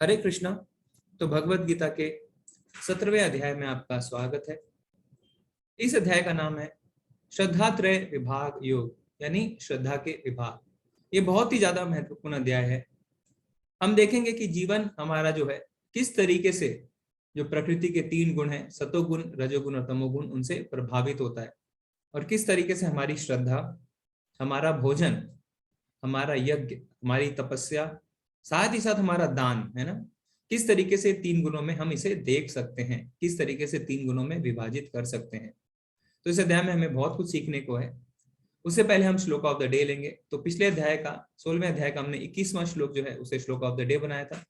हरे कृष्णा। तो भगवत गीता के 17वें अध्याय में आपका स्वागत है। इस अध्याय का नाम है श्रद्धात्रय विभाग योग, यानी श्रद्धा के विभाग। ये बहुत ही ज्यादा महत्वपूर्ण अध्याय है। हम देखेंगे कि जीवन हमारा जो है किस तरीके से जो प्रकृति के 3 गुण हैं, सतोगुण, रजोगुण और तमोगुण, उनसे प्रभावित होता है, और किस तरीके से हमारी श्रद्धा, हमारा भोजन, हमारा यज्ञ, हमारी तपस्या, साथ ही साथ हमारा दान है ना, किस तरीके से 3 गुणों में हम इसे देख सकते हैं, किस तरीके से 3 गुणों में विभाजित कर सकते हैं। तो इस अध्याय में हमें बहुत कुछ सीखने को है। उससे पहले हम श्लोक ऑफ द डे लेंगे। तो पिछले अध्याय का 16वें अध्याय का हमने 21वां श्लोक जो है उसे श्लोक ऑफ द डे बनाया था।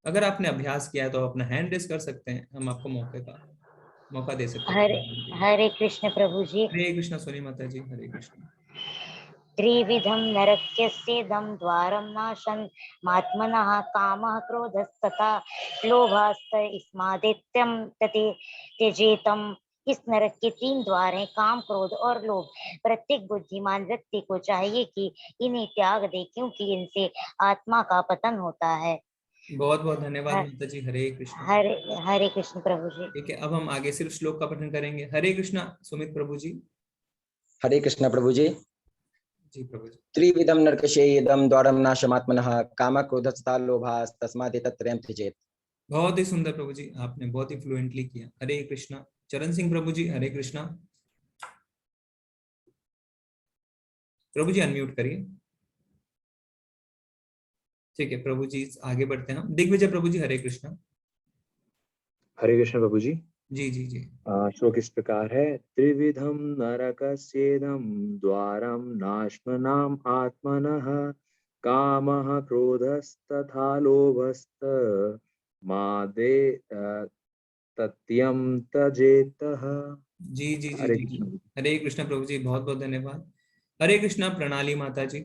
अगर आपने अभ्यास किया है तो अपना हैंड रेस कर सकते हैं, हम आपको मौका दे सकते हैं। हरे कृष्ण प्रभु जी। हरे कृष्ण सोनी माता जी। हरे कृष्ण। त्रिविधं नरकस्येदं द्वारं नाशन् मात्मनः कामः क्रोधस्तथा लोभस्त इस्मादित्यं त्यजेतम्। इस नरक के 3 द्वार हैं, काम, क्रोध और लोभ। प्रत्येक बुद्धिमान व्यक्ति को चाहिए कि इन्हें त्याग दे, क्योंकि इनसे आत्मा का पतन होता है। बहुत बहुत धन्यवाद माता जी। हरे कृष्ण। हरे कृष्ण प्रभु जी। ठीक है, अब हम आगे सिर्फ श्लोक का पठन करेंगे। हरे कृष्णा सुमित प्रभु जी। हरे कृष्ण प्रभु जी। जी प्रभु जी। त्रिविधम नरकस्येदं द्वारं नाशमात्मनः काम क्रोधस्तथा लोभास्तस्मादेतत्त्रयं त्यजेत्। बहुत ही सुंदर प्रभु जी, आपने बहुत ही फ्लुएंटली किया। हरे कृष्णा। चरण सिंह प्रभु जी। हरे कृष्णा। प्रभु जी अनम्यूट करिए। ठीक है प्रभु जी, आगे बढ़ते हैं हम। दिग्विजय प्रभु जी। हरे कृष्णा। हरे कृष्ण प्रभु जी। जी जी जी। श्लोक इस प्रकार है। त्रिविधम नरकस्येदं द्वारं नाशमनाम आत्मनः कामः क्रोधस्तथा लोभस्त मादे तत्यं त्यजेतः। जी जी जी हरे जी। कृष्ण। हरे कृष्ण प्रभु जी, बहुत बहुत धन्यवाद। हरे कृष्णा। प्रणाली माता जी।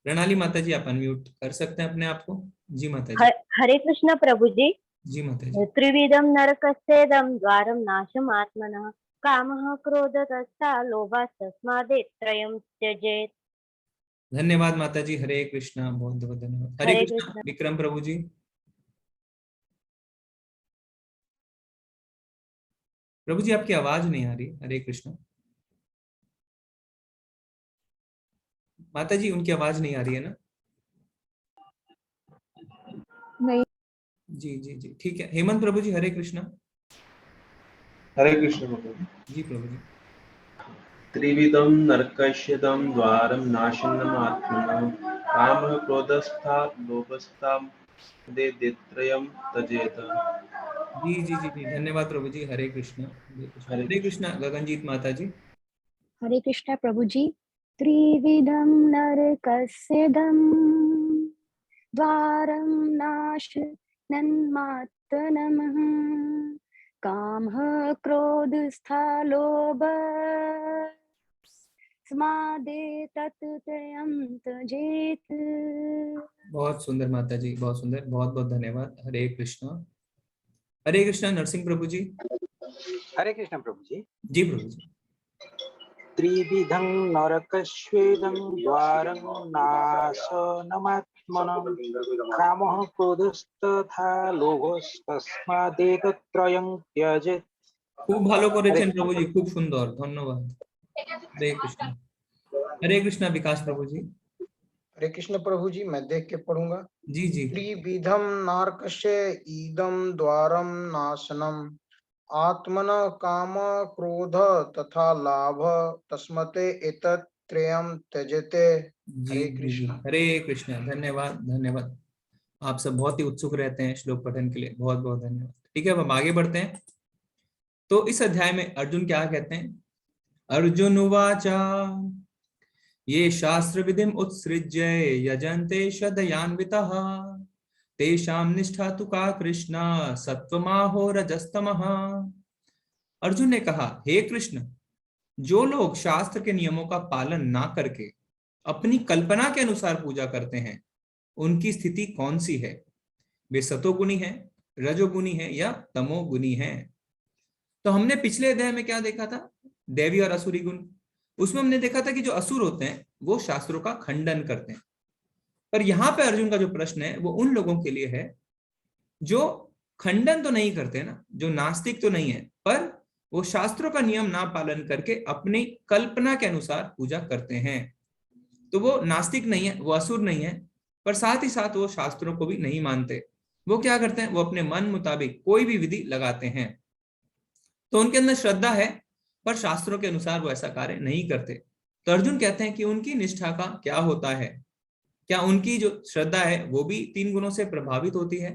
प्रणाली माता जी, आप अनम्यूट कर सकते हैं अपने आप को। जी माता जी। हरे कृष्ण प्रभु जी। जी माता जी। त्रिविधम नरकस्येदं द्वारं नाशम आत्मनः कामः क्रोधस्तथा लोभस्तस्मादेतत्रयं त्यजेत्। धन्यवाद माता जी। हरे कृष्णा। बहुत बहुत धन्यवाद। हरे कृष्णा। विक्रम प्रभु जी। प्रभु जी आपकी आवाज नहीं आ रही। हरे कृष्णा। माता जी उनकी आवाज नहीं आ रही है ना? नहीं। जी जी जी, ठीक है। हेमंत प्रभु जी। हरे कृष्णा। हरे कृष्ण प्रभु जी प्रभु जी। त्रिविधं नरकस्येदं द्वारं नाशनम् आत्मनः कामः क्रोधस्तथा लोभस्तादेतत्रयं त्यजेत। जी जी जी जी, धन्यवाद प्रभु जी। हरे कृष्णा। हरे कृष्णा। गगनजीत माता जी। हरे कृष्ण प्रभु जी। त्रिविधम नरकस्येदं द्वारं नाशनन्मात्मनः कामः क्रोधस्तथा लोभस्मादेतत्त्रयं त्यजेत्। बहुत सुंदर माता जी, बहुत सुंदर, बहुत बहुत धन्यवाद। हरे कृष्णा। हरे कृष्णा। नरसिंह प्रभु जी। हरे कृष्ण प्रभु जी। जी प्रभु जी। त्रिविधं नरकस्येदं द्वारं नाशनमात्मनः कामः क्रोधस्तथा लोभस्तस्मादेतत्त्रयं त्यजेत्। खूब ভালো করেছেন প্রভু जी, खूब सुंदर, धन्यवाद। हरे कृष्णा। हरे कृष्णा। विकास प्रभु जी। हरे कृष्ण प्रभु जी, मैं देख के पढ़ूंगा। जी जी। त्रिविधम नारकस्य ईदम द्वारम नाशनम आत्मन काम क्रोध तथा लाभ तस्मते एतत्त्रयं त्यजेते। जी हरे जी जी। कृष्ण। हरे कृष्णा। धन्यवाद धन्यवाद। आप सब बहुत ही उत्सुक रहते हैं श्लोक पठन के लिए, बहुत बहुत धन्यवाद। ठीक है, अब हम आगे बढ़ते हैं। तो इस अध्याय में अर्जुन क्या कहते हैं? अर्जुन उवाचा ये शास्त्र विधिम उत्सृज्य यजन्ते शतयान्वितः तेषां निष्ठा तु का कृष्ण सत्वमाहो रजस्तमः। अर्जुन ने कहा, हे कृष्ण, जो लोग शास्त्र के नियमों का पालन ना करके अपनी कल्पना के अनुसार पूजा करते हैं, उनकी स्थिति कौन सी है? वे सतोगुणी हैं, रजोगुणी हैं या तमोगुणी हैं? तो हमने पिछले अध्याय में क्या देखा था? दैवी और असुरी गुण। उसमें हमने देखा था कि जो असुर होते हैं वो शास्त्रों का खंडन करते हैं, पर यहाँ पे अर्जुन का जो प्रश्न है वो उन लोगों के लिए है जो खंडन तो नहीं करते ना, जो नास्तिक तो नहीं है, पर वो शास्त्रों का नियम ना पालन करके अपनी कल्पना के अनुसार पूजा करते हैं। तो वो नास्तिक नहीं है, वो असुर नहीं है, पर साथ ही साथ वो शास्त्रों को भी नहीं मानते। वो क्या करते हैं, वो अपने मन मुताबिक कोई भी विधि लगाते हैं। तो उनके अंदर श्रद्धा है, पर शास्त्रों के अनुसार वो ऐसा कार्य नहीं करते। तो अर्जुन कहते हैं कि उनकी निष्ठा का क्या होता है, क्या उनकी जो श्रद्धा है वो भी 3 गुणों से प्रभावित होती है।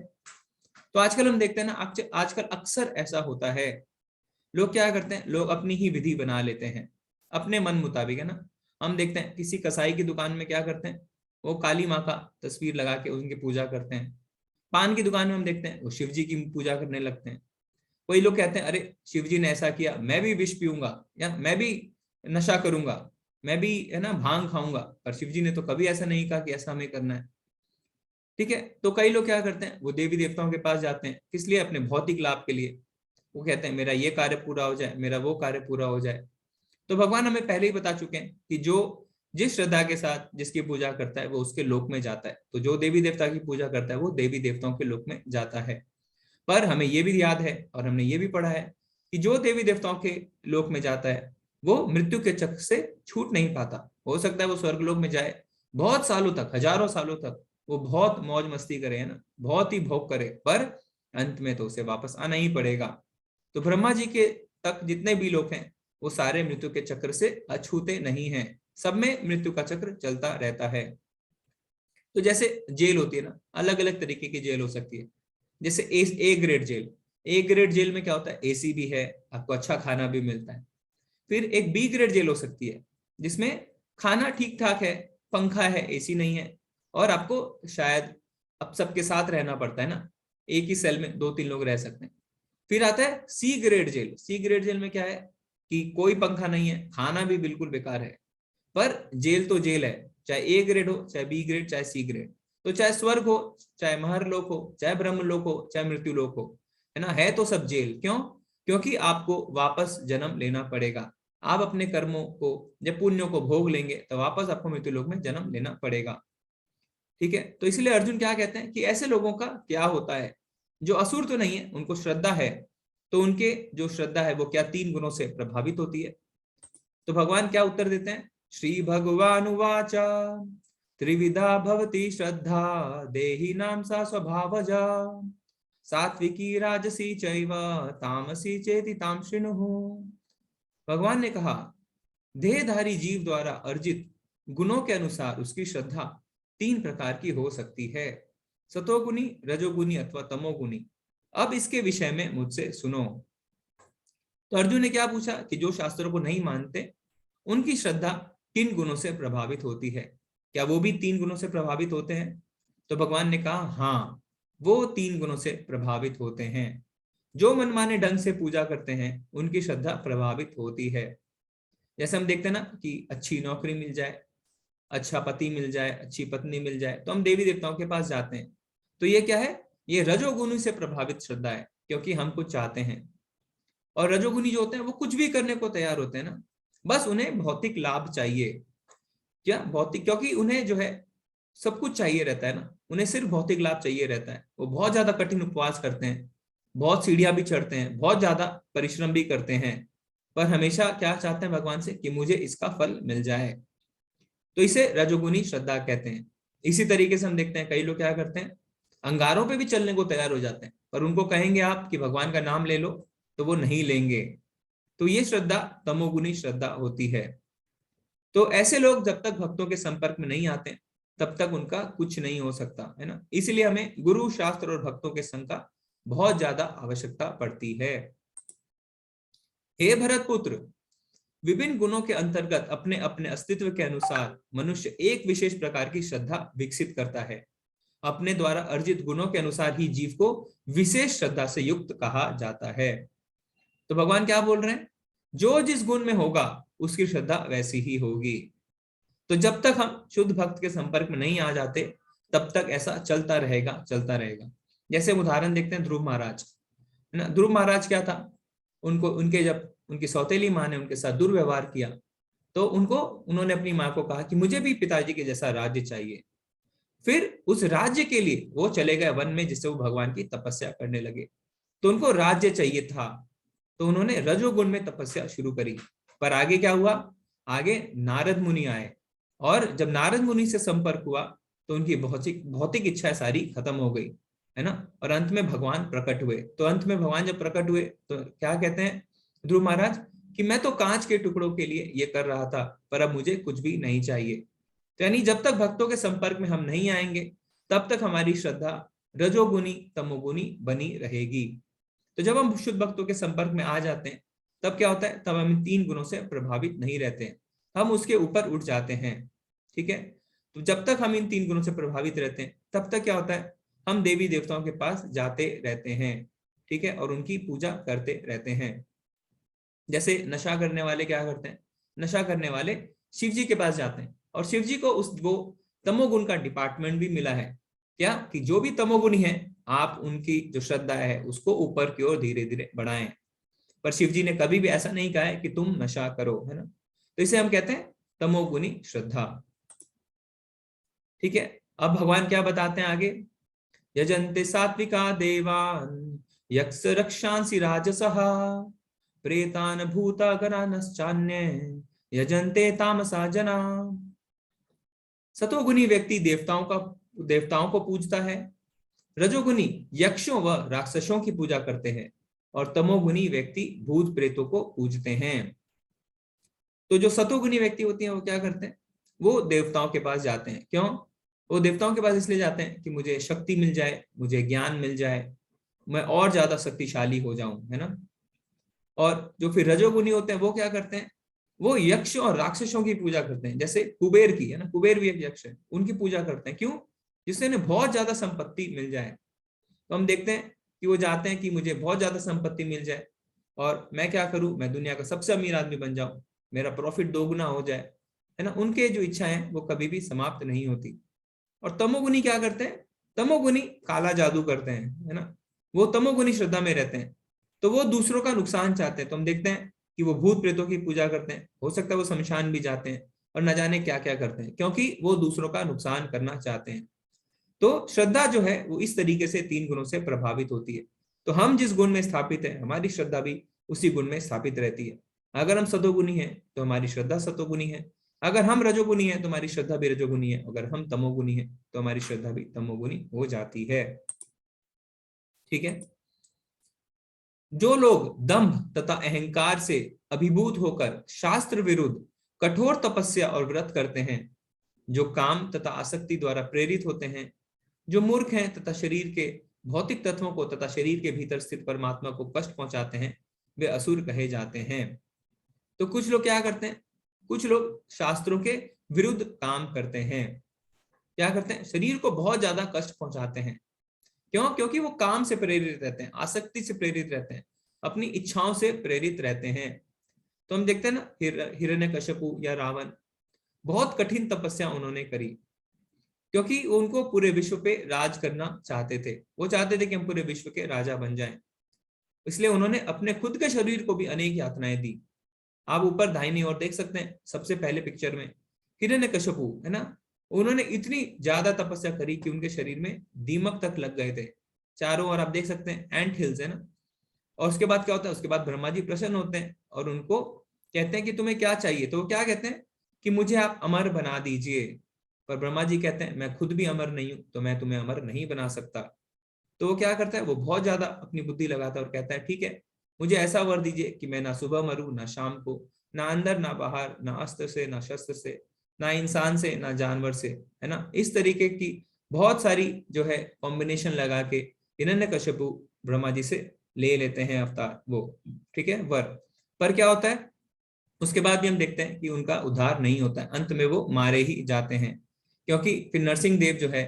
तो आजकल हम देखते हैं ना, आजकल अक्सर ऐसा होता है, लोग क्या करते हैं, लोग अपनी ही विधि बना लेते हैं अपने मन मुताबिक, है ना। हम देखते हैं किसी कसाई की दुकान में क्या करते हैं, वो काली माँ का तस्वीर लगा के उनकी पूजा करते हैं। पान की दुकान में हम देखते हैं वो शिव जी की पूजा करने लगते हैं। कोई लोग कहते हैं अरे शिव जी ने ऐसा किया, मैं भी विष पीऊंगा, या मैं भी नशा करूंगा, मैं भी, है ना, भांग खाऊंगा, पर शिव जी ने तो कभी ऐसा नहीं कहा कि ऐसा हमें करना है। ठीक है, तो कई लोग क्या करते हैं, वो देवी देवताओं के पास जाते हैं, किस लिए, अपने भौतिक लाभ के लिए। वो कहते हैं मेरा ये कार्य पूरा हो जाए, मेरा वो कार्य पूरा हो जाए। तो भगवान हमें पहले ही बता चुके हैं कि जो जिस श्रद्धा के साथ जिसकी पूजा करता है वो उसके लोक में जाता है। तो जो देवी देवता की पूजा करता है वो देवी देवताओं के लोक में जाता है। पर हमें ये भी याद है और हमने ये भी पढ़ा है कि जो देवी देवताओं के लोक में जाता है वो मृत्यु के चक्र से छूट नहीं पाता। हो सकता है वो स्वर्गलोक में जाए, बहुत सालों तक, हजारों सालों तक वो बहुत मौज मस्ती करे, है ना, बहुत ही भोग करे, पर अंत में तो उसे वापस आना ही पड़ेगा। तो ब्रह्मा जी के तक जितने भी लोग हैं वो सारे मृत्यु के चक्र से अछूते नहीं हैं, सब में मृत्यु का चक्र चलता रहता है। तो जैसे जेल होती है ना, अलग अलग तरीके की जेल हो सकती है। जैसे A grade gel, A grade gel में क्या होता है, एसी भी है, आपको अच्छा खाना भी मिलता है। फिर एक बी ग्रेड जेल हो सकती है जिसमें खाना ठीक ठाक है, पंखा है, एसी नहीं है, और आपको शायद अब सबके साथ रहना पड़ता है ना, एक ही सेल में 2-3 लोग रह सकते हैं। फिर आता है C grade gel. C grade gel में क्या है कि कोई पंखा नहीं है, खाना भी बिल्कुल बेकार है, पर जेल तो जेल है, चाहे ए ग्रेड हो, चाहे बी ग्रेड, चाहे सी ग्रेड। तो चाहे स्वर्ग हो, चाहे महरलोक हो, चाहे ब्रह्मलोक हो, चाहे मृत्युलोक हो, है ना, है तो सब जेल। क्यों? क्योंकि आपको वापस जन्म लेना पड़ेगा। आप अपने कर्मों को या पुण्यों को भोग लेंगे तो वापस आपको मृत्युलोक में जन्म लेना पड़ेगा। ठीक है, तो इसलिए अर्जुन क्या कहते हैं कि ऐसे लोगों का क्या होता है, जो असुर तो नहीं है, उनको श्रद्धा है, तो उनके जो श्रद्धा है वो क्या 3 गुणों से प्रभावित होती है। तो भगवान क्या उत्तर देते हैं, श्री भगवान उवाच त्रिविधा भवति श्रद्धा देहिनां सा स्वभावजा सात्विकी राजसी चैव तामसी चेति ताम शृणुः। भगवान ने कहा देहधारी जीव द्वारा अर्जित गुणों के अनुसार उसकी श्रद्धा 3 प्रकार की हो सकती है, सतोगुणी, रजोगुणी अथवा तमोगुणी। अब इसके विषय में मुझसे सुनो। तो अर्जुन ने क्या पूछा कि जो शास्त्रों को नहीं मानते उनकी श्रद्धा किन गुणों से प्रभावित होती है, क्या वो भी 3 गुणों से प्रभावित होते हैं? तो भगवान ने कहा हाँ, वो 3 गुणों से प्रभावित होते हैं। जो मनमाने ढंग से पूजा करते हैं उनकी श्रद्धा प्रभावित होती है। जैसे हम देखते हैं ना कि अच्छी नौकरी मिल जाए, अच्छा पति मिल जाए, अच्छी पत्नी मिल जाए, तो हम देवी देवताओं के पास जाते हैं। तो ये क्या है, ये रजोगुणी से प्रभावित श्रद्धा है, क्योंकि हम कुछ चाहते हैं। और रजोगुणी जो होते हैं वो कुछ भी करने को तैयार होते हैं ना, बस उन्हें भौतिक लाभ चाहिए। क्या भौतिक, क्योंकि उन्हें जो है सब कुछ चाहिए रहता है ना, उन्हें सिर्फ भौतिक लाभ चाहिए रहता है। वो बहुत ज्यादा कठिन उपवास करते हैं, बहुत सीढ़ियां भी चढ़ते हैं, बहुत ज्यादा परिश्रम भी करते हैं, पर हमेशा क्या चाहते हैं भगवान से कि मुझे इसका फल मिल जाए। तो इसे रजोगुणी श्रद्धा कहते हैं। इसी तरीके से हम देखते हैं कई लोग क्या करते हैं, अंगारों पे भी चलने को तैयार हो जाते हैं, पर उनको कहेंगे आप कि भगवान का नाम ले लो तो वो नहीं लेंगे। तो ये श्रद्धा तमोगुणी श्रद्धा होती है। तो ऐसे लोग जब तक भक्तों के संपर्क में नहीं आते तब तक उनका कुछ नहीं हो सकता, है ना। इसलिए हमें गुरु, शास्त्र और भक्तों के संग का बहुत ज्यादा आवश्यकता पड़ती है। हे भरत पुत्र, विभिन्न गुणों के अंतर्गत अपने अपने अस्तित्व के अनुसार मनुष्य एक विशेष प्रकार की श्रद्धा विकसित करता है। अपने द्वारा अर्जित गुणों के अनुसार ही जीव को विशेष श्रद्धा से युक्त कहा जाता है। तो भगवान क्या बोल रहे हैं, जो जिस गुण में होगा उसकी श्रद्धा वैसी ही होगी। तो जब तक हम शुद्ध भक्त के संपर्क में नहीं आ जाते तब तक ऐसा चलता रहेगा। जैसे उदाहरण देखते हैं ध्रुव महाराज, है ना। ध्रुव महाराज क्या था, जब उनकी सौतेली माँ ने उनके साथ दुर्व्यवहार किया तो उन्होंने अपनी माँ को कहा कि मुझे भी पिताजी के जैसा राज्य चाहिए। फिर उस राज्य के लिए वो चले गए वन में, जिससे वो भगवान की तपस्या करने लगे। तो उनको राज्य चाहिए था, तो उन्होंने रजोगुण में तपस्या शुरू करी। पर आगे क्या हुआ, आगे नारद मुनि आए, और जब नारद मुनि से संपर्क हुआ तो उनकी भौतिक इच्छाएं सारी खत्म हो गई, है ना। और अंत में भगवान प्रकट हुए। तो अंत में भगवान जब प्रकट हुए तो क्या कहते हैं ध्रुव महाराज, कि मैं तो कांच के टुकड़ों के लिए ये कर रहा था, पर अब मुझे कुछ भी नहीं चाहिए। तो यानी जब तक भक्तों के संपर्क में हम नहीं आएंगे, तब तक हमारी श्रद्धा रजोगुनी तमोगुनी बनी रहेगी। तो जब हम शुद्ध भक्तों के संपर्क में आ जाते हैं, तब क्या होता है, तब हम इन 3 गुणों से प्रभावित नहीं रहते हैं, हम उसके ऊपर उठ जाते हैं। ठीक है, तो जब तक हम इन 3 गुणों से प्रभावित रहते हैं, तब तक क्या होता है, हम देवी देवताओं के पास जाते रहते हैं। ठीक है, और उनकी पूजा करते रहते हैं। जैसे नशा करने वाले क्या करते हैं, नशा करने वाले शिव जी के पास जाते हैं, और शिव जी को वो तमोगुण का डिपार्टमेंट भी मिला है, क्या कि जो भी तमोगुणी है, आप उनकी जो श्रद्धा है उसको ऊपर की ओर धीरे धीरे बढ़ाएं। पर शिव जी ने कभी भी ऐसा नहीं कहा है कि तुम नशा करो, है ना। तो इसे हम कहते हैं तमोगुणी श्रद्धा। ठीक है, अब भगवान क्या बताते हैं आगे, यजन्ते सात्विका देवान यक्ष रक्षांसि राजसः प्रेतान भूतागणानश्चान्ये यजन्ते तामसा जना। सतोगुणी व्यक्ति देवताओं को पूजता है, रजोगुणी यक्षों व राक्षसों की पूजा करते हैं, और तमोगुणी व्यक्ति भूत प्रेतों को पूजते हैं। तो जो सतोगुणी व्यक्ति होती हैं वो क्या करते हैं, वो देवताओं के पास जाते हैं। क्यों, वो देवताओं के पास इसलिए जाते हैं कि मुझे शक्ति मिल जाए, मुझे ज्ञान मिल जाए, मैं और ज्यादा शक्तिशाली हो जाऊं, है ना। और जो फिर रजोगुणी होते हैं वो क्या करते हैं, वो यक्ष और राक्षसों की पूजा करते हैं। जैसे कुबेर की, है ना, कुबेर भी एक यक्ष है, उनकी पूजा करते हैं। क्यों, जिससे उन्हें बहुत ज्यादा संपत्ति मिल जाए। तो हम देखते हैं कि वो जाते हैं कि मुझे बहुत ज्यादा संपत्ति मिल जाए, और मैं क्या करूं, मैं दुनिया का सबसे अमीर आदमी बन जाऊं, मेरा प्रॉफिट दोगुना हो जाए, है ना। उनके जो इच्छाएं वो कभी भी समाप्त नहीं होती। और तमोगुणी क्या करते हैं, तमोगुणी काला जादू करते हैं, है ना, वो तमोगुणी श्रद्धा में रहते हैं, तो वो दूसरों का नुकसान चाहते हैं। तो हम देखते हैं कि वो भूत प्रेतों की पूजा करते हैं, हो सकता है वो शमशान भी जाते हैं, और न जाने क्या क्या करते हैं, क्योंकि वो दूसरों का नुकसान करना चाहते हैं। तो श्रद्धा जो है वो इस तरीके से 3 गुणों से प्रभावित होती है। तो हम जिस गुण में स्थापित है, हमारी श्रद्धा भी उसी गुण में स्थापित रहती है। अगर हम सतोगुणी हैं तो हमारी श्रद्धा सतोगुणी है, अगर हम रजोगुणी हैं तो हमारी श्रद्धा भी रजोगुणी है, अगर हम तमोगुणी हैं तो हमारी श्रद्धा भी तमोगुणी हो जाती है। ठीक है, जो लोग दंभ तथा अहंकार से अभिभूत होकर शास्त्र विरुद्ध कठोर तपस्या और व्रत करते हैं, जो काम तथा आसक्ति द्वारा प्रेरित होते हैं, जो मूर्ख हैं तथा शरीर के भौतिक तत्वों को तथा शरीर के भीतर स्थित परमात्मा को कष्ट पहुंचाते हैं, वे असुर कहे जाते हैं। तो कुछ लोग क्या करते हैं, कुछ लोग शास्त्रों के विरुद्ध काम करते हैं, क्या करते हैं, शरीर को बहुत ज्यादा कष्ट पहुंचाते हैं। क्यों, क्योंकि वो काम से प्रेरित रहते हैं, आसक्ति से प्रेरित रहते हैं, अपनी इच्छाओं से प्रेरित रहते हैं। तो हम देखते हैं ना, हिरण्यकश्यपु या रावण, बहुत कठिन तपस्या उन्होंने करी, क्योंकि उनको पूरे विश्व पे राज करना चाहते थे। वो चाहते थे कि हम पूरे विश्व के राजा बन जाएं, इसलिए उन्होंने अपने खुद के शरीर को भी अनेक यातनाएं दी। आप ऊपर दाहिनी ओर देख सकते हैं, सबसे पहले पिक्चर में हिरण्यकश्यपु, है ना, उन्होंने इतनी ज्यादा तपस्या करी कि उनके शरीर में दीमक तक लग गए थे। चारों ओर आप देख सकते हैं एंट हिल्स, है ना। और उसके बाद क्या होता है, उसके बाद ब्रह्मा जी प्रसन्न होते हैं और उनको कहते हैं कि तुम्हें क्या चाहिए। तो वो क्या कहते हैं कि मुझे आप अमर बना दीजिए। पर ब्रह्मा जी कहते हैं मैं खुद भी अमर नहीं हूं, तो मैं तुम्हें अमर नहीं बना सकता। तो वो क्या करता है, वो बहुत ज्यादा अपनी बुद्धि लगाता है और कहता है ठीक है, मुझे ऐसा वर दीजिए कि मैं ना सुबह मरूं ना शाम को, ना अंदर ना बाहर, ना अस्त्र से ना शस्त्र से, ना इंसान से ना जानवर से, है ना। इस तरीके की बहुत सारी जो है कॉम्बिनेशन लगा के हिरण्यकश्यपु ब्रह्मा जी से ले लेते हैं अवतार, वो ठीक है वर। पर क्या होता है, उसके बाद भी हम देखते हैं कि उनका उद्धार नहीं होता है, अंत में वो मारे ही जाते हैं। क्योंकि फिर नरसिंह देव जो है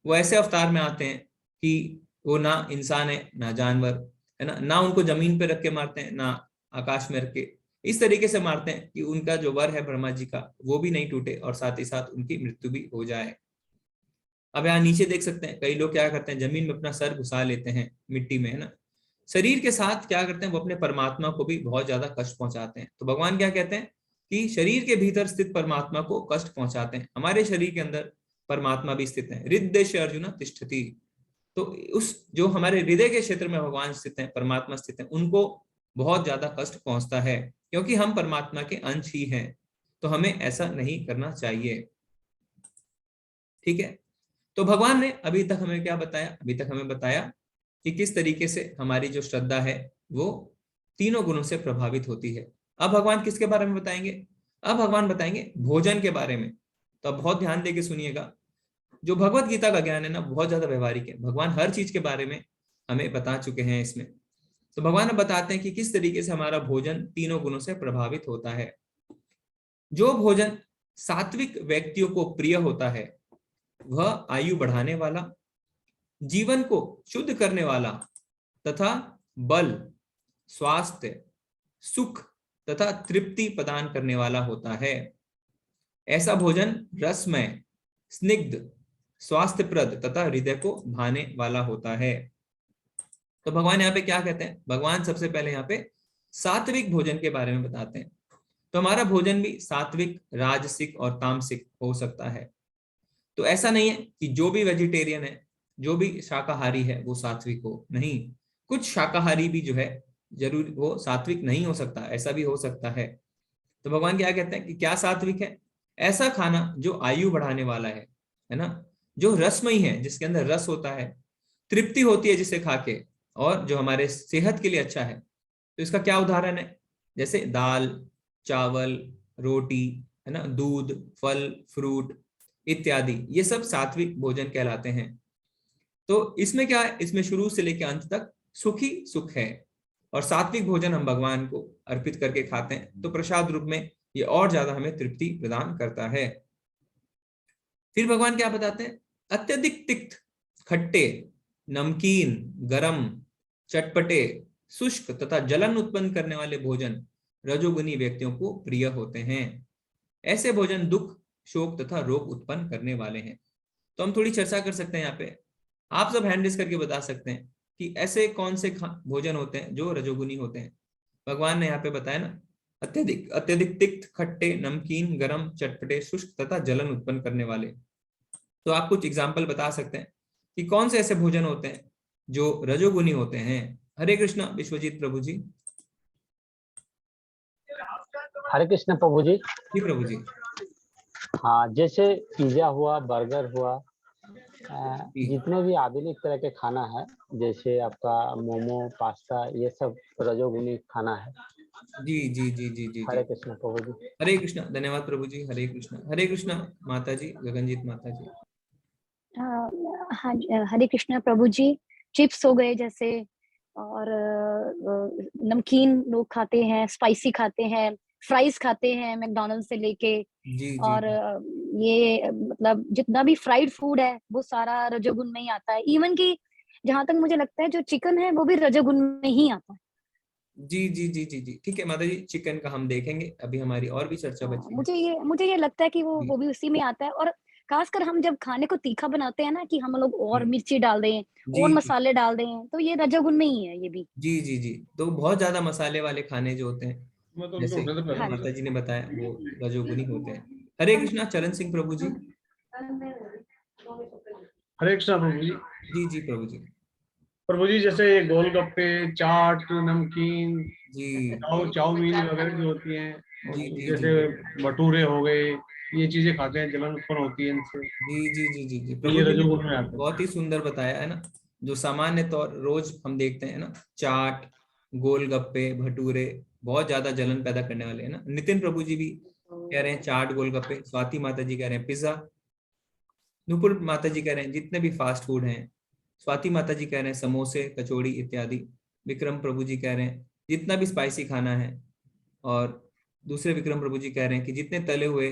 वो ऐसे अवतार में आते हैं कि वो ना इंसान है ना जानवर, है ना, ना उनको जमीन पे रख के मारते हैं ना आकाश में रख के, इस तरीके से मारते हैं कि उनका जो वर है ब्रह्मा जी का वो भी नहीं टूटे और साथ ही साथ उनकी मृत्यु भी हो जाए। अब यहाँ नीचे देख सकते हैं, कई लोग क्या करते हैं, जमीन में अपना सर घुसा लेते हैं मिट्टी में, है ना। शरीर के साथ क्या करते हैं, वो अपने परमात्मा को भी बहुत ज्यादा कष्ट पहुंचाते हैं। तो भगवान क्या कहते हैं कि शरीर के भीतर स्थित परमात्मा को कष्ट पहुंचाते हैं। हमारे शरीर के अंदर परमात्मा भी स्थित है। हृदय अर्जुन तिष्ठति, तो उस जो हमारे हृदय के क्षेत्र में भगवान स्थित हैं, परमात्मा स्थित हैं, उनको बहुत ज्यादा कष्ट पहुंचता है, क्योंकि हम परमात्मा के अंश ही हैं। तो हमें ऐसा नहीं करना चाहिए, ठीक है। तो भगवान ने अभी तक हमें क्या बताया? अभी तक हमें बताया कि किस तरीके से हमारी जो श्रद्धा है वो तीनों गुणों से प्रभावित होती है। अब भगवान किसके बारे में बताएंगे? अब भगवान बताएंगे भोजन के बारे में। तो अब बहुत ध्यान देके सुनिएगा। जो भगवत गीता का ज्ञान है ना, बहुत ज्यादा व्यवहारिक है। भगवान हर चीज के बारे में हमें बता चुके हैं इसमें। तो भगवान बताते हैं कि किस तरीके से हमारा भोजन तीनों गुणों से प्रभावित होता है। जो भोजन सात्विक व्यक्तियों को प्रिय होता है वह आयु बढ़ाने वाला, जीवन को शुद्ध करने वाला तथा बल, स्वास्थ्य, सुख तथा तृप्ति प्रदान करने वाला होता है। ऐसा भोजन रसमय, स्निग्ध, स्वास्थ्यप्रद तथा हृदय को भाने वाला होता है। तो भगवान यहाँ पे क्या कहते हैं? भगवान सबसे पहले यहाँ पे सात्विक भोजन के बारे में बताते हैं। तो हमारा भोजन भी सात्विक, राजसिक और तामसिक हो सकता है। तो ऐसा नहीं है कि जो भी वेजिटेरियन है, जो भी शाकाहारी है वो सात्विक हो, नहीं। कुछ शाकाहारी भी जो है जरूर वो सात्विक नहीं हो सकता, ऐसा भी हो सकता है। तो भगवान क्या कहते हैं कि क्या सात्विक है? ऐसा खाना जो आयु बढ़ाने वाला है ना, जो रसमयी है, जिसके अंदर रस होता है, तृप्ति होती है जिसे खा के, और जो हमारे सेहत के लिए अच्छा है। तो इसका क्या उदाहरण है? जैसे दाल, चावल, रोटी, है ना, दूध, फल, फ्रूट इत्यादि, ये सब सात्विक भोजन कहलाते हैं। तो इसमें क्या है? इसमें शुरू से लेकर अंत तक सुख ही सुख है। और सात्विक भोजन हम भगवान को अर्पित करके खाते हैं, तो प्रसाद रूप में ये और ज्यादा हमें तृप्ति प्रदान करता है। फिर भगवान क्या बताते हैं? अत्यधिक तिक्त, खट्टे, नमकीन, गरम, चटपटे, शुष्क तथा जलन उत्पन्न करने वाले भोजन रजोगुनी व्यक्तियों को प्रिय होते हैं। ऐसे भोजन दुख, शोक तथा रोग उत्पन्न करने वाले हैं। तो हम थोड़ी चर्चा कर सकते हैं यहाँ पे। आप सब हैंड रेस करके बता सकते हैं कि ऐसे कौन से भोजन होते हैं जो रजोगुनी होते हैं। भगवान ने यहाँ पे बताया ना, अत्यधिक तिक्त, खट्टे, नमकीन, गरम, चटपटे, शुष्क तथा जलन उत्पन्न करने वाले। तो आप कुछ एग्जाम्पल बता सकते हैं कि कौन से ऐसे भोजन होते हैं जो रजोगुनी होते हैं। हरे कृष्णा विश्वजीत प्रभु जी। हरे कृष्ण प्रभु जी। जी प्रभु जी। हाँ, जैसे पिज्जा हुआ, बर्गर हुआ, जितने भी आधुनिक तरह के खाना है, जैसे आपका मोमो, पास्ता, ये सब रजोगुनी खाना है। जी जी जी जी जी। हरे कृष्ण प्रभु जी। हरे कृष्णा, धन्यवाद प्रभु जी। हरे कृष्णा। हरे कृष्णा माता जी, गगनजीत माता जी। हाँ, हरे कृष्णा प्रभु जी। चिप्स हो गए जैसे, और नमकीन लोग खाते हैं, स्पाइसी खाते हैं, फ्राइज खाते हैं मैकडॉनल्ड्स से लेके। जी, और ये मतलब जितना भी फ्राइड फूड है वो सारा रजोगुण में ही आता है। इवन कि जहां तक मुझे लगता है जो चिकन है वो भी रजोगुण में ही आता है। जी जी जी जी जी, ठीक है माता जी। चिकन का हम देखेंगे, अभी हमारी और भी चर्चा बची है। मुझे ये लगता है कि वो भी उसी में आता है। और खासकर हम जब खाने को तीखा बनाते हैं ना, कि हम लोग और मिर्ची डाल रहे हैं और मसाले डाल रहे हैं, तो ये रजोगुण में ही है ये भी। जी जी जी। तो बहुत ज्यादा मसाले वाले खाने जो होते हैं, जैसे माता जी ने बताया, वो रजोगुनी होते हैं। हरे कृष्णा चरण सिंह प्रभु जी। हरे कृष्णा प्रभु जी। जी जी प्रभु जी। प्रभु जी, जैसे गोलगप्पे, चाट, नमकीन, जी, चाउमीन वगैरह जो होती हैं, जी जी, जैसे भटूरे हो गए, ये चीजें खाते हैं, जलन उत्पन्न होती है इनसे। जी जी जी जी जी। ये रजोगुण में आते हैं। बहुत ही सुंदर बताया है ना। जो सामान्य तौर रोज हम देखते हैं ना, चाट, गोलगप्पे, भटूरे बहुत ज्यादा जलन पैदा करने वाले हैं ना। नितिन प्रभु जी भी कह रहे हैं चाट, गोलगप्पे। स्वाति माता जी कह रहे हैं पिज्जा। नुपुर माता जी कह रहे हैं जितने भी फास्ट फूड हैं। स्वाति माता जी कह रहे हैं समोसे, कचौड़ी इत्यादि। विक्रम प्रभु जी कह रहे हैं जितना भी स्पाइसी खाना है। और दूसरे विक्रम प्रभु जी कह रहे हैं कि जितने तले हुए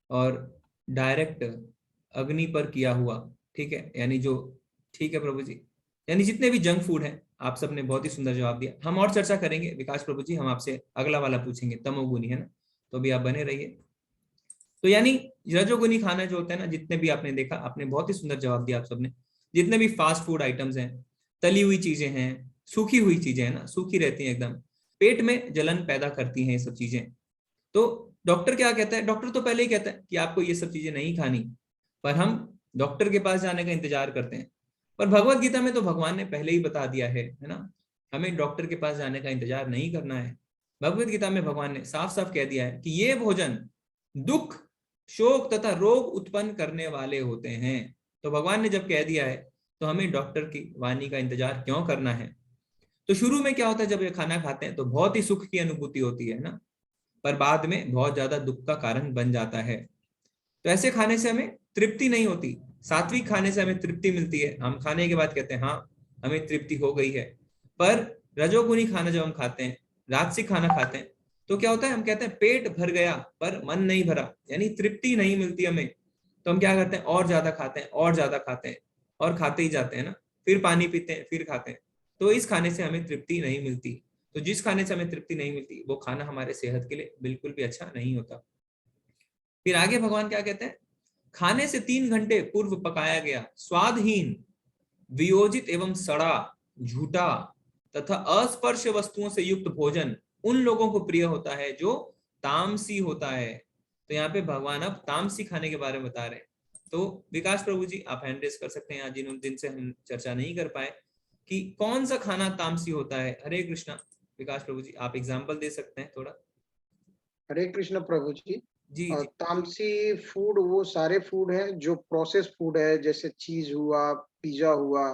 और डायरेक्ट अग्नि पर किया हुआ, ठीक है, यानी जो, ठीक है प्रभु जी, यानी जितने भी जंक फूड है। आप सबने बहुत ही सुंदर जवाब दिया। हम और चर्चा करेंगे विकास प्रभु जी, हम आपसे अगला वाला पूछेंगे, तमोगुनी, है ना। तो अभी आप बने रहिए। तो यानी रजोगुनी खाना जो होता है ना, जितने भी आपने देखा, आपने बहुत ही सुंदर जवाब दिया आप सबने। जितने भी फास्ट फूड आइटम्स हैं, तली हुई चीजें हैं, सूखी हुई चीजें हैं ना, सूखी रहती हैं एकदम, पेट में जलन पैदा करती हैं ये सब चीजें। तो डॉक्टर क्या कहता है? डॉक्टर तो पहले ही कहता है कि आपको ये सब चीजें नहीं खानी, पर हम डॉक्टर के पास जाने का इंतजार करते हैं। पर भगवत गीता में तो भगवान ने पहले ही बता दिया है ना, हमें डॉक्टर के पास जाने का इंतजार नहीं करना है। भगवत गीता में भगवान ने साफ साफ कह दिया है कि ये भोजन दुख, शोक तथा रोग उत्पन्न करने वाले होते हैं। तो भगवान ने जब कह दिया है तो हमें डॉक्टर की वाणी का इंतजार क्यों करना है। तो शुरू में क्या होता है, जब ये खाना खाते हैं तो बहुत ही सुख की अनुभूति होती है ना, पर बाद में बहुत ज्यादा दुख का कारण बन जाता है। तो ऐसे खाने से हमें तृप्ति नहीं होती। सात्विक खाने से हमें तृप्ति मिलती है, हम खाने के बाद कहते हैं हाँ हमें तृप्ति हो गई है। पर रजोगुनी खाना जब हम खाते हैं, राजसिक खाना खाते हैं, तो क्या होता है, हम कहते हैं पेट भर गया पर मन नहीं भरा, यानी तृप्ति नहीं मिलती हमें। तो हम क्या करते हैं, और ज्यादा खाते हैं, और ज्यादा खाते हैं, और खाते ही जाते हैं ना, फिर पानी पीते हैं, फिर खाते हैं। तो इस खाने से हमें तृप्ति नहीं मिलती। तो जिस खाने से हमें तृप्ति नहीं मिलती वो खाना हमारे सेहत के लिए बिल्कुल भी अच्छा नहीं होता। फिर आगे भगवान क्या कहते हैं, खाने से 3 घंटे पूर्व पकाया गया स्वादहीन, वियोजित एवं सड़ा, झूठा तथा अस्पर्श वस्तुओं से युक्त भोजन उन लोगों को प्रिय होता है जो तामसी होता है। तो यहाँ पे भगवान अब तामसी खाने के बारे में बता रहे हैं। तो विकास प्रभु जी आप हैंड रेस कर सकते हैं आज जिनसे हम चर्चा नहीं कर पाए कि कौन सा खाना तामसी होता है। हरे कृष्णा। विकास प्रभु जी आप एग्जाम्पल दे सकते हैं थोड़ा। हरे कृष्ण प्रभु जी। जी जी। तामसी फूड वो सारे फूड हैं जो प्रोसेस फूड है, जैसे चीज हुआ, पिज्जा हुआ,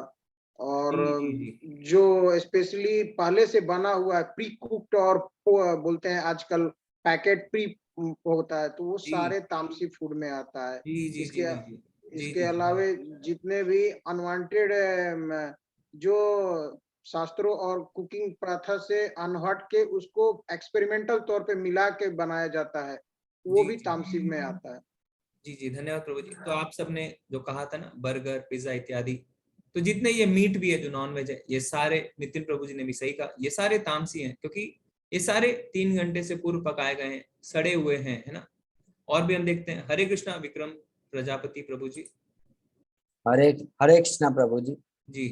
और जी। जो स्पेशली पहले से बना हुआ है, प्री कुक्ड, और बोलते हैं आजकल पैकेट प्री होता है, तो वो सारे तामसी फूड में आता है। इसके अलावा जितने भी अनवांटेड जो शास्त्रों और कुकिंग प्रथा से अनहट के उसको एक्सपेरिमेंटल तौर पे मिला के बनाया जाता है, वो भी तामसी में आता है। जी जी, धन्यवाद प्रभु जी। तो आप सबने जो कहा था ना, बर्गर, पिज्जा इत्यादि, तो जितने ये मीट भी है जो नॉन वेज है, ये सारे, नितिन प्रभु जी ने भी सही कहा, ये सारे तामसी हैं, क्योंकि ये सारे 3 घंटे से पूर्व पकाए गए हैं, सड़े हुए हैं, है ना। और भी हम देखते हैं। हरे कृष्णा विक्रम प्रजापति प्रभु जी। हरे कृष्णा प्रभु जी। जी।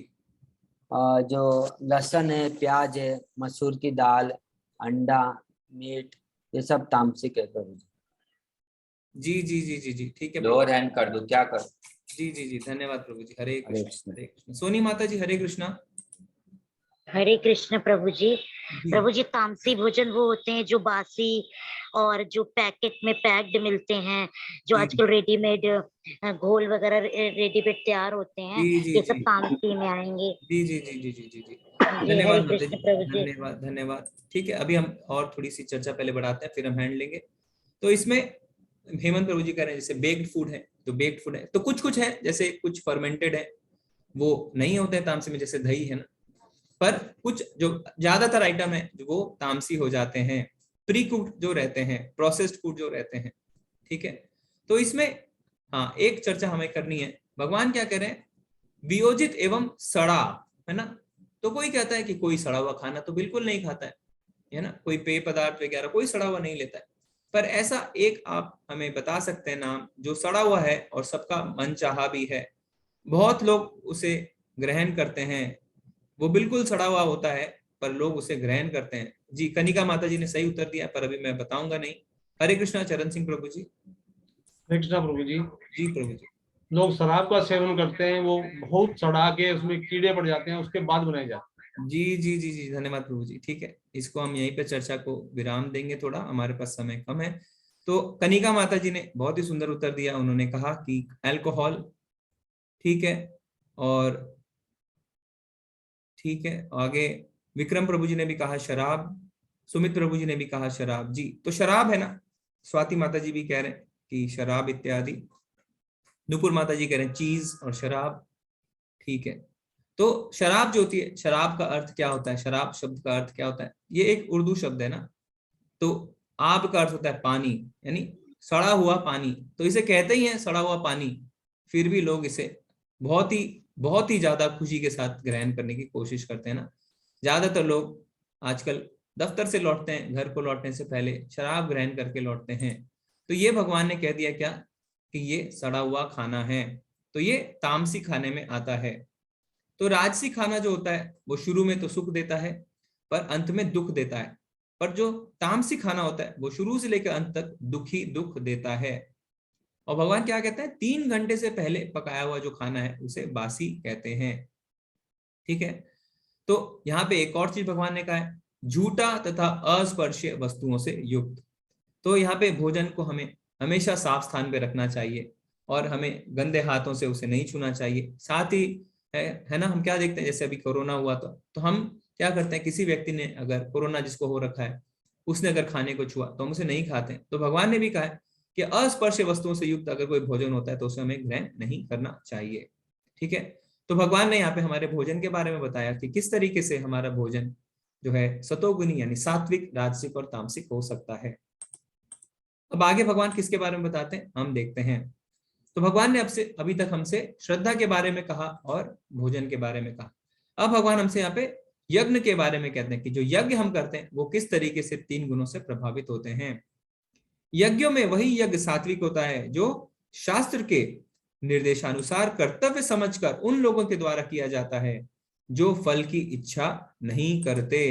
जो लहसुन है, प्याज है, मसूर की दाल, अंडा, मीट, ये सब तामसिक है प्रभु जी। जी जी जी जी जी, ठीक है। लोअर हैंड कर दो, क्या कर। जी जी जी, धन्यवाद प्रभु जी। हरे कृष्ण हरे कृष्ण। सोनी माता जी हरे कृष्णा। हरे कृष्ण प्रभु जी। प्रभु जी तामसी भोजन वो होते हैं जो बासी और जो पैकेट में पैक्ड मिलते हैं, जो आजकल रेडीमेड घोल वगैरह रेडीमेड तैयार होते हैं, ये सब तामसी में आएंगे। जी जी जी जी जी जी जी, धन्यवाद माता जी, धन्यवाद धन्यवाद। ठीक है, अभी हम और थोड़ी सी चर्चा पहले बढ़ाते हैं, फिर हम हैंड लेंगे। तो इसमें हेमंत प्रभु जी कह रहे हैं जैसे बेक्ड फूड है, तो बेक्ड फूड है, तो कुछ है, जैसे कुछ फर्मेंटेड है वो नहीं होते हैं तामसी में, जैसे दही है ना, पर कुछ जो ज्यादातर आइटम है जो वो तामसी हो जाते हैं, प्री कुक्ड जो रहते हैं, प्रोसेस्ड फूड जो रहते हैं। ठीक है, तो इसमें हाँ एक चर्चा हमें करनी है। भगवान क्या कह रहे हैं, वियोजित एवं सड़ा, है ना। तो कोई कहता है कि कोई सड़ा हुआ खाना तो बिल्कुल नहीं खाता है ना, कोई पेय पदार्थ वगैरह कोई सड़ा हुआ नहीं लेता है। पर ऐसा एक आप हमें बता सकते हैं नाम जो सड़ा हुआ है और सबका मन चाहा भी है, बहुत लोग उसे ग्रहण करते हैं, वो बिल्कुल सड़ा हुआ होता है पर लोग उसे ग्रहण करते हैं। जी, कनिका माता जी ने सही उत्तर दिया, पर अभी मैं बताऊंगा नहीं। हरे कृष्णा चरण सिंह प्रभु जी। हरे कृष्णा प्रभु जी। जी प्रभु जी। लोग शराब का सेवन करते हैं, वो बहुत सड़ा के उसमें कीड़े पड़ जाते हैं, उसके बाद बनाए जाते हैं। जी जी जी जी, धन्यवाद प्रभु जी। ठीक है, इसको हम यहीं पे चर्चा को विराम देंगे, थोड़ा हमारे पास समय कम है। तो कनिका माता जी ने बहुत ही सुंदर उत्तर दिया, उन्होंने कहा कि अल्कोहल, ठीक है, और ठीक है आगे विक्रम प्रभु जी ने भी कहा शराब, सुमित प्रभु जी ने भी कहा शराब। जी, तो शराब है ना, स्वाति माता जी भी कह रहे हैं कि शराब इत्यादि, नुपुर माता जी कह रहे हैं चीज और शराब। ठीक है, तो शराब जो होती है, शराब का अर्थ क्या होता है, शराब शब्द का अर्थ क्या होता है, ये एक उर्दू शब्द है ना। तो आब का अर्थ होता है पानी, यानी सड़ा हुआ पानी, तो इसे कहते ही है सड़ा हुआ पानी, फिर भी लोग इसे बहुत ही ज्यादा खुशी के साथ ग्रहण करने की कोशिश करते हैं ना। ज्यादातर लोग आजकल दफ्तर से लौटते हैं, घर को लौटने से पहले शराब ग्रहण करके लौटते हैं। तो ये भगवान ने कह दिया क्या कि ये सड़ा हुआ खाना है, तो ये तामसी खाने में आता है। तो राजसी खाना जो होता है वो शुरू में तो सुख देता है पर अंत में दुख देता है, पर जो तामसी खाना होता है वो शुरू से लेकर अंत तक दुख ही दुख देता है। और भगवान क्या कहते हैं, 3 घंटे से पहले पकाया हुआ जो खाना है उसे बासी कहते हैं। ठीक है, तो यहाँ पे एक और चीज भगवान ने कहा है, झूठा तथा अस्पर्शीय वस्तुओं से युक्त। तो यहाँ पे भोजन को हमें हमेशा साफ स्थान पे रखना चाहिए और हमें गंदे हाथों से उसे नहीं छूना चाहिए। साथ ही है ना, हम क्या देखते हैं, जैसे अभी कोरोना हुआ तो हम क्या करते हैं, किसी व्यक्ति ने अगर कोरोना जिसको हो रखा है उसने अगर खाने को छुआ तो हम उसे नहीं खाते। तो भगवान ने भी कहा है कि अस्पर्श वस्तुओं से युक्त अगर कोई भोजन होता है तो उसे हमें ग्रहण नहीं करना चाहिए। ठीक है, तो भगवान ने यहाँ पे हमारे भोजन के बारे में बताया कि किस तरीके से हमारा भोजन जो है सतोगुनी यानी सात्विक, राजसिक और तामसिक हो सकता है। अब आगे भगवान किसके बारे में बताते हैं हम देखते हैं। तो भगवान ने अभी तक हमसे श्रद्धा के बारे में कहा और भोजन के बारे में कहा। अब भगवान हमसे यहाँ पे यज्ञ के बारे में कहते हैं कि जो यज्ञ हम करते हैं वो किस तरीके से 3 गुणों से प्रभावित होते हैं। यज्ञों में वही यज्ञ सात्विक होता है जो शास्त्र के निर्देशानुसार कर्तव्य समझकर उन लोगों के द्वारा किया जाता है जो फल की इच्छा नहीं करते।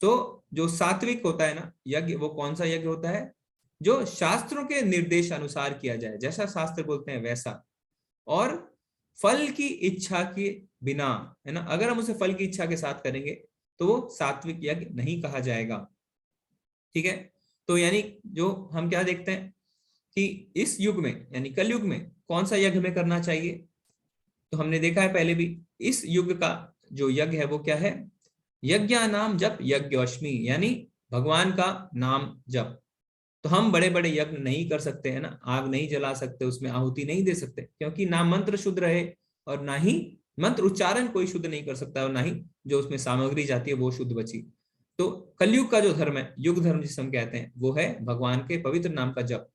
तो जो सात्विक होता है ना यज्ञ, वो कौन सा यज्ञ होता है, जो शास्त्रों के निर्देश अनुसार किया जाए, जैसा शास्त्र बोलते हैं वैसा, और फल की इच्छा के बिना, है ना, अगर हम उसे फल की इच्छा के साथ करेंगे तो वो सात्विक यज्ञ नहीं कहा जाएगा। ठीक है, तो यानी जो हम क्या देखते हैं कि इस युग में यानी कलयुग में कौन सा यज्ञ हमें करना चाहिए, तो हमने देखा है पहले भी, इस युग का जो यज्ञ है वो क्या है, यज्ञानाम जप यज्ञोष्मी, यानी भगवान का नाम जप। तो हम बड़े बड़े यज्ञ नहीं कर सकते, है ना, आग नहीं जला सकते, उसमें आहुति नहीं दे सकते, क्योंकि ना मंत्र शुद्ध रहे और ना ही मंत्र उच्चारण कोई शुद्ध नहीं कर सकता और ना ही जो उसमें सामग्री जाती है वो शुद्ध बची। तो कलयुग का जो धर्म है, युग धर्म जिसे हम कहते हैं, वो है भगवान के पवित्र नाम का जप।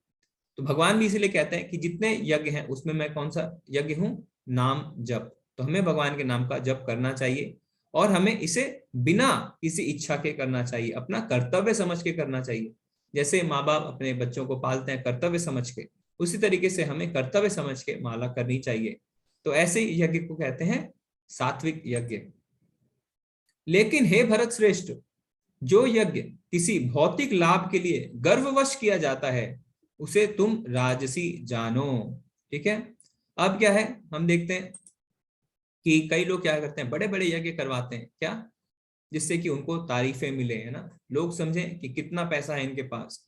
तो भगवान भी इसीलिए कहते हैं कि जितने यज्ञ हैं उसमें मैं कौन सा यज्ञ हूं, नाम जप। तो हमें भगवान के नाम का जप करना चाहिए और हमें इसे बिना किसी इच्छा के करना चाहिए, अपना कर्तव्य समझ के करना चाहिए। जैसे माँ बाप अपने बच्चों को पालते हैं कर्तव्य समझ के, उसी तरीके से हमें कर्तव्य समझ के माला करनी चाहिए। तो ऐसे यज्ञ को कहते हैं सात्विक यज्ञ। लेकिन हे भरत श्रेष्ठ, जो यज्ञ किसी भौतिक लाभ के लिए गर्ववश किया जाता है उसे तुम राजसी जानो। ठीक है, अब क्या है, हम देखते हैं कि कई लोग क्या करते हैं, बड़े बड़े यज्ञ करवाते हैं, क्या, जिससे कि उनको तारीफें मिले, है ना, लोग समझें कि कितना पैसा है इनके पास,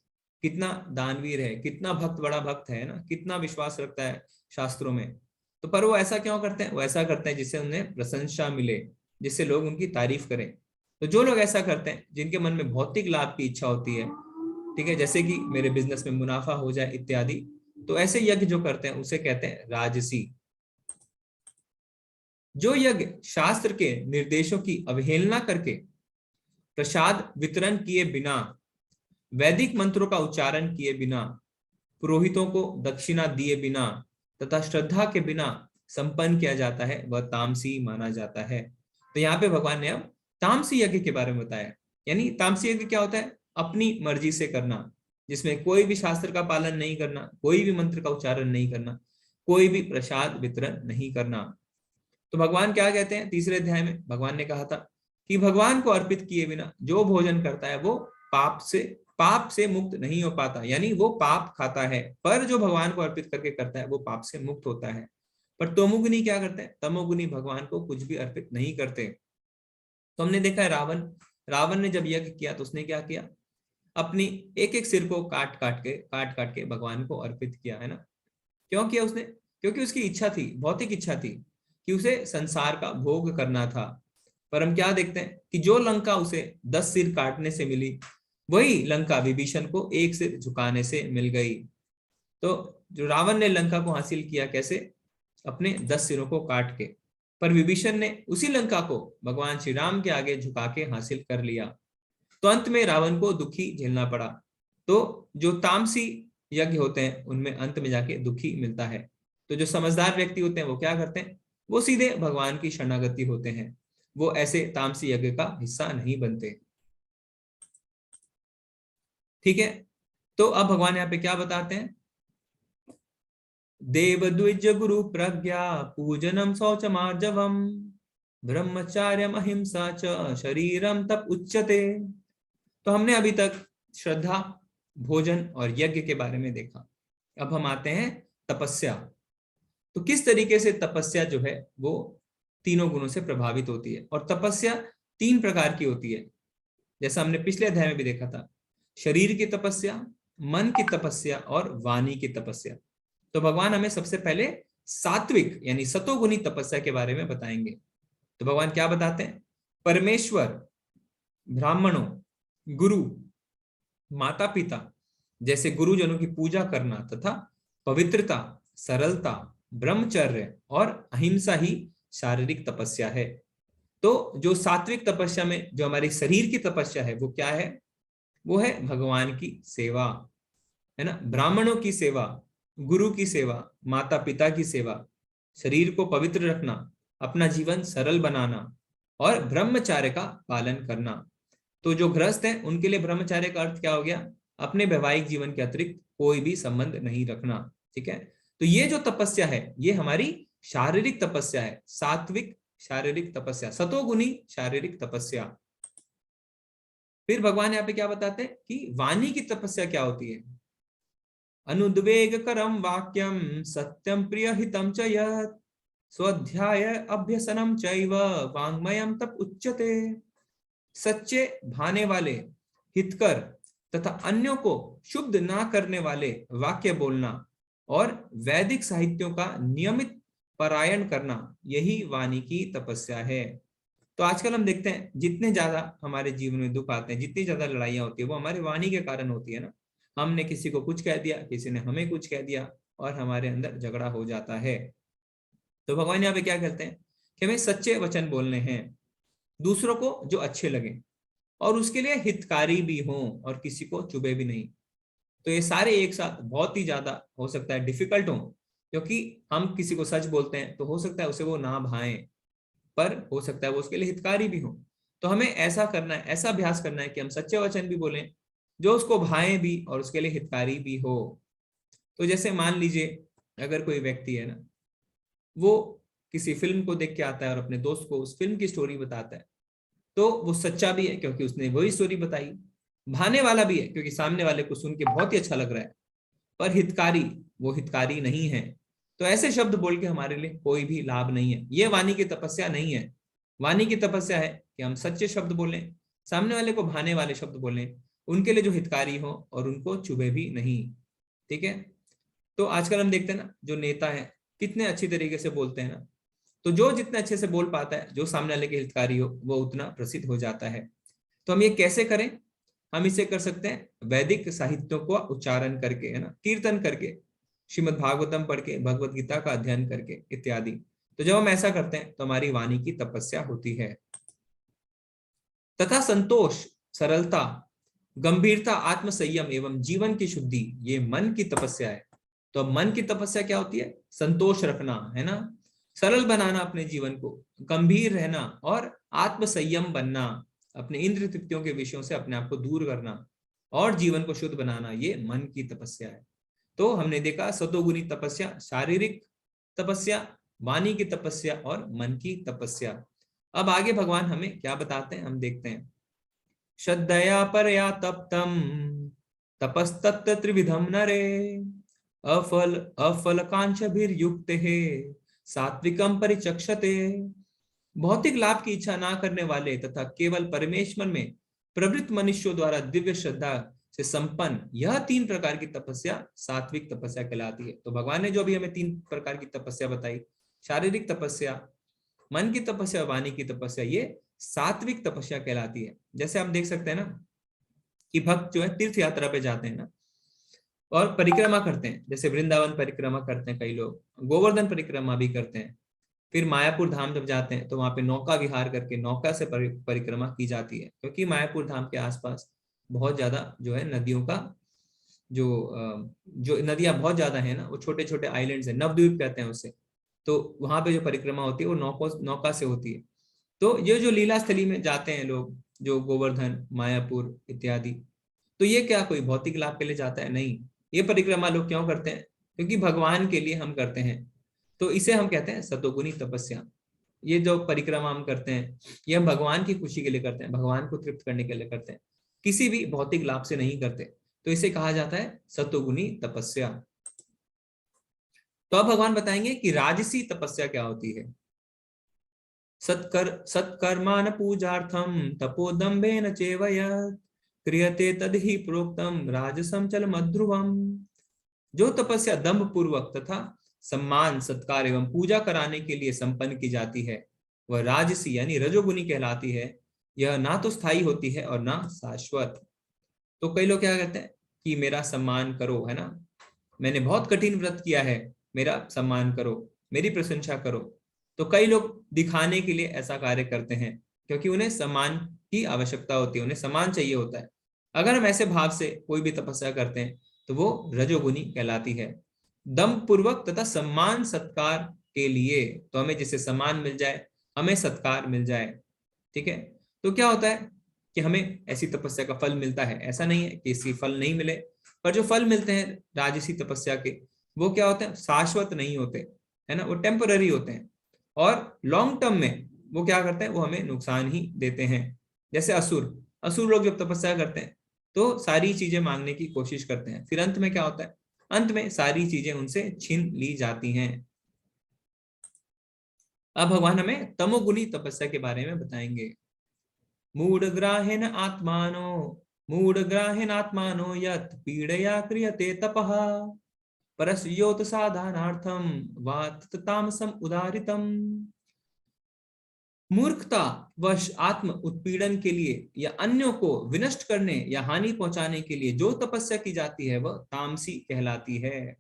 कितना दानवीर है, कितना भक्त, बड़ा भक्त है ना, कितना विश्वास रखता है शास्त्रों में। तो पर वो ऐसा क्यों करते हैं, वो ऐसा करते हैं जिससे उन्हें प्रशंसा मिले, जिससे लोग उनकी तारीफ करें। तो जो लोग ऐसा करते हैं जिनके मन में भौतिक लाभ की इच्छा होती है, ठीक है, जैसे कि मेरे बिजनेस में मुनाफा हो जाए इत्यादि, तो ऐसे यज्ञ जो करते हैं उसे कहते हैं राजसी। जो यज्ञ शास्त्र के निर्देशों की अवहेलना करके प्रसाद वितरण किए बिना, वैदिक मंत्रों का उच्चारण किए बिना, पुरोहितों को दक्षिणा दिए बिना तथा श्रद्धा के बिना संपन्न किया जाता है वह तामसी माना जाता है। तो यहाँ पे भगवान ने अब तामसी यज्ञ के बारे में बताया। यानी तामसी यज्ञ क्या होता है, अपनी मर्जी से करना, जिसमें कोई भी शास्त्र का पालन नहीं करना, कोई भी मंत्र का उच्चारण नहीं करना, कोई भी प्रसाद वितरण नहीं करना। तो भगवान क्या कहते हैं, तीसरे अध्याय में भगवान ने कहा था कि भगवान को अर्पित किए बिना जो भोजन करता है वो पाप से मुक्त नहीं हो पाता, यानी वो पाप खाता है, पर जो भगवान को अर्पित करके करता है वो पाप से मुक्त होता है। पर तमोगुनी क्या करते हैं, तमोगुनी भगवान को कुछ भी अर्पित नहीं करते। तो हमने देखा है रावण ने जब यज्ञ किया तो उसने क्या किया, अपनी एक एक सिर को काट काट के भगवान को अर्पित किया, है ना। क्यों किया उसने, क्योंकि उसकी इच्छा थी, भौतिक इच्छा थी कि उसे संसार का भोग करना था। पर हम क्या देखते हैं कि जो लंका उसे 10 सिर काटने से मिली, वही लंका विभीषण को 1 सिर झुकाने से मिल गई। तो जो रावण ने लंका को हासिल किया कैसे, अपने 10 सिरों को काट के, पर विभीषण ने उसी लंका को भगवान श्री राम के आगे झुका के हासिल कर लिया। तो अंत में रावण को दुखी झेलना पड़ा। तो जो तामसी यज्ञ होते हैं उनमें अंत में जाके दुखी मिलता है। तो जो समझदार व्यक्ति होते हैं वो क्या करते हैं, वो सीधे भगवान की शरणागति होते हैं, वो ऐसे तामसी यज्ञ का हिस्सा नहीं बनते। ठीक है, तो अब भगवान यहाँ पे क्या बताते हैं, देव द्विज गुरु प्रज्ञा पूजनम शौचमार्जवम ब्रह्मचार्यम अहिंसा च शरीरम तप उच्यते। तो हमने अभी तक श्रद्धा, भोजन और यज्ञ के बारे में देखा। अब हम आते हैं तपस्या। तो किस तरीके से तपस्या जो है वो तीनों गुणों से प्रभावित होती है। और तपस्या 3 प्रकार की होती है, जैसा हमने पिछले अध्याय में भी देखा था। शरीर की तपस्या, मन की तपस्या और वाणी की तपस्या। तो भगवान हमें सबसे पहले सात्विक यानी सतोगुणी तपस्या के बारे में बताएंगे। तो भगवान क्या बताते हैं? परमेश्वर, ब्राह्मणों, गुरु, माता पिता जैसे गुरुजनों की पूजा करना तथा पवित्रता, सरलता, ब्रह्मचर्य और अहिंसा ही शारीरिक तपस्या है। तो जो सात्विक तपस्या में जो हमारी शरीर की तपस्या है वो क्या है? वो है भगवान की सेवा, है ना, ब्राह्मणों की सेवा, गुरु की सेवा, माता पिता की सेवा, शरीर को पवित्र रखना, अपना जीवन सरल बनाना और ब्रह्मचर्य का पालन करना। तो जो गृहस्थ हैं उनके लिए ब्रह्मचर्य का अर्थ क्या हो गया? अपने वैवाहिक जीवन के अतिरिक्त कोई भी संबंध नहीं रखना। ठीक है, तो ये जो तपस्या है ये हमारी शारीरिक तपस्या है, सात्विक शारीरिक तपस्या, सतोगुणी शारीरिक तपस्या। फिर भगवान यहाँ पे क्या बताते हैं कि वाणी की तपस्या क्या होती है? अनुद्वेग करम वाक्यम सत्यम प्रिय हितम च यत् स्वाध्याय अभ्यसनम चैव वाङ्मयम तप उच्यते। सच्चे भाने वाले, हितकर तथा अन्यों को शुद्ध ना करने वाले वाक्य बोलना और वैदिक साहित्यों का नियमित पारायण करना, यही वाणी की तपस्या है। तो आजकल हम देखते हैं जितने ज्यादा हमारे जीवन में दुख आते हैं, जितनी ज्यादा लड़ाइयां होती है वो हमारे वाणी के कारण होती है ना। हमने किसी को कुछ कह दिया, किसी ने हमें कुछ कह दिया और हमारे अंदर झगड़ा हो जाता है। तो भगवान यहाँ पे क्या कहते हैं कि हमें सच्चे वचन बोलने हैं, दूसरों को जो अच्छे लगे और उसके लिए हितकारी भी हों और किसी को चुभे भी नहीं। तो ये सारे एक साथ बहुत ही ज्यादा हो सकता है डिफिकल्ट हो, क्योंकि हम किसी को सच बोलते हैं तो हो सकता है उसे वो ना भाए, पर हो सकता है वो उसके लिए हितकारी भी हो। तो हमें ऐसा करना है, ऐसा अभ्यास करना है कि हम सच्चे वचन भी बोलें जो उसको भाए भी और उसके लिए हितकारी भी हो। तो जैसे मान लीजिए अगर कोई व्यक्ति है ना, वो किसी फिल्म को देख के आता है और अपने दोस्त को उस फिल्म की स्टोरी बताता है, तो वो सच्चा भी है क्योंकि उसने वही स्टोरी बताई, भाने वाला भी है क्योंकि सामने वाले को सुन के बहुत ही अच्छा लग रहा है, पर हितकारी वो हितकारी नहीं है। तो ऐसे शब्द बोल के हमारे लिए कोई भी लाभ नहीं है। ये वाणी की तपस्या नहीं है। वाणी की तपस्या है कि हम सच्चे शब्द बोलें, सामने वाले को भाने वाले शब्द बोलें, उनके लिए जो हितकारी हो और उनको चुभे भी नहीं। ठीक है, तो आजकल हम देखते हैं ना जो नेता है कितने अच्छी तरीके से बोलते हैं ना, तो जो जितने अच्छे से बोल पाता है, जो सामने वाले के हितकारी हो, वो उतना प्रसिद्ध हो जाता है। तो हम ये कैसे करें? हम इसे कर सकते हैं वैदिक साहित्यों को उच्चारण करके, है ना, कीर्तन करके, श्रीमद् भागवतम पढ़ के, भगवत गीता का अध्ययन करके इत्यादि। तो जब हम ऐसा करते हैं तो हमारी वाणी की तपस्या होती है। तथा संतोष, सरलता, गंभीरता, आत्म संयम एवं जीवन की शुद्धि, ये मन की तपस्या है। तो मन की तपस्या क्या होती है? संतोष रखना, है ना, सरल बनाना अपने जीवन को, गंभीर रहना और आत्म संयम बनना, अपने इंद्रिय तृप्तियों के विषयों से अपने आप को दूर करना और जीवन को शुद्ध बनाना, ये मन की तपस्या है। तो हमने देखा सतोगुणी तपस्या, शारीरिक तपस्या, वाणी की तपस्या और मन की तपस्या। अब आगे भगवान हमें क्या बताते हैं हम देखते हैं। श्रद्धया परया तप्तम तपस्तत्र त्रिविधम नरे अफल कांक्षाभिर्युक्त है सात्विकम परिचक्षते। भौतिक लाभ की इच्छा ना करने वाले तथा केवल परमेश्वर में प्रवृत्त मनुष्यों द्वारा दिव्य श्रद्धा से संपन्न यह 3 प्रकार की तपस्या सात्विक तपस्या कहलाती है। तो भगवान ने जो भी हमें 3 प्रकार की तपस्या बताई, शारीरिक तपस्या, मन की तपस्या, वाणी की तपस्या, ये सात्विक तपस्या कहलाती है। जैसे हम देख सकते हैं ना कि भक्त जो है तीर्थ यात्रा पे जाते हैं ना और परिक्रमा करते हैं, जैसे वृंदावन परिक्रमा करते हैं, कई लोग गोवर्धन परिक्रमा भी करते हैं। फिर मायापुर धाम जब जाते हैं तो वहां पे नौका विहार करके नौका से परिक्रमा की जाती है, क्योंकि मायापुर धाम के आसपास बहुत ज्यादा जो है नदियों का जो नदियां बहुत ज्यादा है ना, वो छोटे छोटे आइलैंड्स है, नवद्वीप कहते हैं उसे। तो वहां पे जो परिक्रमा होती है वो नौका से होती है। तो ये जो लीला स्थली में जाते हैं लोग, जो गोवर्धन, मायापुर इत्यादि, तो ये क्या कोई भौतिक लाभ के लिए जाता है? नहीं, ये परिक्रमा लोग क्यों करते हैं? क्योंकि भगवान के लिए हम करते हैं। तो इसे हम कहते हैं सतोगुणी तपस्या। ये जो परिक्रमा हम करते हैं ये हम भगवान की खुशी के लिए करते हैं, भगवान को तृप्त करने के लिए करते हैं, किसी भी भौतिक लाभ से नहीं करते। तो इसे कहा जाता है सतोगुणी तपस्या। तो अब भगवान बताएंगे कि राजसी तपस्या क्या होती है। सत्कर्मान पूजार्थम तपोदम्भेन चैव यत् क्रियते तदहि प्रोक्तम राजसम चल मध्रुवम। जो तपस्या दंभ पूर्वक तथा सम्मान सत्कार एवं पूजा कराने के लिए संपन्न की जाती है वह राजसी यानी रजोगुनी कहलाती है। यह ना तो स्थायी होती है और ना शाश्वत। तो कई लोग क्या कहते हैं कि मेरा सम्मान करो, है ना, मैंने बहुत कठिन व्रत किया है, मेरा सम्मान करो, मेरी प्रशंसा करो। तो कई लोग दिखाने के लिए ऐसा कार्य करते हैं क्योंकि उन्हें सम्मान की आवश्यकता होती है, उन्हें सम्मान चाहिए होता है। अगर हम ऐसे भाव से कोई भी तपस्या करते हैं तो वो रजोगुनी कहलाती है। दम्भ पूर्वक तथा सम्मान सत्कार के लिए, तो हमें जैसे सम्मान मिल जाए, हमें सत्कार मिल जाए, ठीक है, तो क्या होता है कि हमें ऐसी तपस्या का फल मिलता है। ऐसा नहीं है कि इसकी फल नहीं मिले, पर जो फल मिलते हैं राजसी तपस्या के वो क्या होते हैं, शाश्वत नहीं होते, है ना, वो टेम्पररी होते हैं और लॉन्ग टर्म में वो क्या करते हैं, वो हमें नुकसान ही देते हैं। जैसे असुर लोग जब तपस्या करते हैं तो सारी चीजें मांगने की कोशिश करते हैं, फिर अंत में क्या होता है, अंत में सारी चीजें उनसे छीन ली जाती हैं। अब भगवान हमें तमोगुनी तपस्या के बारे में बताएंगे। मूढ़ग्राहेण आत्मानो यत् पीडया क्रियते तपः परस्योत साधनार्थम वा तामसम उदारितम। मूर्खता वश आत्म उत्पीड़न के लिए या अन्यों को विनष्ट करने या हानि पहुंचाने के लिए जो तपस्या की जाती है वह तामसी कहलाती है।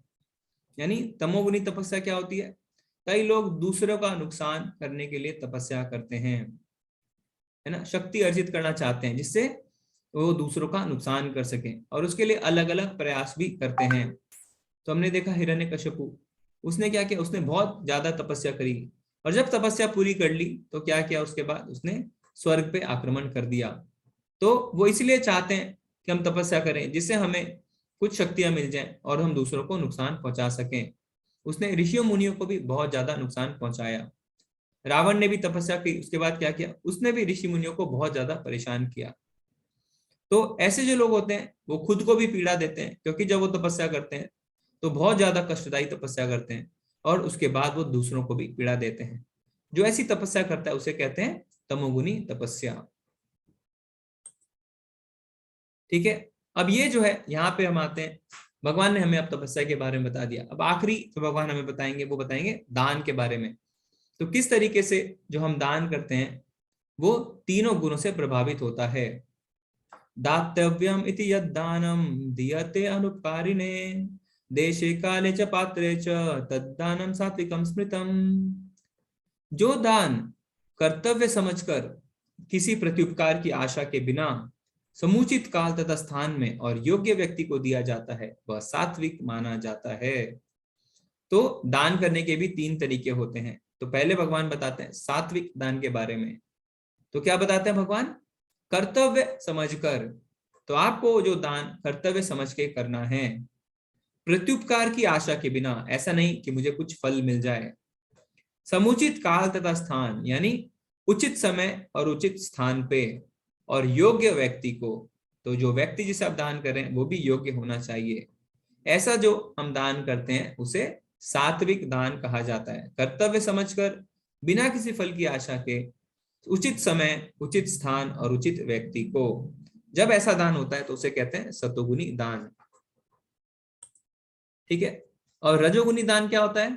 यानी तमोगुनी तपस्या क्या होती है, कई लोग दूसरों का नुकसान करने के लिए तपस्या करते हैं, है ना, शक्ति अर्जित करना चाहते हैं जिससे वो दूसरों का नुकसान कर सकें और उसके लिए अलग अलग प्रयास भी करते हैं। तो हमने देखा हिरण्यकश्यपु, उसने क्या किया, उसने बहुत ज्यादा तपस्या करी और जब तपस्या पूरी कर ली तो क्या किया, उसके बाद उसने स्वर्ग पे आक्रमण कर दिया। तो वो इसलिए चाहते हैं कि हम तपस्या करें जिससे हमें कुछ शक्तियां मिल जाएं और हम दूसरों को नुकसान पहुंचा सकें। उसने ऋषियों मुनियों को भी बहुत ज्यादा नुकसान पहुंचाया। रावण ने भी तपस्या की, उसके बाद क्या किया, उसने भी ऋषि मुनियों को बहुत ज्यादा परेशान किया। तो ऐसे जो लोग होते हैं वो खुद को भी पीड़ा देते हैं क्योंकि जब वो तपस्या करते हैं तो बहुत ज्यादा कष्टदायी तपस्या करते हैं और उसके बाद वो दूसरों को भी पीड़ा देते हैं। जो ऐसी तपस्या करता है उसे कहते हैं तमोगुनी तपस्या। ठीक है, अब ये जो है यहाँ पे हम आते हैं, भगवान ने हमें अब तपस्या के बारे में बता दिया। अब आखिरी जो भगवान हमें बताएंगे वो बताएंगे दान के बारे में। तो किस तरीके से जो हम दान करते हैं वो तीनों गुणों से प्रभावित होता है। दातव्यम इति यद्दानम दीयते अनुपकारिणे देशे काले च पात्रे च तद्दानम सात्विकम स्मृतम। जो दान कर्तव्य समझकर किसी प्रत्युपकार की आशा के बिना समुचित काल तथा स्थान में और योग्य व्यक्ति को दिया जाता है वह सात्विक माना जाता है। तो दान करने के भी तीन तरीके होते हैं। तो पहले भगवान बताते हैं सात्विक दान के बारे में। तो क्या बताते हैं भगवान, कर्तव्य समझकर। तो आपको जो दान कर्तव्य समझ के करना है, प्रत्युपकार की आशा के बिना, ऐसा नहीं कि मुझे कुछ फल मिल जाए। समुचित काल तथा स्थान यानी उचित समय और उचित स्थान पे, और योग्य व्यक्ति को। तो जो व्यक्ति जिसे आप दान कर रहे हैं वो भी योग्य होना चाहिए। ऐसा जो हम दान करते हैं उसे सात्विक दान कहा जाता है। कर्तव्य समझकर बिना किसी फल की आशा के उचित समय, उचित स्थान और उचित व्यक्ति को, जब ऐसा दान होता है तो उसे कहते हैं सतोगुनी दान। ठीक है, और रजोगुनी दान क्या होता है,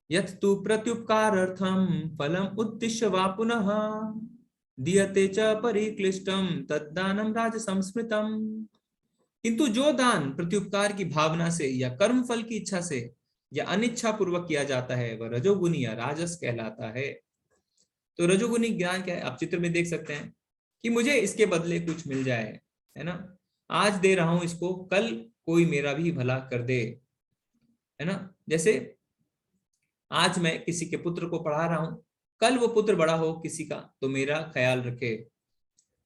यत् तु प्रत्युपकारार्थम फलम उद्दिश्य वा पुनः दीयते च परिक्लिष्टम तद्दानम राजसंस्मृतम। किंतु जो दान प्रत्युपकार की भावना से या कर्म फल की इच्छा से या अनिच्छा पूर्वक किया जाता है वह रजोगुनी या राजस कहलाता है। तो रजोगुनी ज्ञान क्या है, आप चित्र में देख सकते हैं कि मुझे इसके बदले कुछ मिल जाए, है ना, आज दे रहा हूं इसको, कल कोई मेरा भी भला कर दे, है ना। जैसे आज मैं किसी के पुत्र को पढ़ा रहा हूं, कल वो पुत्र बड़ा हो किसी का तो मेरा ख्याल रखे।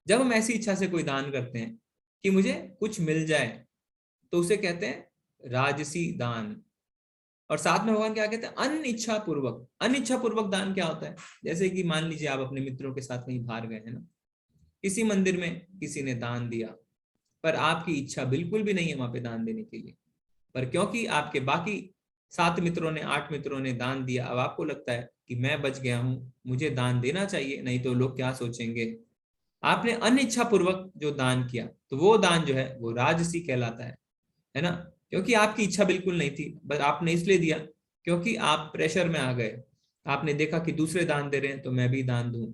जब हम ऐसी इच्छा से कोई दान करते हैं कि मुझे कुछ मिल जाए तो उसे कहते हैं राजसी दान। और साथ में भगवान क्या कहते हैं, अनिच्छा पूर्वक। अनिच्छा पूर्वक दान क्या होता है, जैसे कि मान लीजिए आप अपने मित्रों के साथ कहीं बाहर गए, है ना, किसी मंदिर में किसी ने दान दिया पर आपकी इच्छा बिल्कुल भी नहीं है वहां पे दान देने के लिए, पर क्योंकि आपके बाकी 7 मित्रों ने 8 मित्रों ने दान दिया। अब आपको लगता है कि मैं बच गया हूं, मुझे दान देना चाहिए, नहीं तो लोग क्या सोचेंगे। आपने अनिच्छा पूर्वक जो दान किया तो वो दान जो है वो राजसी कहलाता है ना, क्योंकि आपकी इच्छा बिल्कुल नहीं थी, बस आपने इसलिए दिया क्योंकि आप प्रेशर में आ गए। आपने देखा कि दूसरे दान दे रहे हैं तो मैं भी दान दूं।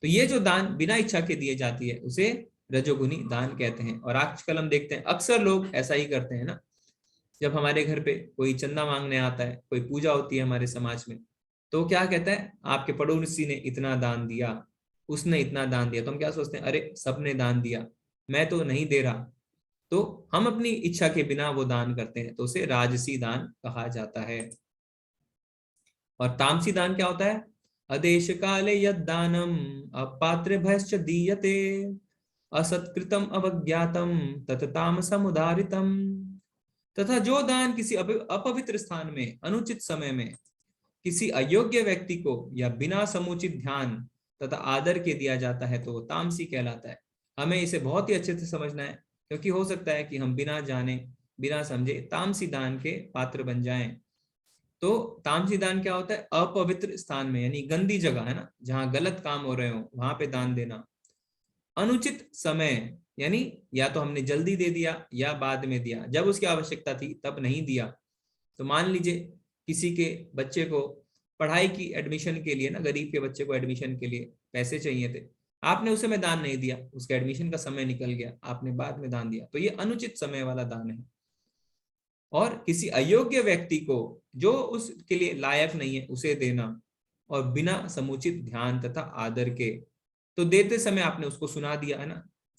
तो ये जो दान बिना इच्छा के दिए जाती है उसे रजोगुनी दान कहते हैं। और आजकल हम देखते हैं अक्सर लोग ऐसा ही करते हैं ना, जब हमारे घर पे कोई चंदा मांगने आता है, कोई पूजा होती है हमारे समाज में, तो क्या कहता है, आपके पड़ोसी ने इतना दान दिया, उसने इतना दान दिया, तो हम क्या सोचते हैं, अरे सबने दान दिया, मैं तो नहीं दे रहा। तो हम अपनी इच्छा के बिना वो दान करते हैं, तो उसे राजसी दान कहा जाता है। और तामसी दान क्या होता है? अदेश काले यद दानम अपात्र भयश्च दीयते असत्कृतम अवज्ञातम तत तामसम उदारितम। तथा जो दान किसी अपवित्र स्थान में अनुचित समय में किसी अयोग्य व्यक्ति को या बिना समुचित ध्यान तथा आदर के दिया जाता है तो वो तामसी कहलाता है। हमें इसे बहुत ही अच्छे से समझना है, क्योंकि हो सकता है कि हम बिना जाने बिना समझे तामसी दान के पात्र बन जाएं। तो तामसी दान क्या होता है? अपवित्र स्थान में, यानी गंदी जगह है ना, जहां गलत काम हो रहे हो वहां पे दान देना। अनुचित समय, यानी या तो हमने जल्दी दे दिया या बाद में दिया, जब उसकी आवश्यकता थी तब नहीं दिया। तो मान लीजिए किसी के बच्चे को पढ़ाई की एडमिशन के लिए ना, गरीब के बच्चे को एडमिशन के लिए पैसे चाहिए थे, आपने उस समय दान नहीं दिया, उसके एडमिशन का समय निकल गया, आपने बाद में दान दिया, तो ये अनुचित समय वाला दान है। और किसी अयोग्य व्यक्ति को जो उसके लिए लायक नहीं है उसे देना, और बिना समुचित ध्यान तथा आदर के। तो देते समय आपने उसको सुना दिया है ना,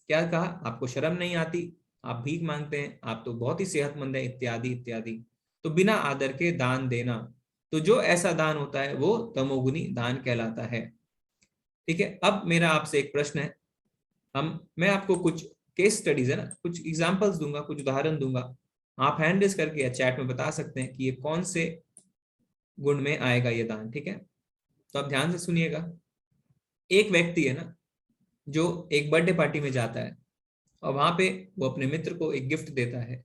क्या कहा, आपको शर्म नहीं आती, आप भीख मांगते हैं, आप तो बहुत ही सेहतमंद है, इत्यादि इत्यादि। तो बिना आदर के दान देना, तो जो ऐसा दान होता है वो तमोगुनी दान कहलाता है। ठीक है, अब मेरा आपसे एक प्रश्न है, मैं आपको कुछ केस स्टडीज है ना, कुछ एग्जांपल्स दूंगा, कुछ उदाहरण दूंगा, आप हैंड रेज करके या चैट में बता सकते हैं कि ये कौन से गुण में आएगा ये दान। ठीक है, तो आप ध्यान से सुनिएगा। एक व्यक्ति है ना जो एक बर्थडे पार्टी में जाता है और वहां पे वो अपने मित्र को एक गिफ्ट देता है,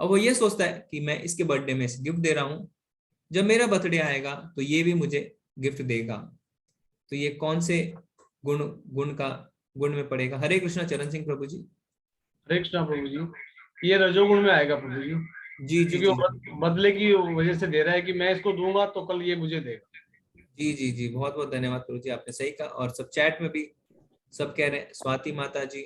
और वो ये सोचता है कि मैं इसके बर्थडे में गिफ्ट दे रहा हूं, जब मेरा बर्थडे आएगा तो ये भी मुझे गिफ्ट देगा। तो ये कौन से गुण में पड़ेगा? हरे कृष्णा चरण सिंह प्रभु जी। हरे कृष्णा प्रभु जी, ये रजोगुण में आएगा प्रभु जी। जी जी, क्योंकि बदले की वजह से दे रहा है कि मैं इसको दूंगा तो कल ये मुझे देगा। जी जी जी, बहुत बहुत धन्यवाद प्रभु जी, आपने सही कहा। और सब चैट में भी सब कह रहे हैं, स्वाति माता जी,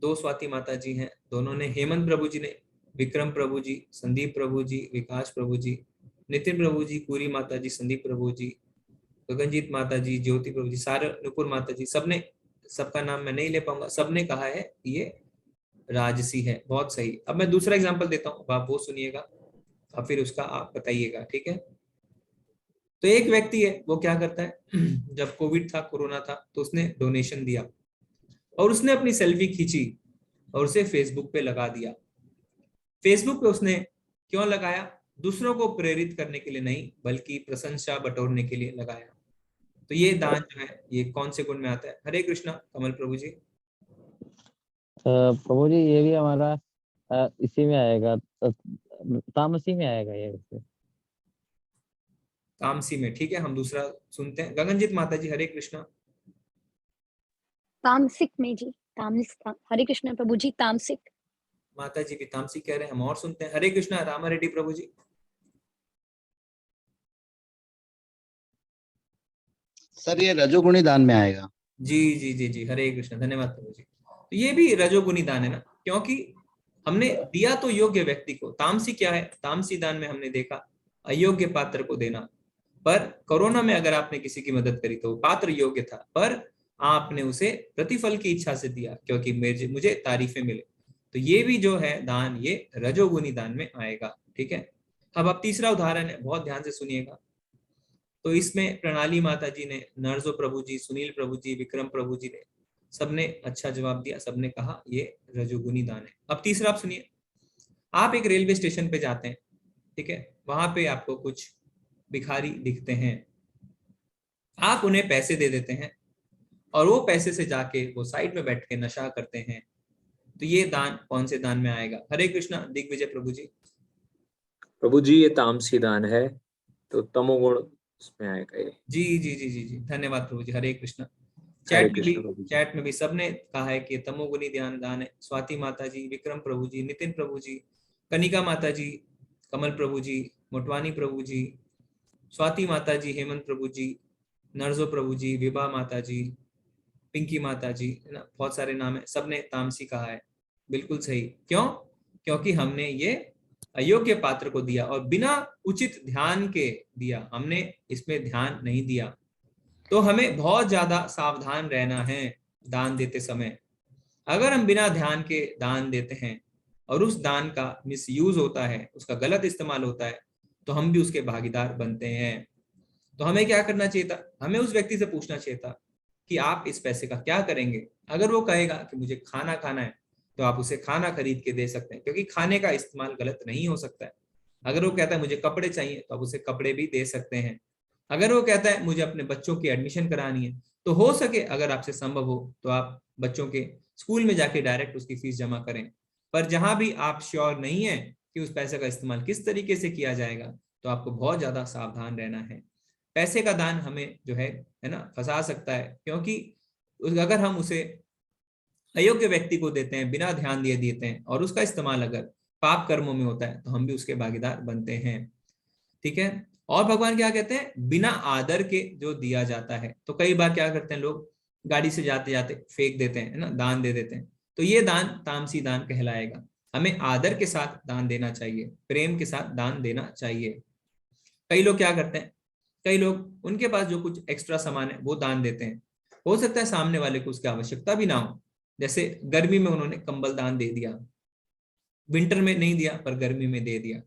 2 स्वाति माता जी हैं, दोनों ने, हेमंत प्रभु जी ने, विक्रम प्रभु जी, संदीप प्रभु जी, विकास प्रभु जी, नितिन प्रभु जी, पूरी माता जी, संदीप प्रभु जी, गगनजीत माता जी, ज्योति प्रभु जी, सारे, नुपुर माता जी, सबने, सबका नाम मैं नहीं ले पाऊंगा, सबने कहा है ये राजसी है। बहुत सही। अब मैं दूसरा एग्जांपल देता हूँ, आप वो सुनिएगा और फिर उसका आप बताइएगा। ठीक है, तो एक व्यक्ति है, वो क्या करता है, जब कोविड था, कोरोना था, तो उसने डोनेशन दिया और उसने अपनी सेल्फी खींची और उसे फेसबुक पे लगा दिया। फेसबुक पे उसने क्यों लगाया? दूसरों को प्रेरित करने के लिए नहीं, बल्कि प्रशंसा बटोरने के लिए लगाया। तो ये दान जो है ये कौन से गुण में आता है? हरे कृष्णा कमल प्रभु जी। प्रभु जी ये भी हमारा इसी में आएगा, तामसी में आएगा ये। तामसी में, ठीक है, हम दूसरा सुनते हैं। गगनजीत माता जी, हरे कृष्णा। तामसिक में जी, तामसिक। हरे कृष्णा प्रभु जी, तामसिक। माता जी भी तामसी कह रहे हैं, हम और सुनते हैं। हरे कृष्णा रामा रेड्डी प्रभु जी। सर ये रजोगुणी दान में आएगा। जी जी जी जी, हरे कृष्णा, धन्यवाद प्रभु जी। तो ये भी रजोगुणी दान है ना, क्योंकि हमने दिया तो योग्य व्यक्ति को। तामसी क्या है? तामसी दान में हमने देखा अयोग्य पात्र को देना। पर कोरोना में अगर आपने किसी की मदद करी तो पात्र योग्य था, पर आपने उसे प्रतिफल की इच्छा से दिया क्योंकि मुझे तारीफें मिले। तो ये भी जो है दान, ये रजोगुणी दान में आएगा। ठीक है, अब तीसरा उदाहरण है, बहुत ध्यान से सुनिएगा। तो इसमें प्रणाली माता जी ने, नरजो प्रभु जी, सुनील प्रभु जी, विक्रम प्रभु जी ने, सबने अच्छा जवाब दिया, सबने कहा ये रजोगुणी दान है। अब तीसरा आप सुनिए। आप एक रेलवे स्टेशन पे जाते हैं, ठीक है, वहां पे आपको कुछ भिखारी दिखते हैं, आप उन्हें पैसे दे देते हैं और वो पैसे से जाके वो साइड में बैठ के नशा करते हैं। तो ये दान कौन से दान में आएगा? हरे कृष्णा दिग्विजय प्रभु जी। प्रभु जी ये तामसी दान है, तो तमोगुण उसमें आएगा ये। जी जी जी जी जी, धन्यवाद प्रभु जी, हरे कृष्ण। हरे कृष्ण प्रभु जी। चैट में भी सबने कहा है कि तमोगुनी ध्यान दान है। स्वाति माता जी, विक्रम प्रभु जी, नितिन प्रभु जी, कनिका माता जी, कमल प्रभु जी, मोटवानी प्रभु जी, स्वाति माता जी, हेमंत प्रभु जी, नरजो प्रभु जी, विभा माता जी, पिंकी माता जी, है ना, बहुत सारे नाम है, सबने तामसी कहा है। बिल्कुल सही। क्यों? क्योंकि हमने ये अयोग्य पात्र को दिया और बिना उचित ध्यान के दिया, हमने इसमें ध्यान नहीं दिया। तो हमें बहुत ज्यादा सावधान रहना है दान देते समय। अगर हम बिना ध्यान के दान देते हैं और उस दान का मिसयूज होता है, उसका गलत इस्तेमाल होता है, तो हम भी उसके भागीदार बनते हैं। तो हमें क्या करना चाहिए था? हमें उस व्यक्ति से पूछना चाहिए था कि आप इस पैसे का क्या करेंगे। अगर वो कहेगा कि मुझे खाना खाना है, तो आप उसे खाना खरीद के दे सकते हैं, क्योंकि खाने का इस्तेमाल गलत नहीं हो सकता है। अगर वो कहता है मुझे कपड़े चाहिए, तो आप उसे कपड़े भी दे सकते हैं। अगर वो कहता है मुझे अपने बच्चों की एडमिशन करानी है, तो हो सके अगर आपसे संभव हो तो आप बच्चों के स्कूल में जाके डायरेक्ट उसकी फीस जमा करें। पर जहां भी आप श्योर नहीं है कि उस पैसे का इस्तेमाल किस तरीके से किया जाएगा, तो आपको बहुत ज्यादा सावधान रहना है। पैसे का दान हमें जो है ना, फंसा सकता है, क्योंकि अगर हम उसे अयोग्य व्यक्ति को देते हैं, बिना ध्यान दिए देते हैं, और उसका इस्तेमाल अगर पाप कर्मों में होता है, तो हम भी उसके भागीदार बनते हैं। ठीक है। और भगवान क्या कहते हैं? बिना आदर के जो दिया जाता है। तो कई बार क्या करते हैं लोग, गाड़ी से जाते जाते फेंक देते हैं, है ना, दान दे देते हैं, तो ये दान तामसी दान कहलाएगा। हमें आदर के साथ दान देना चाहिए, प्रेम के साथ दान देना चाहिए। कई लोग क्या करते हैं, कई लोग उनके पास जो कुछ एक्स्ट्रा सामान है वो दान देते हैं। हो सकता है सामने वाले को उसकी आवश्यकता भी ना हो। जैसे गर्मी में उन्होंने कंबल दान दे दिया, विंटर में नहीं दिया पर गर्मी में दे दिया,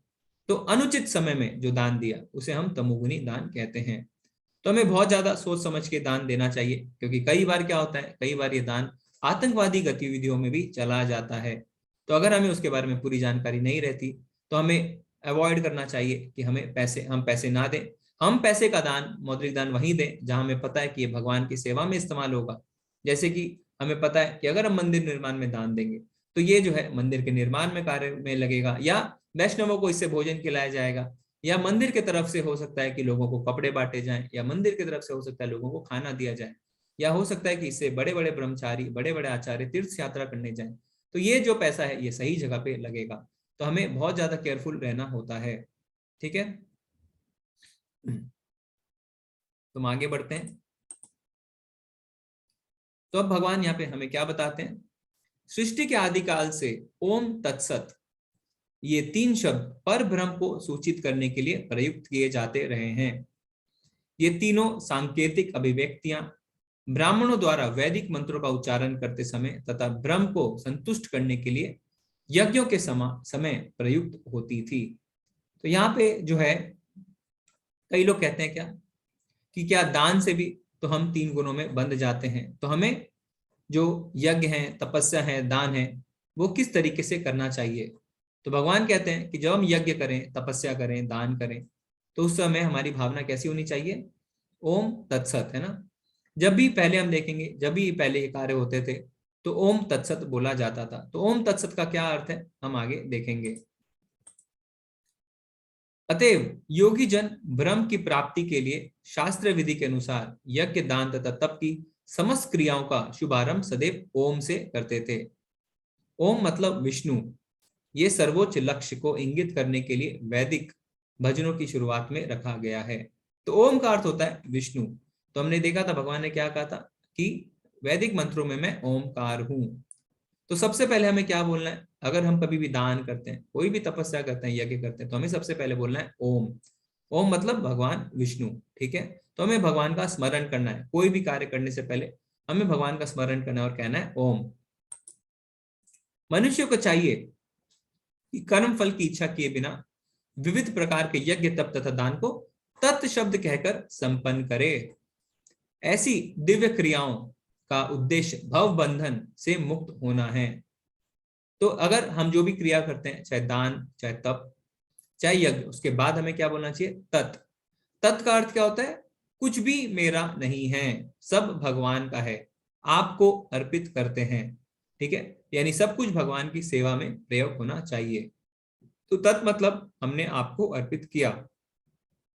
तो अनुचित समय में जो दान दिया उसे हम तमोगुनी दान कहते हैं। तो हमें बहुत ज्यादा सोच समझ के दान देना चाहिए, क्योंकि कई बार क्या होता है, कई बार ये दान आतंकवादी गतिविधियों में भी चला जाता है। तो अगर हमें उसके बारे में पूरी जानकारी नहीं रहती, तो हमें अवॉइड करना चाहिए कि हम पैसे ना दें। हम पैसे का दान, मौद्रिक दान वहीं दें जहां हमें पता है कि ये भगवान की सेवा में इस्तेमाल होगा। जैसे कि हमें पता है कि अगर हम मंदिर निर्माण में दान देंगे, तो ये जो है मंदिर के निर्माण में कार्य में लगेगा, या वैष्णवों को इससे भोजन खिलाया जाएगा, या मंदिर की तरफ से हो सकता है कि लोगों को कपड़े बांटे जाएं, या मंदिर की तरफ से हो सकता है लोगों को खाना दिया जाए, या हो सकता है कि इससे बड़े बड़े ब्रह्मचारी, बड़े बड़े आचार्य तीर्थ यात्रा करने जाएं। तो ये जो पैसा है ये सही जगह पे लगेगा। तो हमें बहुत ज्यादा केयरफुल रहना होता है। ठीक है, तो हम आगे बढ़ते हैं। तो अब भगवान यहाँ पे हमें क्या बताते हैं? सृष्टि के आदिकाल से ओम तत्सत ये 3 शब्द पर ब्रह्म को सूचित करने के लिए प्रयुक्त किए जाते रहे हैं। ये तीनों सांकेतिक अभिव्यक्तियां ब्राह्मणों द्वारा वैदिक मंत्रों का उच्चारण करते समय तथा ब्रह्म को संतुष्ट करने के लिए यज्ञों के समय प्रयुक्त होती थी। तो यहाँ पे जो है, कई लोग कहते हैं क्या कि क्या दान से भी तो हम 3 गुणों में बंध जाते हैं। तो हमें जो यज्ञ है, तपस्या है, दान है, वो किस तरीके से करना चाहिए? तो भगवान कहते हैं कि जब हम यज्ञ करें, तपस्या करें, दान करें, तो उस समय हमारी भावना कैसी होनी चाहिए? ओम तत्सत, है ना। जब भी पहले हम देखेंगे, जब भी पहले ये कार्य होते थे तो ओम तत्सत बोला जाता था। तो ओम तत्सत का क्या अर्थ है हम आगे देखेंगे। अतएव योगी जन ब्रह्म की प्राप्ति के लिए शास्त्र विधि के अनुसार यज्ञ, दान तथा तप की समस्त क्रियाओं का शुभारंभ सदैव ओम से करते थे। ओम मतलब विष्णु। ये सर्वोच्च लक्ष्य को इंगित करने के लिए वैदिक भजनों की शुरुआत में रखा गया है। तो ओम का अर्थ होता है विष्णु। तो हमने देखा था भगवान ने क्या कहा था कि वैदिक मंत्रों में मैं ओमकार हूं। तो सबसे पहले हमें क्या बोलना है? अगर हम कभी भी दान करते हैं, कोई भी तपस्या करते हैं, यज्ञ करते हैं, तो हमें सबसे पहले बोलना है ओम। ओम मतलब भगवान विष्णु। ठीक है, तो हमें भगवान का स्मरण करना है। कोई भी कार्य करने से पहले हमें भगवान का स्मरण करना है और कहना है ओम। मनुष्य को चाहिए कि कर्म फल की इच्छा किए बिना विविध प्रकार के यज्ञ, तप तथा दान को तत् शब्द कहकर संपन्न करे। ऐसी दिव्य क्रियाओं का उद्देश्य भव बंधन से मुक्त होना है। तो अगर हम जो भी क्रिया करते हैं, चाहे दान, चाहे तप, चाहे यज्ञ, उसके बाद हमें क्या बोलना चाहिए? तत्। तत् का अर्थ क्या होता है? कुछ भी मेरा नहीं है, सब भगवान का है, आपको अर्पित करते हैं। ठीक है, यानी सब कुछ भगवान की सेवा में प्रयोग होना चाहिए। तो तत् मतलब हमने आपको अर्पित किया।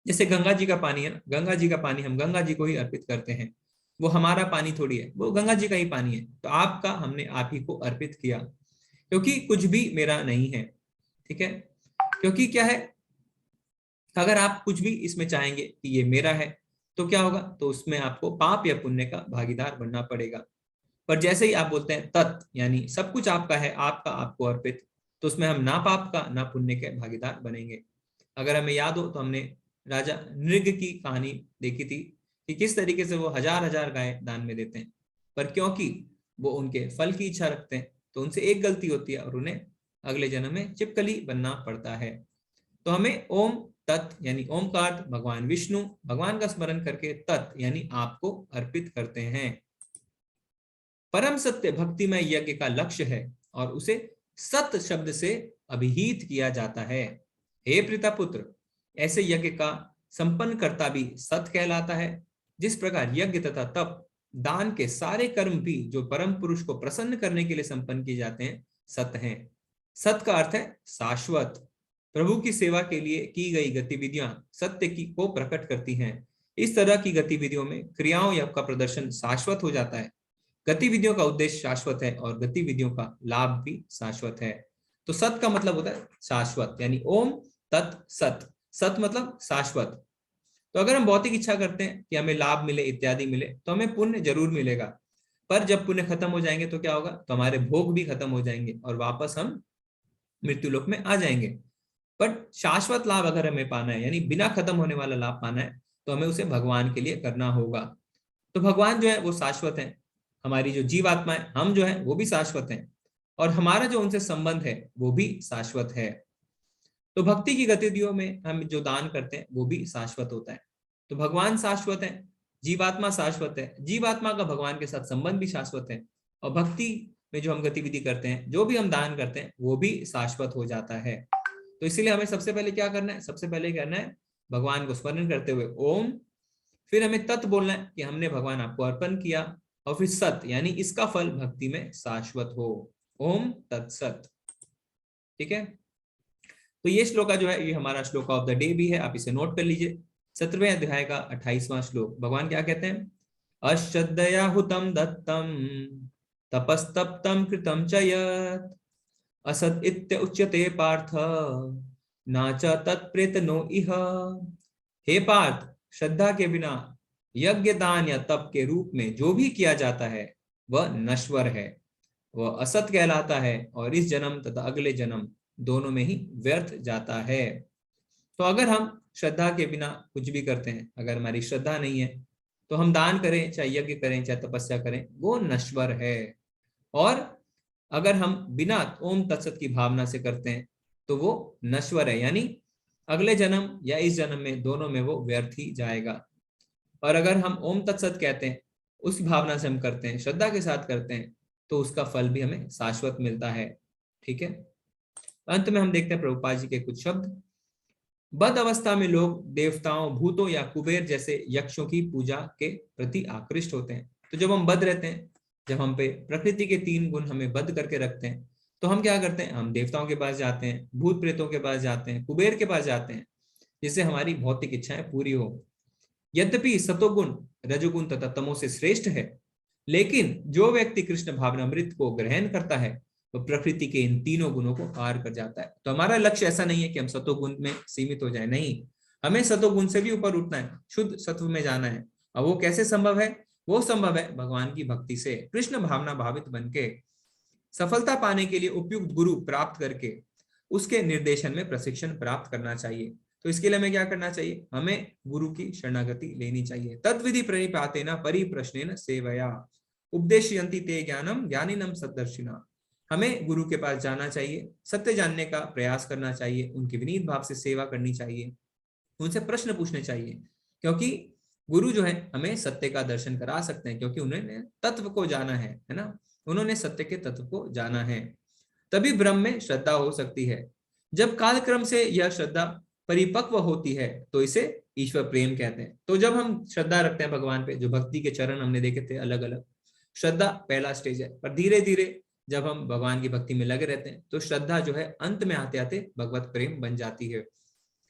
जैसे गंगा जी का पानी है ना, गंगा जी का पानी हम गंगा जी को ही अर्पित करते हैं, वो हमारा पानी थोड़ी है, वो गंगा जी का ही पानी है। तो आपका हमने आप ही को अर्पित किया, क्योंकि कुछ भी मेरा नहीं है, ठीक है। क्योंकि क्या है, अगर आप कुछ भी इसमें चाहेंगे कि ये मेरा है तो क्या होगा, तो उसमें आपको पाप या पुण्य का भागीदार बनना पड़ेगा। पर जैसे ही आप बोलते हैं तत्, यानी सब कुछ आपका है, आपका आपको अर्पित, तो उसमें हम ना पाप का ना पुण्य के भागीदार बनेंगे। अगर हमें याद हो तो हमने राजा नृग की कहानी देखी थी कि किस तरीके से वो हजार हजार गाय दान में देते हैं, पर क्योंकि वो उनके फल की इच्छा रखते हैं तो उनसे एक गलती होती है और उन्हें अगले जन्म में चिपकली बनना पड़ता है। तो हमें ओम तत् यानी ओम का अर्थ भगवान विष्णु, भगवान का स्मरण करके तत् यानी आपको अर्पित करते हैं। परम सत्य भक्तिमय यज्ञ का लक्ष्य है और उसे सत शब्द से अभिहित किया जाता है। हे प्रीतापुत्र, ऐसे यज्ञ का संपन्न करता भी सत कहलाता है। जिस प्रकार यज्ञ तथा तप, दान के सारे कर्म भी जो परम पुरुष को प्रसन्न करने के लिए संपन्न किए जाते हैं, सत हैं। सत का अर्थ है शाश्वत। प्रभु की सेवा के लिए की गई गतिविधियां सत्य की को प्रकट करती हैं। इस तरह की गतिविधियों में क्रियाओं या का प्रदर्शन शाश्वत हो जाता है। गतिविधियों का उद्देश्य शाश्वत है और गतिविधियों का लाभ भी शाश्वत है। तो सत का मतलब होता है शाश्वत, यानी ओम तत् सत। सत मतलब शाश्वत। तो अगर हम भौतिक इच्छा करते हैं कि हमें लाभ मिले इत्यादि मिले, तो हमें पुण्य जरूर मिलेगा, पर जब पुण्य खत्म हो जाएंगे तो क्या होगा, तो हमारे भोग भी खत्म हो जाएंगे और वापस हम मृत्यु लोक में आ जाएंगे। बट शाश्वत लाभ अगर हमें पाना है, यानी बिना खत्म होने वाला लाभ पाना है, तो हमें उसे भगवान के लिए करना होगा। तो भगवान जो है वो शाश्वत है, हमारी जो जीवात्मा है, हम जो है वो भी शाश्वत हैं, और हमारा जो उनसे संबंध है वो भी शाश्वत है। तो भक्ति की गतिविधियों में हम जो दान करते हैं वो भी शाश्वत होता है। तो भगवान शाश्वत है, जीवात्मा शाश्वत है, जीवात्मा का भगवान के साथ संबंध भी शाश्वत है, और भक्ति में जो हम गतिविधि करते हैं, जो भी हम दान करते हैं, वो भी शाश्वत हो जाता है। तो इसीलिए हमें सबसे पहले क्या करना है, सबसे पहले करना है भगवान को स्मरण करते हुए ओम, फिर हमें तत् बोलना है कि हमने भगवान आपको अर्पण किया, और फिर सत यानी इसका फल भक्ति में शाश्वत हो। ओम तत्सत। ठीक है, तो ये श्लोका जो है ये हमारा श्लोका ऑफ द डे भी है, आप इसे नोट कर लीजिए। 17वें अध्याय का 28वां श्लोक। भगवान क्या कहते हैं, अश्रद्धया हुतम दत्तम तपस्तप्तम कृतम च यत् असत इत्य उच्यते पार्थ न च तत्प्रेत नो इह। हे पार्थ, श्रद्धा के बिना यज्ञ दान या तप के रूप में जो भी किया जाता है वह नश्वर है, वह असत कहलाता है, और इस जन्म तथा अगले जन्म दोनों में ही व्यर्थ जाता है। तो अगर हम श्रद्धा के बिना कुछ भी करते हैं, अगर हमारी श्रद्धा नहीं है, तो हम दान करें, चाहे यज्ञ करें, चाहे तपस्या करें, वो नश्वर है। और अगर हम बिना ओम तत्सत की भावना से करते हैं तो वो नश्वर है, यानी अगले जन्म या इस जन्म में दोनों में वो व्यर्थ ही जाएगा। और अगर हम ओम तत्सत कहते हैं, उस भावना से हम करते हैं, श्रद्धा के साथ करते हैं, तो उसका फल भी हमें शाश्वत मिलता है। ठीक है, अंत में हम देखते हैं प्रभुपाद जी के कुछ शब्द। बद अवस्था में लोग देवताओं, भूतों या कुबेर जैसे यक्षों की पूजा के प्रति आकृष्ट होते हैं। तो जब हम बद रहते हैं, जब हम पे प्रकृति के 3 गुण हमें बद करके रखते हैं, तो हम क्या करते हैं, हम देवताओं के पास जाते हैं, भूत प्रेतों के पास जाते हैं, कुबेर के पास जाते हैं, जिससे हमारी भौतिक इच्छाएं पूरी हो। यद्यपि सतोगुण रजोगुण तथा तमो से श्रेष्ठ है, लेकिन जो व्यक्ति कृष्ण भावनामृत को ग्रहण करता है वो प्रकृति के इन तीनों गुणों को पार कर जाता है। तो हमारा लक्ष्य ऐसा नहीं है कि हम सतोगुण में सीमित हो जाए, नहीं, हमें सतोगुण से भी ऊपर उठना है, शुद्ध सत्व में जाना है। और वो कैसे संभव है, वो संभव है भगवान की भक्ति से, कृष्ण भावना भावित बनके। सफलता पाने के लिए उपयुक्त गुरु प्राप्त करके उसके निर्देशन में प्रशिक्षण प्राप्त करना चाहिए। तो इसके लिए हमें क्या करना चाहिए, हमें गुरु की शरणागति लेनी चाहिए। तद्विधि प्रणिपातेन परिप्रश्नेन सेवया उपदेशयन्ति ते ज्ञानम ज्ञानिनम सद्दर्शिना। हमें गुरु के पास जाना चाहिए, सत्य जानने का प्रयास करना चाहिए, उनकी विनीत भाव से सेवा करनी चाहिए, उनसे प्रश्न पूछने चाहिए, क्योंकि गुरु जो है हमें सत्य का दर्शन करा सकते हैं, क्योंकि उन्होंने तत्व को जाना है ना, उन्होंने सत्य के तत्व को जाना है। तभी ब्रह्म में श्रद्धा हो सकती है। जब कालक्रम से यह श्रद्धा परिपक्व होती है तो इसे ईश्वर प्रेम कहते हैं। तो जब हम श्रद्धा रखते हैं भगवान पे, जो भक्ति के चरण हमने देखे थे अलग अलग, श्रद्धा पहला स्टेज है, पर धीरे धीरे जब हम भगवान की भक्ति में लगे रहते हैं तो श्रद्धा जो है अंत में आते आते भगवत प्रेम बन जाती है।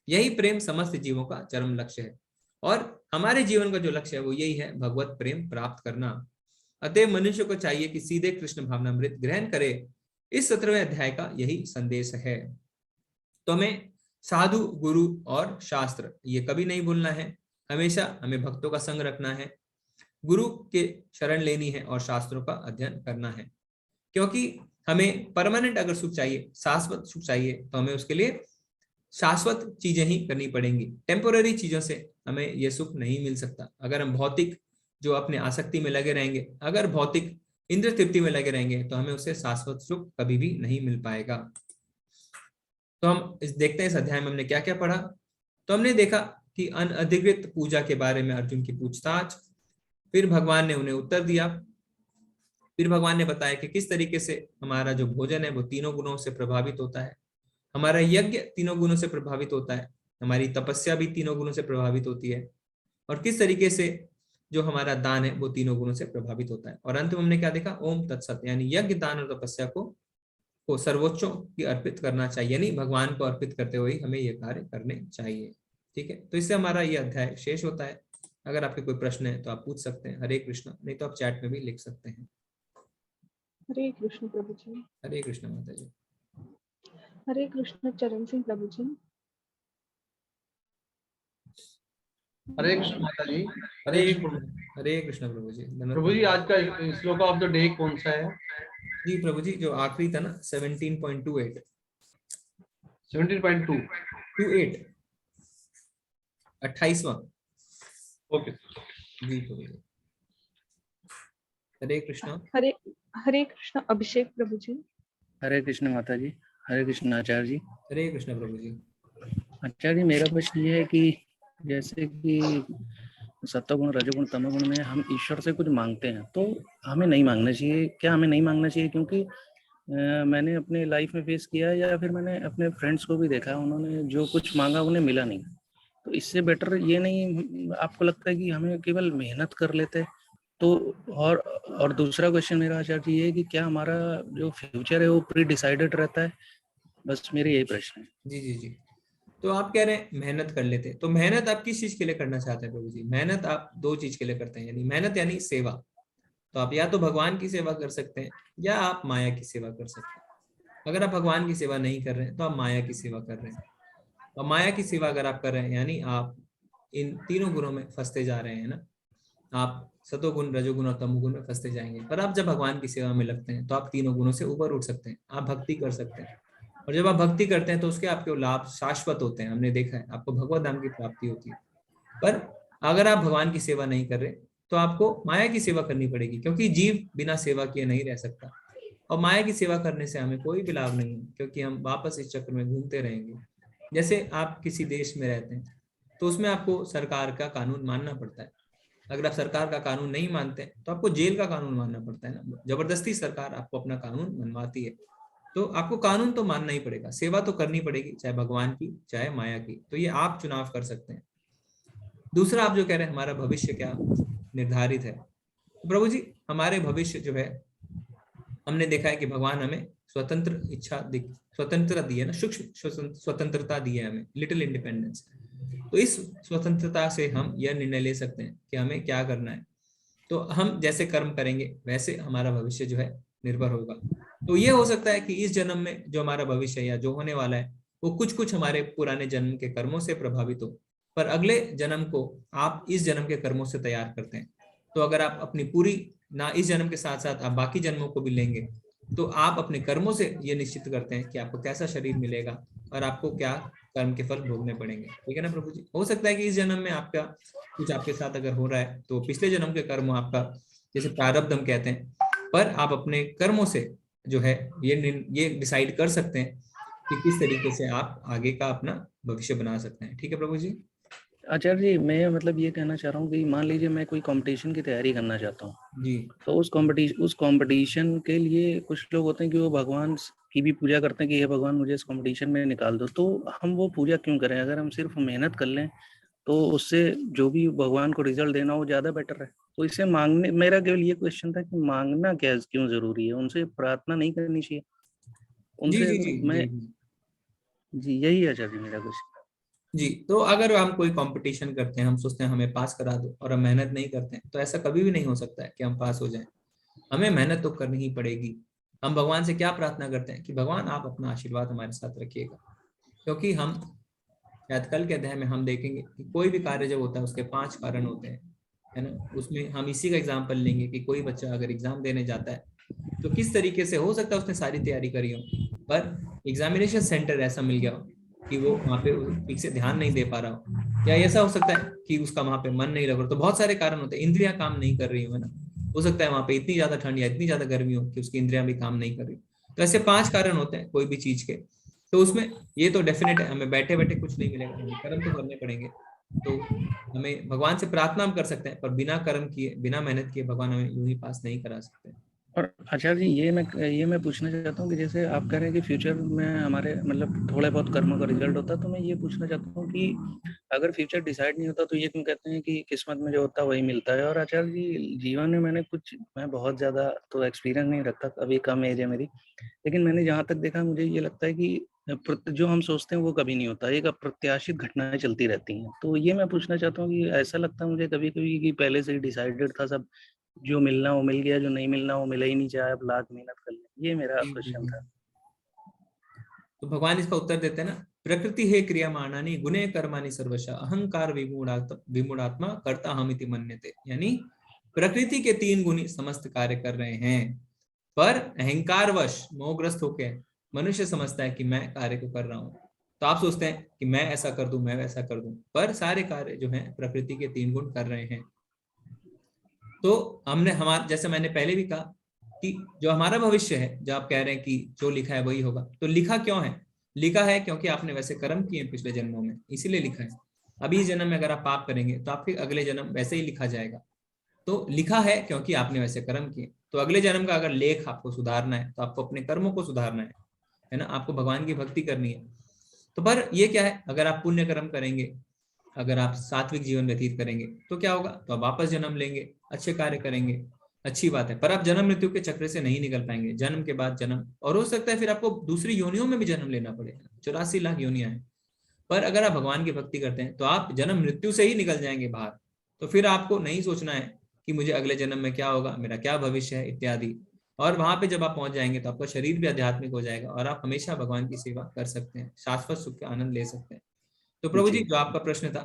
यही प्रेम समस्त जीवों का चरम लक्ष्य है और हमारे जीवन का जो लक्ष्य है वो यही है, भगवत प्रेम प्राप्त करना। अतः मनुष्य को चाहिए कि सीधे कृष्ण भावनामृत ग्रहण करे। इस 17वें अध्याय का यही संदेश है। तो हमें साधु, गुरु और शास्त्र ये कभी नहीं भूलना है। हमेशा हमें भक्तों का संग रखना है, गुरु के शरण लेनी है और शास्त्रों का अध्ययन करना है। क्योंकि हमें परमानेंट अगर सुख चाहिए, शाश्वत सुख चाहिए, तो हमें उसके लिए शाश्वत चीजें ही करनी पड़ेंगी। टेम्पोररी चीजों से हमें यह सुख नहीं मिल सकता। अगर हम भौतिक जो अपने आसक्ति में लगे रहेंगे, अगर भौतिक इंद्र तृप्ति में लगे रहेंगे, तो हमें उससे शाश्वत सुख कभी भी नहीं मिल पाएगा। तो हम देखते हैं इस अध्याय में हमने क्या क्या पढ़ा। तो हमने देखा कि अनधिकृत पूजा के बारे में अर्जुन की पूछताछ, फिर भगवान ने उन्हें उत्तर दिया, फिर भगवान ने बताया कि किस तरीके से हमारा जो भोजन है वो तीनों गुणों से प्रभावित होता है, हमारा यज्ञ तीनों गुणों से प्रभावित होता है, हमारी तपस्या भी तीनों गुणों से प्रभावित होती है, और किस तरीके से जो हमारा दान है वो तीनों गुणों से प्रभावित होता है। और अंत में हमने क्या देखा, ओम तत्सत, यानी यज्ञ, दान और तपस्या को सर्वोच्चों की अर्पित करना चाहिए, यानी भगवान को अर्पित करते हुए हमें ये कार्य करने चाहिए। ठीक है, तो इससे हमारा ये अध्याय शेष होता है। अगर आपके कोई प्रश्न है तो आप पूछ सकते हैं। हरे कृष्ण, नहीं तो आप चैट में भी लिख सकते हैं। हरे कृष्ण प्रभु जी। हरे कृष्ण माता जी। हरे कृष्ण चरण सिंह प्रभु जी। हरे कृष्ण माता जी। हरे कृष्ण प्रभु जी। प्रभु जी, आज का श्लोक ऑफ द डे कौन सा है? जी प्रभु जी, जो आखिरी था ना 17.28 17.28 28वां। ओके जी प्रभु जी। हरे कृष्ण। हरे कृष्ण अभिषेक प्रभु जी। हरे कृष्ण माता जी। हरे कृष्ण आचार्य जी। हरे कृष्ण प्रभु जी। आचार्य जी, मेरा प्रश्न ये है कि जैसे कि सत्वगुण, रजोगुण, तमोगुण में हम ईश्वर से कुछ मांगते हैं तो हमें नहीं मांगना चाहिए। क्या हमें नहीं मांगना चाहिए? क्योंकि मैंने अपने लाइफ में फेस किया है, या फिर मैंने अपने फ्रेंड्स को भी देखा, उन्होंने जो कुछ मांगा उन्हें मिला नहीं। तो इससे बेटर ये नहीं आपको लगता है कि हमें केवल मेहनत कर लेते तो? और दूसरा क्वेश्चन मेरा आचार्य जी ये है कि क्या हमारा जो फ्यूचर है वो प्री डिसाइडेड रहता है? बस मेरे यही प्रश्न है। जी जी जी। तो आप कह रहे हैं मेहनत कर लेते, तो मेहनत आप किस चीज के लिए करना चाहते हैं प्रभु जी? मेहनत आप दो चीज के लिए करते हैं, यानी मेहनत यानी सेवा। तो आप या तो भगवान की सेवा कर सकते हैं या आप माया की सेवा कर सकते हैं। अगर आप भगवान की सेवा नहीं कर रहे हैं तो आप माया की सेवा कर रहे हैं। और माया की सेवा अगर आप कर रहे हैं यानी आप इन तीनों गुणों में फंसते जा रहे हैं ना। आप सतोगुण, रजोगुण और तमोगुण में फंसते जाएंगे। पर आप जब भगवान की सेवा में लगते हैं तो आप तीनों गुणों से ऊपर उठ सकते हैं, आप भक्ति कर सकते हैं। और जब आप भक्ति करते हैं तो उसके आपके लाभ शाश्वत होते हैं। हमने देखा है, आपको भगवत धाम की प्राप्ति होती है। पर अगर आप भगवान की सेवा नहीं कर रहे तो आपको माया की सेवा करनी पड़ेगी, क्योंकि जीव बिना सेवा किए नहीं रह सकता। और माया की सेवा करने से हमें कोई भी लाभ नहीं है, क्योंकि हम वापस इस चक्र में घूमते रहेंगे। जैसे आप किसी देश में रहते हैं तो उसमें आपको सरकार का कानून मानना पड़ता है। अगर आप सरकार का कानून नहीं मानते तो आपको जेल का कानून मानना पड़ता है ना। जबरदस्ती सरकार आपको अपना कानून मनवाती है, तो आपको कानून तो मानना ही पड़ेगा, सेवा तो करनी पड़ेगी, चाहे भगवान की चाहे माया की। तो ये आप चुनाव कर सकते हैं। दूसरा, आप जो कह रहे हैं हमारा भविष्य क्या निर्धारित है, तो प्रभु जी हमारे भविष्य जो है, हमने देखा है कि भगवान हमें स्वतंत्र इच्छा स्वतंत्रता दी है ना, सूक्ष्म स्वतंत्रता दी है हमें, लिटिल इंडिपेंडेंस। तो इस स्वतंत्रता से हम यह निर्णय ले सकते हैं कि हमें क्या करना है। तो हम जैसे कर्म करेंगे वैसे हमारा भविष्य जो है निर्भर होगा। तो ये हो सकता है कि इस जन्म में जो हमारा भविष्य या जो होने वाला है वो कुछ हमारे पुराने जन्म के कर्मों से प्रभावित हो, पर अगले जन्म को आप इस जन्म के कर्मों से तैयार करते हैं। तो अगर आप अपनी पूरी ना इस जन्म के साथ साथ आप बाकी जन्मों को भी लेंगे तो आप अपने कर्मों से ये निश्चित करते हैं कि आपको कैसा शरीर मिलेगा और आपको क्या कर्म के फल भोगने पड़ेंगे। ठीक है ना प्रभु जी? हो सकता है कि इस जन्म में आपका कुछ आपके साथ अगर हो रहा है तो पिछले जन्म के कर्म आपका, जैसे प्रारब्ध हम कहते हैं, पर आप अपने कर्मों से जो है ये डिसाइड कर सकते हैं कि किस तरीके से आप आगे का अपना भविष्य बना सकते हैं। ठीक है प्रभु जी? आचार्य जी, मैं मतलब ये कहना चाह रहा हूँ कि मान लीजिए मैं कोई कंपटीशन की तैयारी करना चाहता हूँ जी, तो उस कंपटीशन के लिए कुछ लोग होते हैं कि वो भगवान की भी पूजा करते हैं कि हे भगवान मुझे इस कंपटीशन में निकाल दो। तो हम वो पूजा क्यों करें? अगर हम सिर्फ मेहनत कर लें तो उससे जो भी भगवान को रिजल्ट देना वो ज्यादा बेटर है। तो इसे मांगने, मेरा केवल ये क्वेश्चन था कि मांगना क्या क्यों जरूरी है, उनसे प्रार्थना नहीं करनी चाहिए जी उनसे? जी जी मैं जी जी यही है आचार्य जी मेरा क्वेश्चन। जी। तो अगर हम कोई कंपटीशन करते हैं, हम सोचते हैं हमें पास करा दो, और हम मेहनत नहीं करते हैं, तो ऐसा कभी भी नहीं हो सकता है कि हम पास हो जाएं। हमें मेहनत तो करनी ही पड़ेगी। हम भगवान से क्या प्रार्थना करते हैं कि भगवान आप अपना आशीर्वाद हमारे साथ रखिएगा, क्योंकि हम शायद कल के अध्याय में हम देखेंगे कि कोई भी कार्य जब होता है उसके 5 कारण होते हैं, है ना। उसमें हम इसी का एग्जाम्पल लेंगे कि कोई बच्चा अगर एग्जाम देने जाता है तो किस तरीके से हो सकता है उसने सारी तैयारी करी हो, पर एग्जामिनेशन सेंटर ऐसा मिल गया हो कि वो वहाँ पे ठीक से ध्यान नहीं दे पा रहा हो, या ऐसा हो सकता है कि उसका वहाँ पे मन नहीं लग रहा। तो बहुत सारे कारण होते हैं, इंद्रियां काम नहीं कर रही हो, है ना। हो सकता है वहाँ पे इतनी ज्यादा ठंड या इतनी ज्यादा गर्मी हो कि उसकी इंद्रियां भी काम नहीं कर रही। तो ऐसे 5 कारण होते हैं कोई भी चीज के। तो उसमें ये तो डेफिनेट है, हमें बैठे बैठे कुछ नहीं मिलेगा, हमें कर्म तो करने पड़ेंगे। तो हमें भगवान से प्रार्थना हम कर सकते हैं, पर बिना कर्म किए, बिना मेहनत किए भगवान हमें यूं ही पास नहीं करा सकते। और आचार्य जी ये मैं पूछना चाहता हूँ कि जैसे आप कह रहे हैं कि फ्यूचर में हमारे मतलब थोड़े बहुत कर्मों का रिजल्ट होता है, तो मैं ये पूछना चाहता हूँ कि अगर फ्यूचर डिसाइड नहीं होता तो ये क्यों कहते हैं कि किस्मत में जो होता है वही मिलता है? और आचार्य जी जीवन में मैं बहुत ज्यादा तो एक्सपीरियंस नहीं रखता, अभी कम एज है मेरी, लेकिन मैंने जहाँ तक देखा मुझे ये लगता है कि जो हम सोचते हैं वो कभी नहीं होता, एक अप्रत्याशित घटनाएं चलती रहती हैं। तो ये मैं पूछना चाहता हूँ कि ऐसा लगता है मुझे कभी कभी कि पहले से ही डिसाइडेड था सब, जो मिलना वो मिल गया, जो नहीं मिलना वो मिला ही नहीं, चाहे आप लाख मेहनत कर लें। ये मेरा क्वेश्चन था। तो भगवान इसका उत्तर देते हैं ना, प्रकृति है क्रियमाणानि गुणे कर्माणि सर्वशः अहंकार विमूढ़ात्मा कर्ता हमिति मन्यते। यानी प्रकृति के 3 गुण समस्त कार्य कर रहे हैं, पर अहंकारवश मोहग्रस्त होकर मनुष्य समझता है कि मैं कार्य को कर रहा हूं। तो आप सोचते हैं कि मैं ऐसा कर दूं, मैं वैसा कर दूं, पर सारे कार्य जो हैं प्रकृति के 3 गुण कर रहे हैं। तो हमने जैसे मैंने पहले भी कहा कि जो हमारा भविष्य है, जो आप कह रहे हैं कि जो लिखा है वही होगा, तो लिखा क्यों है? लिखा है क्योंकि आपने वैसे कर्म किए पिछले जन्मों में, इसीलिए लिखा है। अभी इस जन्म में अगर आप पाप करेंगे तो आपके अगले जन्म वैसे ही लिखा जाएगा। तो लिखा है क्योंकि आपने वैसे कर्म किए। तो अगले जन्म का अगर लेख आपको सुधारना है तो आपको अपने कर्मों को सुधारना है ना। आपको भगवान की भक्ति करनी है। तो पर ये क्या है, अगर आप पुण्य कर्म करेंगे, अगर आप सात्विक जीवन व्यतीत करेंगे तो क्या होगा, तो आप वापस जन्म लेंगे, अच्छे कार्य करेंगे, अच्छी बात है। पर आप जन्म मृत्यु के चक्र से नहीं निकल पाएंगे, जन्म के बाद जन्म, और हो सकता है फिर आपको दूसरी योनियों में भी जन्म लेना पड़ेगा। 84 लाख योनियां हैं। पर अगर आप भगवान की भक्ति करते हैं तो आप जन्म मृत्यु से ही निकल जाएंगे बाहर। तो फिर आपको नहीं सोचना है कि मुझे अगले जन्म में क्या होगा, मेरा क्या भविष्य है इत्यादि। और वहां पे जब आप पहुंच जाएंगे तो आपका शरीर भी आध्यात्मिक हो जाएगा और आप हमेशा भगवान की सेवा कर सकते हैं, शाश्वत सुख का आनंद ले सकते हैं। तो प्रभु जी, जो आपका प्रश्न था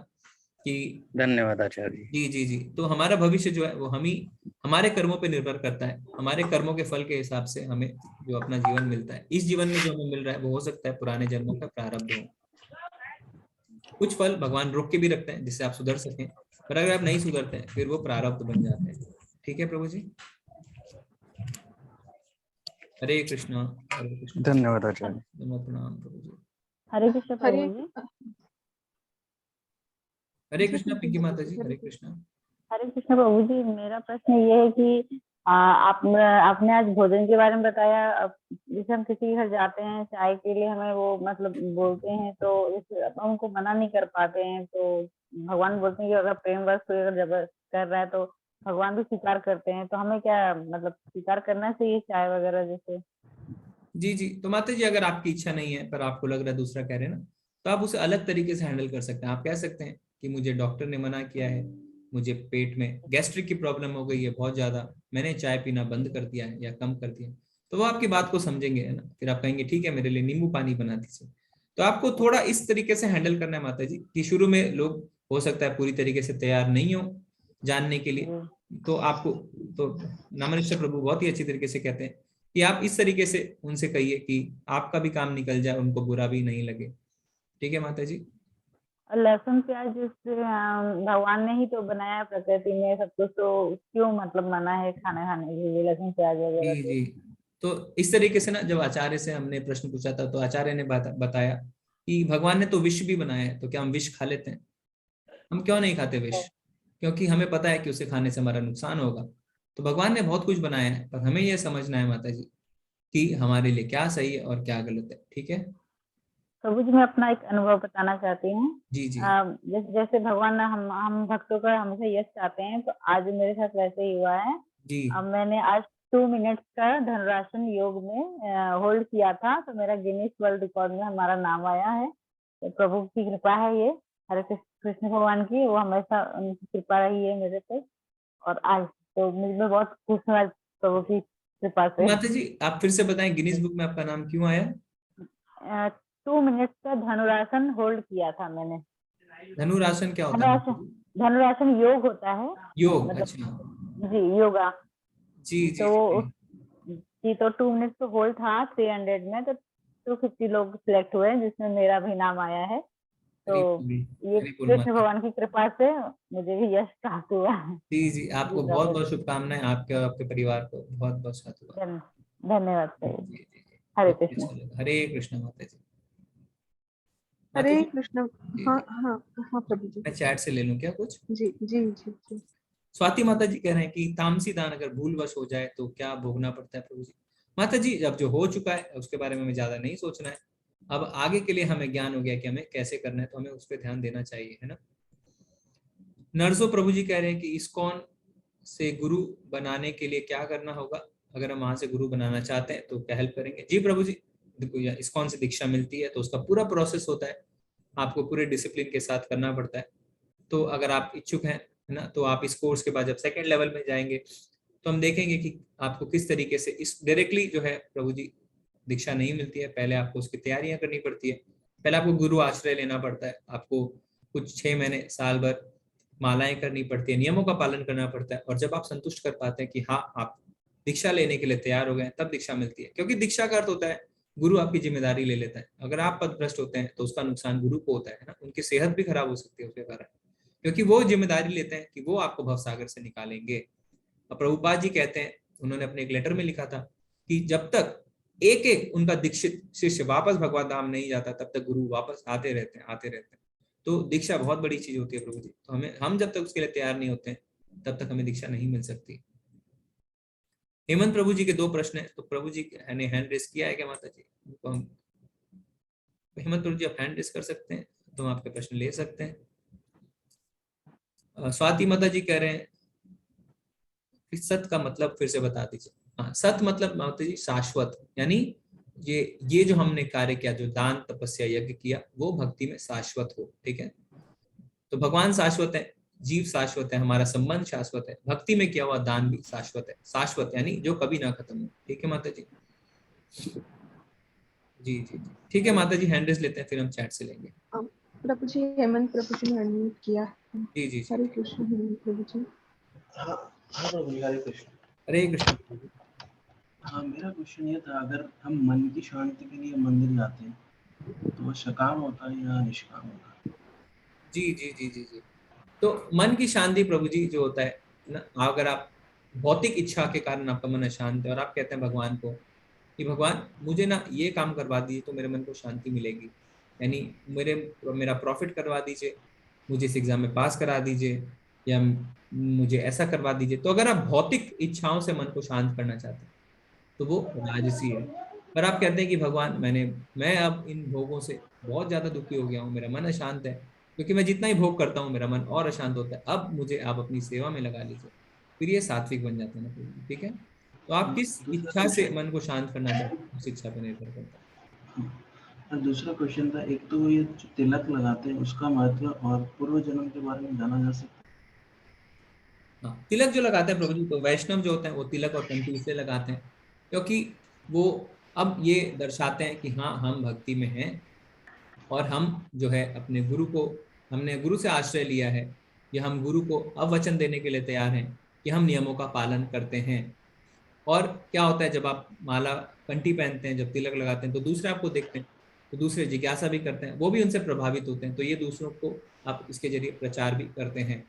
कि धन्यवाद आचार्य जी जी जी, तो हमारा भविष्य जो है वो हमारे कर्मों पे निर्भर करता है। हमारे कर्मों के फल के हिसाब से हमें जो अपना जीवन मिलता है, इस जीवन में जो हमें मिल रहा है वो हो सकता है पुराने जन्मों का प्रारब्ध हो। कुछ फल भगवान रोक के भी रखते हैं जिससे आप सुधर सकें, पर अगर आप नहीं सुधरते हैं फिर वो प्रारब्ध बन जाते हैं। ठीक है प्रभु जी, हरे कृष्णा। धन्यवाद आचार्य। प्रणाम प्रभु जी। हरे कृष्ण प्रभु जी। हरे कृष्णा पिंकी माता जी। हरे कृष्णा। हरे कृष्ण प्रभु जी, मेरा प्रश्न ये है कि आपने आज भोजन के बारे में बताया। जैसे हम किसी के घर जाते हैं चाय के लिए, हमें वो मतलब बोलते हैं तो हम उनको मना नहीं कर पाते हैं, तो भगवान बोलते हैं कि अगर प्रेम वर्ष कोई अगर जबरदस्त कर रहा है तो भगवान भी स्वीकार करते हैं। तो हमें क्या मतलब स्वीकार करना चाहिए चाय वगैरह जैसे? जी जी, तो माता जी अगर आपकी इच्छा नहीं है पर आपको लग रहा है दूसरा कह रहे हैं ना, तो आप उसे अलग तरीके से हैंडल कर सकते हैं। आप कह सकते हैं कि मुझे डॉक्टर ने मना किया है, मुझे पेट में गैस्ट्रिक की प्रॉब्लम हो गई है बहुत ज्यादा, मैंने चाय पीना बंद कर दिया है या कम कर दिया है। तो वो आपकी बात को समझेंगे, है ना। फिर आप कहेंगे ठीक है मेरे लिए नींबू पानी बना दीजिए। तो आपको थोड़ा इस तरीके से हैंडल करना है माता जी कि शुरू में लोग हो सकता है पूरी तरीके से तैयार नहीं हो जानने के लिए, तो आपको तो नामनिष्ठ प्रभु बहुत ही अच्छी तरीके से कहते हैं कि आप इस तरीके से उनसे कहिए कि आपका भी काम निकल जाए, उनको बुरा भी नहीं लगे। ठीक है माता जी। लहसुन प्याज भगवान ने ही तो बनाया प्रकृति में सब कुछ, तो क्यों मतलब मना है खाना खाने के लिए लहसुन प्याज वगैरह? जी जी, तो इस तरीके से ना जब आचार्य से हमने प्रश्न पूछा था तो आचार्य ने बताया कि भगवान ने तो विष भी बनाया है, तो क्या हम विष खा लेते हैं? हम क्यों नहीं खाते विष? क्योंकि हमें पता है कि उसे खाने से हमारा नुकसान होगा। तो भगवान ने बहुत कुछ बनाया है, पर हमें यह समझना है माता जी कि हमारे लिए क्या सही है और क्या गलत है। ठीक है। प्रभु जी मैं अपना एक अनुभव बताना चाहती हूँ। जी जी जैसे भगवान हम भक्तों का हमसे यश चाहते हैं, तो आज मेरे साथ वैसे ही हुआ है। जी अब मैंने आज 2 मिनट्स का धनुरासन योग में होल्ड किया था, तो मेरा गिनीज वर्ल्ड रिकॉर्ड में हमारा नाम आया है। तो प्रभु की कृपा है ये, हरे कृष्ण भगवान की, वो हमेशा उनकी कृपा रही है मेरे पे। और आज तो मैं बहुत खुश हूँ आज प्रभु की कृपा से। माता जी आप फिर से बताएं, गिनीज बुक में आपका नाम क्यों आया? 2 मिनट्स का धनुरासन होल्ड किया था मैंने। धनुरासन क्या होता है? धनुरासन योग होता है, योग, मतलब अच्छा जी योगा। जी जी तो 2 मिनट्स तो होल्ड था 300 में, तो 250 लोग सिलेक्ट हुए, जिसमें मेरा भी नाम आया है। तो ये कृष्ण भगवान की कृपा से मुझे भी यश प्राप्त हुआ। जी जी आपको बहुत बहुत शुभकामनाएं, आपके और आपके परिवार को बहुत बहुत साधुवाद। धन्यवाद। हरे कृष्ण। हरे कृष्ण माता जी। हरे कृष्ण। हाँ हाँ हाँ प्रभु जी। मैं चैट से ले लूं क्या कुछ? जी जी जी जी। स्वाति माता जी कह रहे हैं कि तामसी दान अगर भूलवश हो जाए तो क्या भोगना पड़ता है प्रभु जी? माता जी अब जो हो चुका है उसके बारे में हमें ज्यादा नहीं सोचना है। अब आगे के लिए हमें ज्ञान हो गया कि हमें कैसे करना है, तो हमें उस पर ध्यान देना चाहिए, है ना। नरसो प्रभु जी कह रहे हैं कि इस्कॉन से गुरु बनाने के लिए क्या करना होगा? अगर हम वहां से गुरु बनाना चाहते हैं तो क्या हेल्प करेंगे? जी प्रभु जी देखो, इस्कॉन से दीक्षा मिलती है तो उसका पूरा प्रोसेस होता है, आपको पूरे डिसिप्लिन के साथ करना पड़ता है। तो अगर आप इच्छुक हैं, है ना, तो आप इस कोर्स के बाद जब सेकंड लेवल में जाएंगे तो हम देखेंगे कि आपको किस तरीके से इस डायरेक्टली जो है प्रभु जी दीक्षा नहीं मिलती है, पहले आपको उसकी तैयारियां करनी पड़ती है। पहले आपको गुरु आश्रय लेना पड़ता है, आपको कुछ 6 महीने साल भर मालाएं करनी पड़ती है, नियमों का पालन करना पड़ता है। और जब आप संतुष्ट कर पाते हैं कि हाँ आप दीक्षा लेने के लिए तैयार हो गए, तब दीक्षा मिलती है। क्योंकि दीक्षा का अर्थ होता है गुरु आपकी जिम्मेदारी ले लेता है। अगर आप पदभ्रष्ट होते हैं तो उसका नुकसान गुरु को होता है ना, उनकी सेहत भी खराब हो सकती है उसके कारण, क्योंकि वो जिम्मेदारी लेते हैं कि वो आपको भवसागर से निकालेंगे। और प्रभुपाद जी कहते हैं, उन्होंने अपने एक लेटर में लिखा था कि जब तक एक एक उनका दीक्षित शिष्य वापस भगवत धाम नहीं जाता तब तक गुरु वापस आते रहते हैं। तो दीक्षा बहुत बड़ी चीज होती है प्रभु जी। तो हम जब तक उसके लिए तैयार नहीं होते हैं तब तक हमें दीक्षा नहीं मिल सकती। हेमंत प्रभु जी के 2 प्रश्न है, तो प्रभु जी ने हैंड रेस किया है क्या माता जी? हेमंत प्रभु जी आप हैंड रेस कर सकते हैं तो हम आपके प्रश्न ले सकते हैं। स्वाति माता जी कह रहे हैं सत का मतलब फिर से बता दीजिए। हाँ, सत मतलब माता जी शाश्वत, यानी ये जो हमने कार्य किया, जो दान तपस्या यज्ञ किया, वो भक्ति में शाश्वत हो। ठीक है, तो भगवान शाश्वत है, जीव शाश्वत है, हमारा संबंध शाश्वत है, भक्ति में किया हुआ दान भी शाश्वत है। शाश्वत यानी जो कभी ना खत्म हो। ठीक है माता जी। जी जी ठीक है माता जी, हैंड रेस लेते हैं फिर हम चैट से लेंगे। प्रभु जी हेमंत प्रभु जी ने अनम्यूट किया। जी जी हरे कृष्ण प्रभु जी। हाँ प्रभु जी हरे कृष्ण। हरे कृष्ण। हाँ मेरा क्वेश्चन ये था, अगर हम मन की शांति के लिए मंदिर जाते हैं तो वो सकाम होता है या निष्काम होता है? जी जी जी जी जी तो मन की शांति प्रभु जी जो होता है ना, अगर आप भौतिक इच्छा के कारण आपका मन अशांत है और आप कहते हैं भगवान को कि भगवान मुझे ना ये काम करवा दीजिए तो मेरे मन को शांति मिलेगी, यानी मेरा प्रॉफिट करवा दीजिए, मुझे इस एग्जाम में पास करा दीजिए, या मुझे ऐसा करवा दीजिए। तो अगर आप भौतिक इच्छाओं से मन को शांत करना चाहते हैं तो वो राजसी है। पर आप कहते हैं कि भगवान मैं अब इन भोगों से बहुत ज्यादा दुखी हो गया हूँ, मेरा मन अशांत है, क्योंकि मैं जितना ही भोग करता हूँ मेरा मन और अशांत होता है, अब मुझे आप अपनी सेवा में लगा लीजिए, फिर ये सात्विक बन जाता है ना। ठीक है, तो आप किस इच्छा से मन को शांत करना चाहते हैं उस इच्छा पर निर्भर करता है। और दूसरा क्वेश्चन था, एक तो ये जो तिलक लगाते हैं उसका महत्व और पूर्व जन्म के बारे में जाना जा सकता है? हाँ, तिलक जो लगाते हैं प्रभु जी, तो वैष्णव जो होते हैं वो तिलक और कंठी इसलिए लगाते हैं क्योंकि वो अब ये दर्शाते हैं कि हाँ हम भक्ति में हैं और हम जो है अपने गुरु को, हमने गुरु से आश्रय लिया है, या हम गुरु को अवचन देने के लिए तैयार हैं कि हम नियमों का पालन करते हैं। और क्या होता है जब आप माला कंठी पहनते हैं, जब तिलक लगाते हैं, तो दूसरे आपको देखते हैं तो दूसरे जिज्ञासा भी करते हैं, वो भी उनसे प्रभावित होते हैं, तो ये दूसरों को आप इसके जरिए प्रचार भी करते हैं।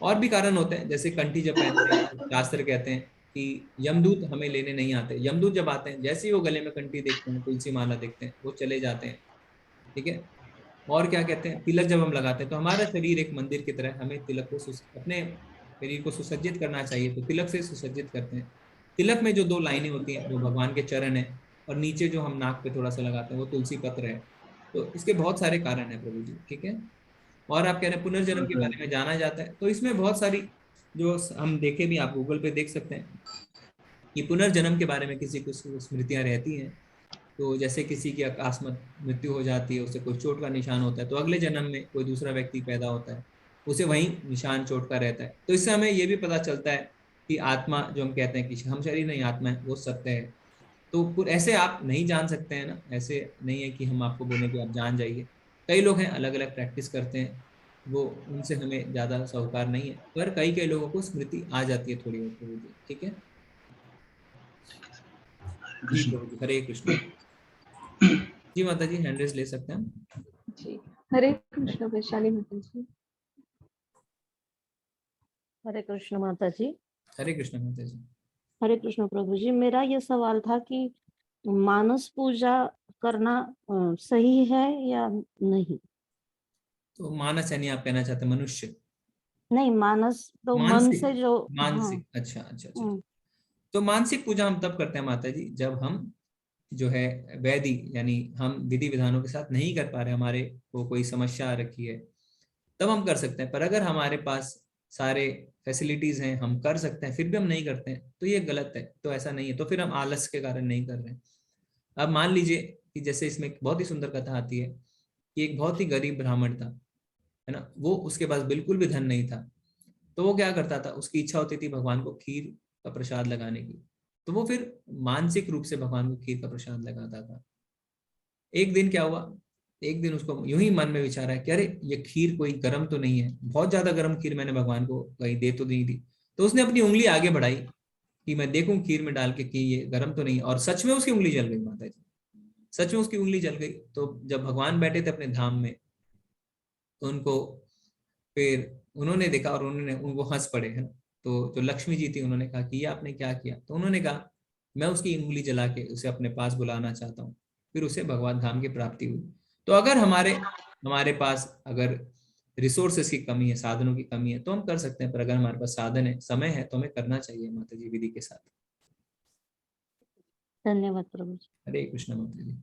और भी कारण होते हैं, जैसे कंठी जब पहनते हैं शास्त्र कहते हैं कि यमदूत हमें लेने नहीं आते। यमदूत जब आते हैं, जैसे ही वो गले में कंठी देखते हैं, तुलसी माला देखते हैं, वो चले जाते हैं। ठीक है, और क्या कहते हैं, तिलक जब हम लगाते हैं तो हमारा शरीर एक मंदिर की तरह, हमें तिलक को अपने शरीर को सुसज्जित करना चाहिए, तो तिलक से सुसज्जित करते हैं। तिलक में जो 2 लाइनें होती हैं वो भगवान के चरण है, और नीचे जो हम नाक पे थोड़ा सा लगाते हैं वो तुलसी पत्र है। तो इसके बहुत सारे कारण है प्रभु जी, ठीक है। और आप कह रहे हैं पुनर्जन्म के बारे में जाना जाता है, तो इसमें बहुत सारी जो हम देखे भी, आप गूगल पे देख सकते हैं कि पुनर्जन्म के बारे में किसी को स्मृतियां रहती हैं। तो जैसे किसी की अकस्मात मृत्यु हो जाती है, उसे कोई चोट का निशान होता है, तो अगले जन्म में कोई दूसरा व्यक्ति पैदा होता है, उसे वही निशान चोट का रहता है। तो इससे हमें ये भी पता चलता है कि आत्मा, जो हम कहते हैं कि हम शरीर नहीं आत्मा है, वो सत्य है। तो ऐसे आप नहीं जान सकते हैं ना, ऐसे नहीं है कि हम आपको बोले कि आप जान जाइए। कई लोग हैं अलग अलग प्रैक्टिस करते हैं, वो उनसे हमें ज्यादा साहूकार नहीं है, पर कई लोगों को स्मृति आ जाती है थोड़ी बहुत, ठीक है। हरे कृष्ण जी। माता जी हैंड रेज ले सकते हैं जी। हरे कृष्ण वैशाली माता जी। हरे कृष्ण माता जी। हरे कृष्ण माता जी। हरे कृष्ण प्रभु जी। मेरा ये सवाल था कि मानस पूजा करना सही है या नहीं? तो मानस यानी आप कहना चाहते हैं मनुष्य? नहीं, मानस तो मन से जो मानसिक। अच्छा अच्छा अच्छा। तो मानसिक पूजा हम तब करते हैं माता जी जब हम जो है वैधि यानी हम विधि विधानों के साथ नहीं कर पा रहे, हमारे को कोई समस्या आ रखी है, तब हम कर सकते हैं। पर अगर हमारे पास सारे फैसिलिटीज हैं, हम कर सकते हैं, फिर भी हम नहीं करते हैं, तो ये गलत है। तो ऐसा नहीं है, तो फिर हम आलस के कारण नहीं कर रहे हैं। अब मान लीजिए कि जैसे इसमें एक बहुत ही सुंदर कथा आती है कि एक बहुत ही गरीब ब्राह्मण था, है ना, वो उसके पास बिल्कुल भी धन नहीं था। तो वो क्या करता था, उसकी इच्छा होती थी भगवान को खीर का प्रसाद लगाने की, तो वो फिर मानसिक रूप से भगवान को खीर का प्रसाद लगाता था। एक दिन क्या हुआ, एक दिन उसको यूं ही मन में विचार है कि अरे ये खीर कोई गर्म तो नहीं है, बहुत ज्यादा गर्म खीर मैंने भगवान को कहीं दे तो नहीं दी। तो उसने अपनी उंगली आगे बढ़ाई कि मैं देखूं खीर में डाल के कि ये गर्म तो नहीं, और सच में उसकी उंगली जल गई माता जी, सच में उसकी उंगली जल गई। तो जब भगवान बैठे थे अपने धाम में, तो उनको फिर उन्होंने देखा और उन्होंने उनको हंस पड़े, है ना। तो जो लक्ष्मी जी थी, उन्होंने कहा कि ये आपने क्या किया? तो उन्होंने कहा मैं उसकी उंगली जला के उसे अपने पास बुलाना चाहता हूँ। फिर उसे भगवान धाम की प्राप्ति हुई। तो अगर हमारे पास अगर रिसोर्सेस की कमी है, साधनों की कमी है, तो हम कर सकते हैं। पर अगर हमारे पास साधन है, समय है, तो हमें करना चाहिए माता जी विधि के साथ। धन्यवाद प्रभु जी। हरे कृष्ण माता जी।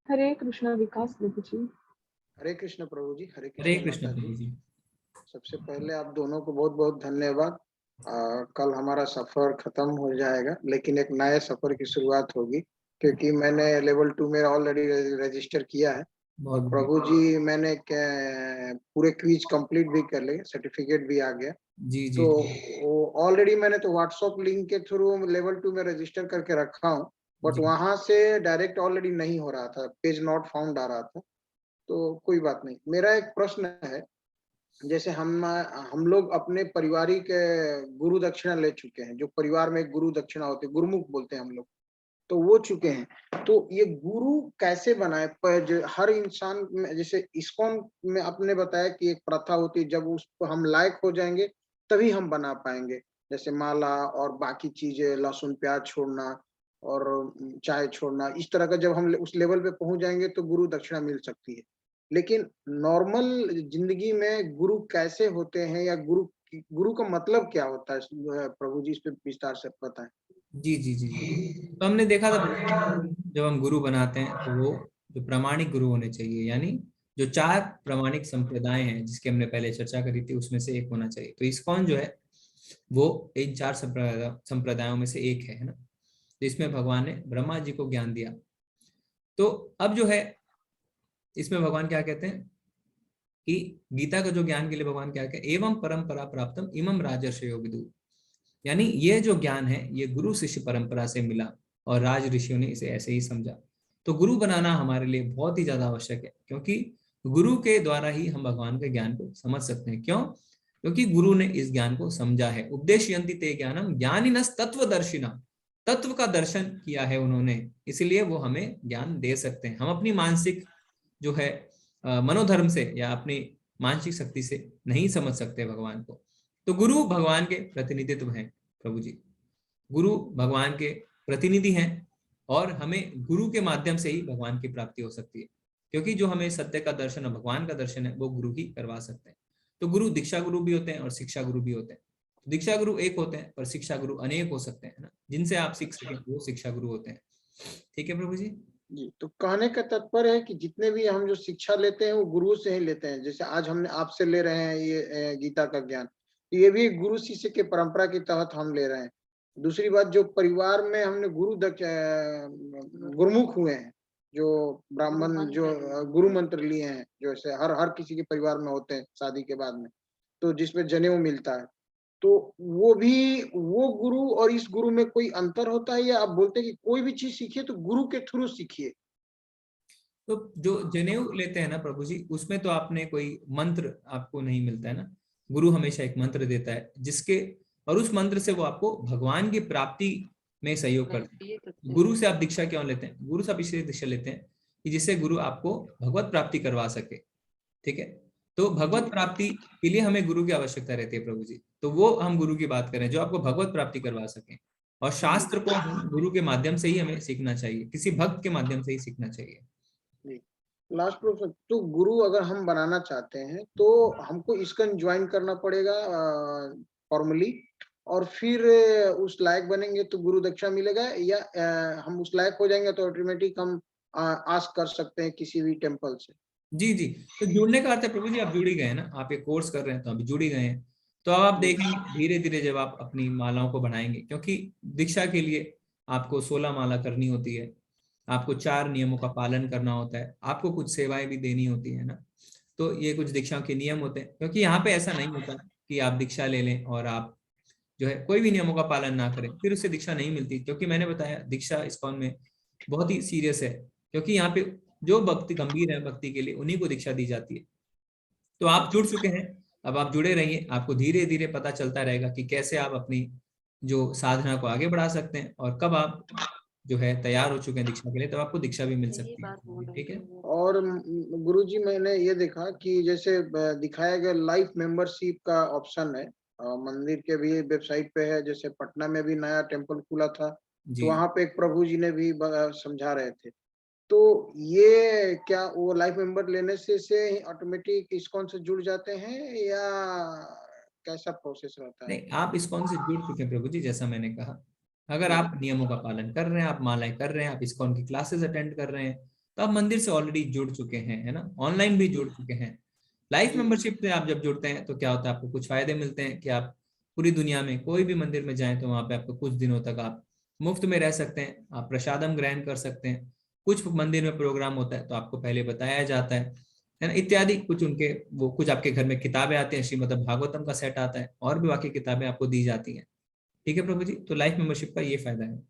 हरे कृष्ण विकास प्रभु जी। हरे कृष्ण प्रभु जी। हरे कृष्ण माता प्रभु जी। सबसे पहले आप दोनों को बहुत बहुत धन्यवाद। कल हमारा सफर खत्म हो जाएगा, लेकिन एक नए सफर की शुरुआत होगी, क्योंकि मैंने लेवल 2 में ऑलरेडी रजिस्टर किया है। और प्रभु जी मैंने पूरे क्विज कंप्लीट भी कर लिए, सर्टिफिकेट भी आ गया। जी जी। तो वो ऑलरेडी मैंने तो व्हाट्सएप लिंक के थ्रू लेवल 2 में रजिस्टर करके रखा हूँ, बट वहां से डायरेक्ट ऑलरेडी नहीं हो रहा था, पेज नॉट फाउंड आ रहा था। तो कोई बात नहीं। मेरा एक प्रश्न है, जैसे हम लोग अपने पारिवारिक गुरु दक्षिणा ले चुके हैं, जो परिवार में गुरु दक्षिणा होती है, गुरुमुख बोलते हैं हम लोग, तो वो चुके हैं। तो ये गुरु कैसे बनाए? हर इंसान में, जैसे इस्कॉन में आपने बताया कि एक प्रथा होती है, जब उसको हम लायक हो जाएंगे तभी हम बना पाएंगे, जैसे माला और बाकी चीजें, लहसुन प्याज छोड़ना और चाय छोड़ना, इस तरह का जब हम उस लेवल पे पहुंच जाएंगे तो गुरु दक्षिणा मिल सकती है। लेकिन नॉर्मल जिंदगी में गुरु कैसे होते हैं, या गुरु का मतलब क्या होता है? प्रभु जी इस पे विस्तार से बताएं। जी जी जी। तो हमने देखा था जब हम गुरु बनाते हैं तो वो जो प्रामाणिक गुरु होने चाहिए, यानी जो 4 प्रामाणिक संप्रदाय हैं जिसकी हमने पहले चर्चा करी थी, उसमें से एक होना चाहिए। तो इस्कॉन जो है वो इन 4 संप्रदायों में से एक है ना। तो इसमें भगवान ने ब्रह्मा जी को ज्ञान दिया। तो अब जो है इसमें भगवान क्या कहते हैं कि गीता का जो ज्ञान के लिए भगवान क्या कहते हैं, एवं परंपरा प्राप्तम इमम राजर्षयो विदु, यानी ये जो ज्ञान है ये गुरु शिष्य परंपरा से मिला और राज ऋषियों ने इसे ऐसे ही समझा। तो गुरु बनाना हमारे लिए बहुत ही ज्यादा आवश्यक है, क्योंकि गुरु के द्वारा ही हम भगवान के ज्ञान को समझ सकते हैं। क्यों? क्योंकि गुरु ने इस ज्ञान को समझा है। उपदेशयन्ति ते ज्ञानम ज्ञानिनस् तत्वदर्शिना, तत्व का दर्शन किया है उन्होंने, इसलिए वो हमें ज्ञान दे सकते हैं। हम अपनी मानसिक जो है मनोधर्म से या अपनी मानसिक शक्ति से नहीं समझ सकते भगवान को। तो गुरु भगवान के प्रतिनिधित्व हैं प्रभु जी, गुरु भगवान के प्रतिनिधि हैं, और हमें गुरु के माध्यम से ही भगवान की प्राप्ति हो सकती है, क्योंकि जो हमें सत्य का दर्शन और भगवान का दर्शन है वो गुरु ही करवा सकते हैं। तो गुरु दीक्षा गुरु भी होते हैं और शिक्षा गुरु भी होते हैं। दीक्षा गुरु एक होते हैं, पर शिक्षा गुरु अनेक हो सकते हैं ना, जिनसे आप सीख सकें वो शिक्षा गुरु होते हैं। ठीक है प्रभु जी। जी, तो कहने का तात्पर्य है कि जितने भी हम जो शिक्षा लेते हैं वो गुरु से ही लेते हैं। जैसे आज हमने आपसे ले रहे हैं ये गीता का ज्ञान, तो ये भी गुरु शिष्य के परंपरा के तहत हम ले रहे हैं। दूसरी बात, जो परिवार में हमने गुरुमुख हुए हैं, जो ब्राह्मण जो गुरु मंत्र लिए हैं, जो ऐसे हर हर किसी के परिवार में होते हैं शादी के बाद में, तो जिसमें जनेऊ मिलता है, तो वो गुरु और इस गुरु में कोई अंतर होता है, या आप बोलते हैं कि कोई भी चीज सीखिए तो गुरु के थ्रू सीखिए? तो जो जनेऊ लेते हैं ना प्रभु जी, उसमें तो आपने कोई मंत्र आपको नहीं मिलता है ना। गुरु हमेशा एक मंत्र देता है जिसके, और उस मंत्र से वो आपको भगवान की प्राप्ति में सहयोग करते हैं। गुरु से आप दीक्षा क्यों लेते हैं? गुरु से आप इसलिए दीक्षा लेते हैं कि जिससे गुरु आपको भगवत प्राप्ति करवा सके। ठीक है, तो भगवत प्राप्ति के लिए हमें गुरु की आवश्यकता रहती है प्रभु जी। तो वो हम गुरु की बात करें जो आपको भगवत प्राप्ति करवा सके, और शास्त्र को हम गुरु के माध्यम से ही हमें सीखना चाहिए, किसी भक्त के माध्यम से ही सीखना चाहिए। लास्ट प्रश्न, तो गुरु अगर हम बनाना चाहते हैं तो हमको ISKCON ज्वाइन करना पड़ेगा फॉर्मली, और फिर उस लायक बनेंगे तो गुरु दक्षा मिलेगा, या हम उस लायक हो जाएंगे तो ऑटोमेटिक हम आस्क कर सकते हैं किसी भी टेम्पल से? जी जी, तो जुड़ने का अर्थ है प्रभु जी आप जुड़ ही गए ना, आप एक कोर्स कर रहे हैं तो अभी जुड़ ही गए हैं। तो अब आप देखेंगे धीरे धीरे जब आप अपनी मालाओं को बढ़ाएंगे, क्योंकि दीक्षा के लिए आपको 16 माला करनी होती है, आपको 4 नियमों का पालन करना होता है, आपको कुछ सेवाएं भी देनी होती है ना। तो ये कुछ दीक्षा के नियम होते हैं, क्योंकि यहाँ पे ऐसा नहीं होता कि आप दीक्षा ले लें और आप जो है कोई भी नियमों का पालन ना करें, फिर उससे दीक्षा नहीं मिलती। क्योंकि मैंने बताया दीक्षा ISKCON में बहुत ही सीरियस है, क्योंकि यहाँ पे जो भक्ति गंभीर है भक्ति के लिए उन्हीं को दीक्षा दी जाती है। तो आप जुड़ चुके हैं, अब आप जुड़े रहिए, आपको धीरे धीरे पता चलता रहेगा कि कैसे आप अपनी जो साधना को आगे बढ़ा सकते हैं, और कब आप जो है तैयार हो चुके हैं दीक्षा के लिए, तब आपको दीक्षा भी मिल सकती है। ठीक है। और गुरुजी मैंने ये देखा कि जैसे दिखाया गया लाइफ मेंबरशिप का ऑप्शन है, मंदिर के भी वेबसाइट पे है। जैसे पटना में भी नया टेम्पल खुला था, तो वहां पे एक प्रभु जी ने भी समझा रहे थे। तो ये क्या वो लाइफ मेंबर लेने से ऑटोमेटिक ISKCON से जुड़ जाते हैं, या कैसा प्रोसेस रहता है? नहीं, आप ISKCON से जुड़ चुके हैं प्रभु जी, जैसा मैंने कहा। अगर आप नियमों का पालन कर रहे हैं, आप मालाएं कर रहे हैं, आप ISKCON की क्लासेस अटेंड कर रहे हैं, तो आप मंदिर से ऑलरेडी जुड़ चुके हैं, है ना। ऑनलाइन भी जुड़ चुके हैं। लाइफ मेंबरशिप में आप जब जुड़ते हैं तो क्या होता है, आपको कुछ फायदे मिलते हैं कि आप पूरी दुनिया में कोई भी मंदिर में जाएं तो वहां पे आपको कुछ दिनों तक आप मुफ्त में रह सकते हैं, आप प्रसादम ग्रहण कर सकते हैं। कुछ मंदिर में प्रोग्राम होता है तो आपको पहले बताया जाता है ना, इत्यादि। कुछ उनके वो कुछ आपके घर में किताबें आती हैं, श्रीमद् भागवतम का सेट आता है, और भी बाकी किताबें आपको दी जाती हैं। ठीक है प्रभु जी, तो लाइफ मेंबरशिप का ये फायदा है।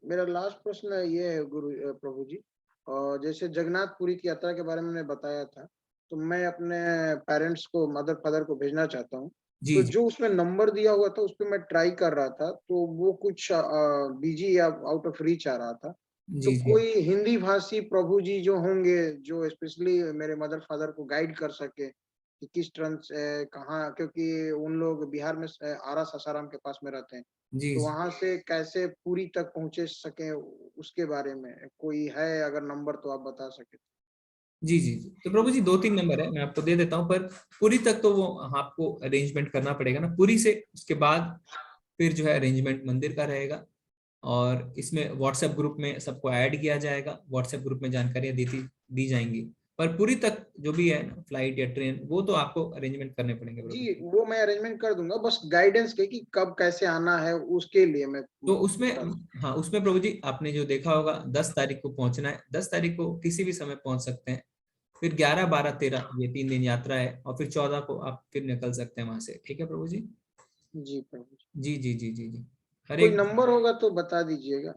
मेरा लास्ट प्रश्न ये है प्रभु जी, और जैसे जगन्नाथपुरी की यात्रा के बारे में मैंने बताया था, तो मैं अपने पेरेंट्स को, मदर फादर को भेजना चाहता हूँ। तो जो उसमें नंबर दिया हुआ था उस पर मैं ट्राई कर रहा था, तो वो कुछ बिजी या आउट ऑफ रीच आ रहा था। तो कोई हिंदी भाषी प्रभु जी जो होंगे, जो स्पेशली मेरे मदर फादर को गाइड कर सके कि किस तरह से कहाँ, क्योंकि उन लोग बिहार में आरा सासाराम के पास में रहते हैं, तो वहां से कैसे पुरी तक पहुंचे सके, उसके बारे में कोई है अगर नंबर तो आप बता सके। जी जी जी, तो प्रभु जी 2-3 नंबर है, मैं आपको दे देता हूँ, पर पुरी तक तो वो आपको अरेंजमेंट करना पड़ेगा ना पुरी से। उसके बाद फिर जो है अरेंजमेंट मंदिर का रहेगा, और इसमें व्हाट्सएप ग्रुप में सबको ऐड किया जाएगा, व्हाट्सएप ग्रुप में जानकारियां दी जाएंगी। पर पुरी तक जो भी है ना, फ्लाइट या ट्रेन, वो तो आपको अरेंजमेंट करने पड़ेंगे। जी, वो मैं अरेंजमेंट कर दूंगा, बस गाइडेंस के कि कब कैसे आना है उसके लिए मैं तो उसमें, हाँ उसमें प्रभु जी आपने जो देखा होगा 10 तारीख को पहुंचना है, 10 तारीख को किसी भी समय पहुंच सकते हैं। फिर 11, 12, 13 ये 3 दिन यात्रा है, और फिर 14 को आप फिर निकल सकते हैं वहां से। ठीक है प्रभु जी। जी प्रभु जी जी जी जी जी। कोई नंबर होगा तो बता दीजिएगा।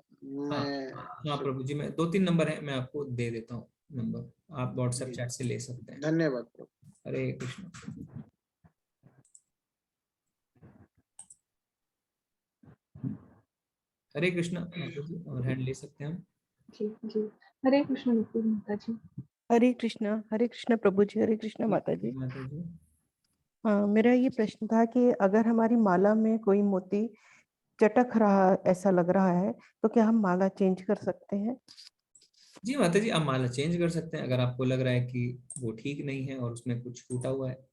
हाँ प्रभु जी, मैं 2-3 नंबर है, मैं आपको दे देता हूँ नंबर, आप व्हाट्सएप चैट से ले सकते हैं। धन्यवाद प्रभु। हरे कृष्ण। हरे कृष्ण जी, और हैंड ले सकते हैं हम। जी जी, हरे कृष्ण माता जी। हरे कृष्ण प्रभु जी, हरे कृष्ण माता जी। हाँ, मेरा ये प्रश्न था कि अगर हमारी माला में कोई मोती चटक रहा, ऐसा लग रहा है, तो क्या हम माला चेंज कर सकते हैं? जी माता जी, आप माला चेंज कर सकते हैं। अगर आपको लग रहा है कि वो ठीक नहीं है और उसमें कुछ टूटा हुआ है,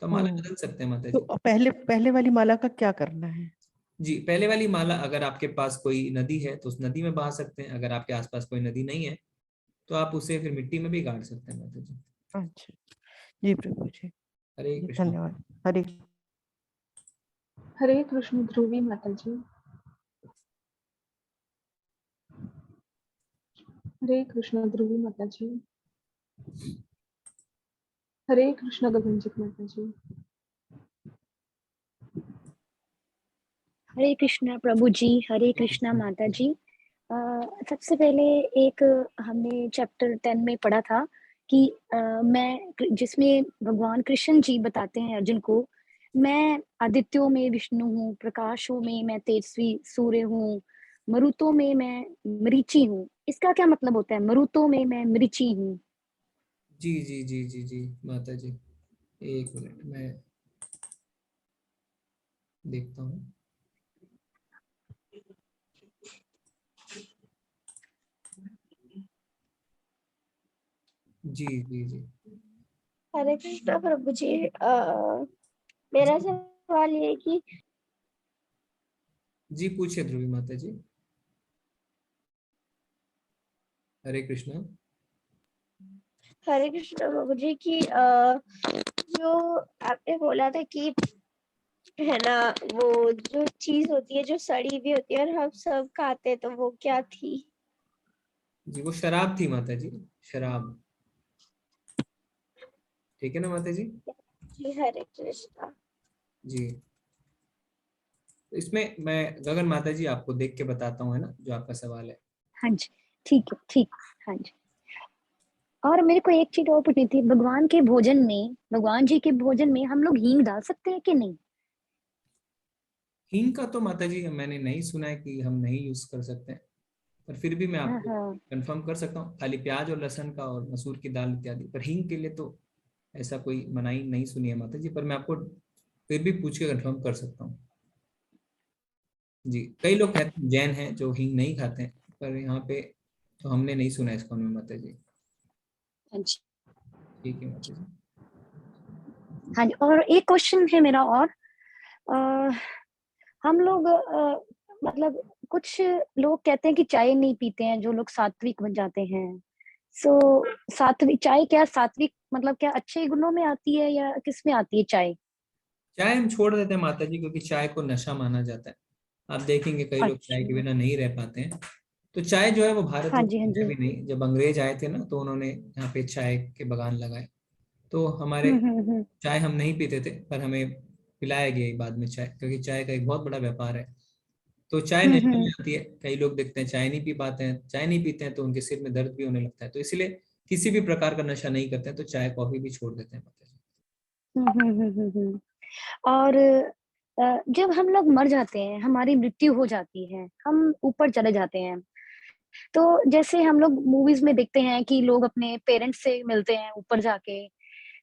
तो माला बदल सकते हैं माता जी। तो पहले वाली माला का क्या करना है? जी, पहले वाली माला अगर आपके पास कोई नदी है तो उस नदी में बहा सकते हैं। अगर आपके आसपास कोई नदी नहीं है तो आप उसे फिर मिट्टी में भी गाड़ सकते हैं माता जी। अच्छा जी प्रभु जी, हरे कृष्ण। धन्यवाद। हरे हरे कृष्ण ध्रुवी माता जी। हरे कृष्ण ध्रुवी माता जी। हरे कृष्ण गगनजित माता जी। हरे कृष्णा प्रभु जी, हरे कृष्णा माता जी। सबसे पहले एक हमने चैप्टर 10 में पढ़ा था कि मैं, जिसमें भगवान कृष्ण जी बताते हैं अर्जुन को, मैं आदित्यों में विष्णु हूँ, प्रकाशों में मैं तेजस्वी सूर्य हूँ, मरुतों में मैं मरीचि हूँ। इसका क्या मतलब होता है, मरुतों में मैं मरीचि हूँ? जी जी जी जी जी माता जी, एक मिनट मैं देखता हूँ। जी जी जी हरे कृष्णा प्रभु जी, मेरा सवाल ये है कि जी पूछिए ध्रुवी माता जी। हरे कृष्णा। हरे कृष्णा प्रभु जी की जो आपने बोला था कि है ना, वो जो चीज होती है जो सड़ी हुई होती है और हम सब खाते हैं, तो वो क्या थी? जी वो शराब थी माता जी, शराब। ठीक है ना माता जी? जी हरे कृष्णा। जी तो इसमें मैं गगन माता जी आपको देख के बताता हूँ, है ना, जो आपका सवाल है। हाँ जी, ठीक है, ठीक। हाँ जी। और मेरे को एक चीज और पूछनी थी, भगवान के भोजन में, भगवान जी के भोजन में हम लोग हींग डाल सकते हैं कि नहीं? हींग का तो माता जी मैंने नहीं सुना है कि हम नहीं यूज कर सकते हैं, पर फिर भी मैं हाँ आपको हाँ। कंफर्म कर सकता हूँ, खाली प्याज और लहसुन का और मसूर की दाल इत्यादि, पर हींग के लिए तो ऐसा कोई मनाही नहीं सुनी है माता जी, पर मैं आपको फिर भी पूछ के कंफर्म कर सकता हूँ। जी कई लोग कहते हैं, जैन हैं जो हींग नहीं खाते हैं, पर यहाँ पे तो हमने नहीं सुना है इसको में माता जी। अच्छा। ठीक है माता जी। हाँ जी, और एक क्वेश्चन है मेरा और, अ, हम लोग मतलब कुछ लोग कहते हैं कि चाय नहीं पीते हैं, जो लोग सात्विक बन जाते हैं। सो सात्विक चाय क्या सात्विक मतलब क्या अच्छे गुणों में आती है या किस में आती है चाय? चाय हम छोड़ देते हैं माता जी, क्योंकि चाय को नशा माना जाता है। आप देखेंगे कई लोग चाय के अच्छा। बिना नहीं रह पाते हैं। तो चाय जो है वो भारत हाँ में जी, हाँ है जी। भी नहीं। जब अंग्रेज आए थे ना, तो उन्होंने यहाँ पे चाय के बागान लगाए। तो हमारे हम्म। चाय हम नहीं पीते थे, पर हमें पिलाया गया बाद में चाय, क्योंकि चाय का एक बहुत बड़ा व्यापार है। तो चाय नशे में हम्म। आती है। कई लोग देखते हैं चाय नहीं पी पाते हैं, चाय नहीं पीते हैं तो उनके सिर में दर्द भी होने लगता है। तो इसलिए किसी भी प्रकार का नशा नहीं करते हैं, तो चाय कॉफी भी छोड़ देते हैं माता जी। और जब हम लोग मर जाते हैं, हमारी मृत्यु हो जाती है, हम ऊपर चले जाते हैं, तो जैसे हम लोग मूवीज में देखते हैं कि लोग अपने पेरेंट्स से मिलते हैं ऊपर जाके,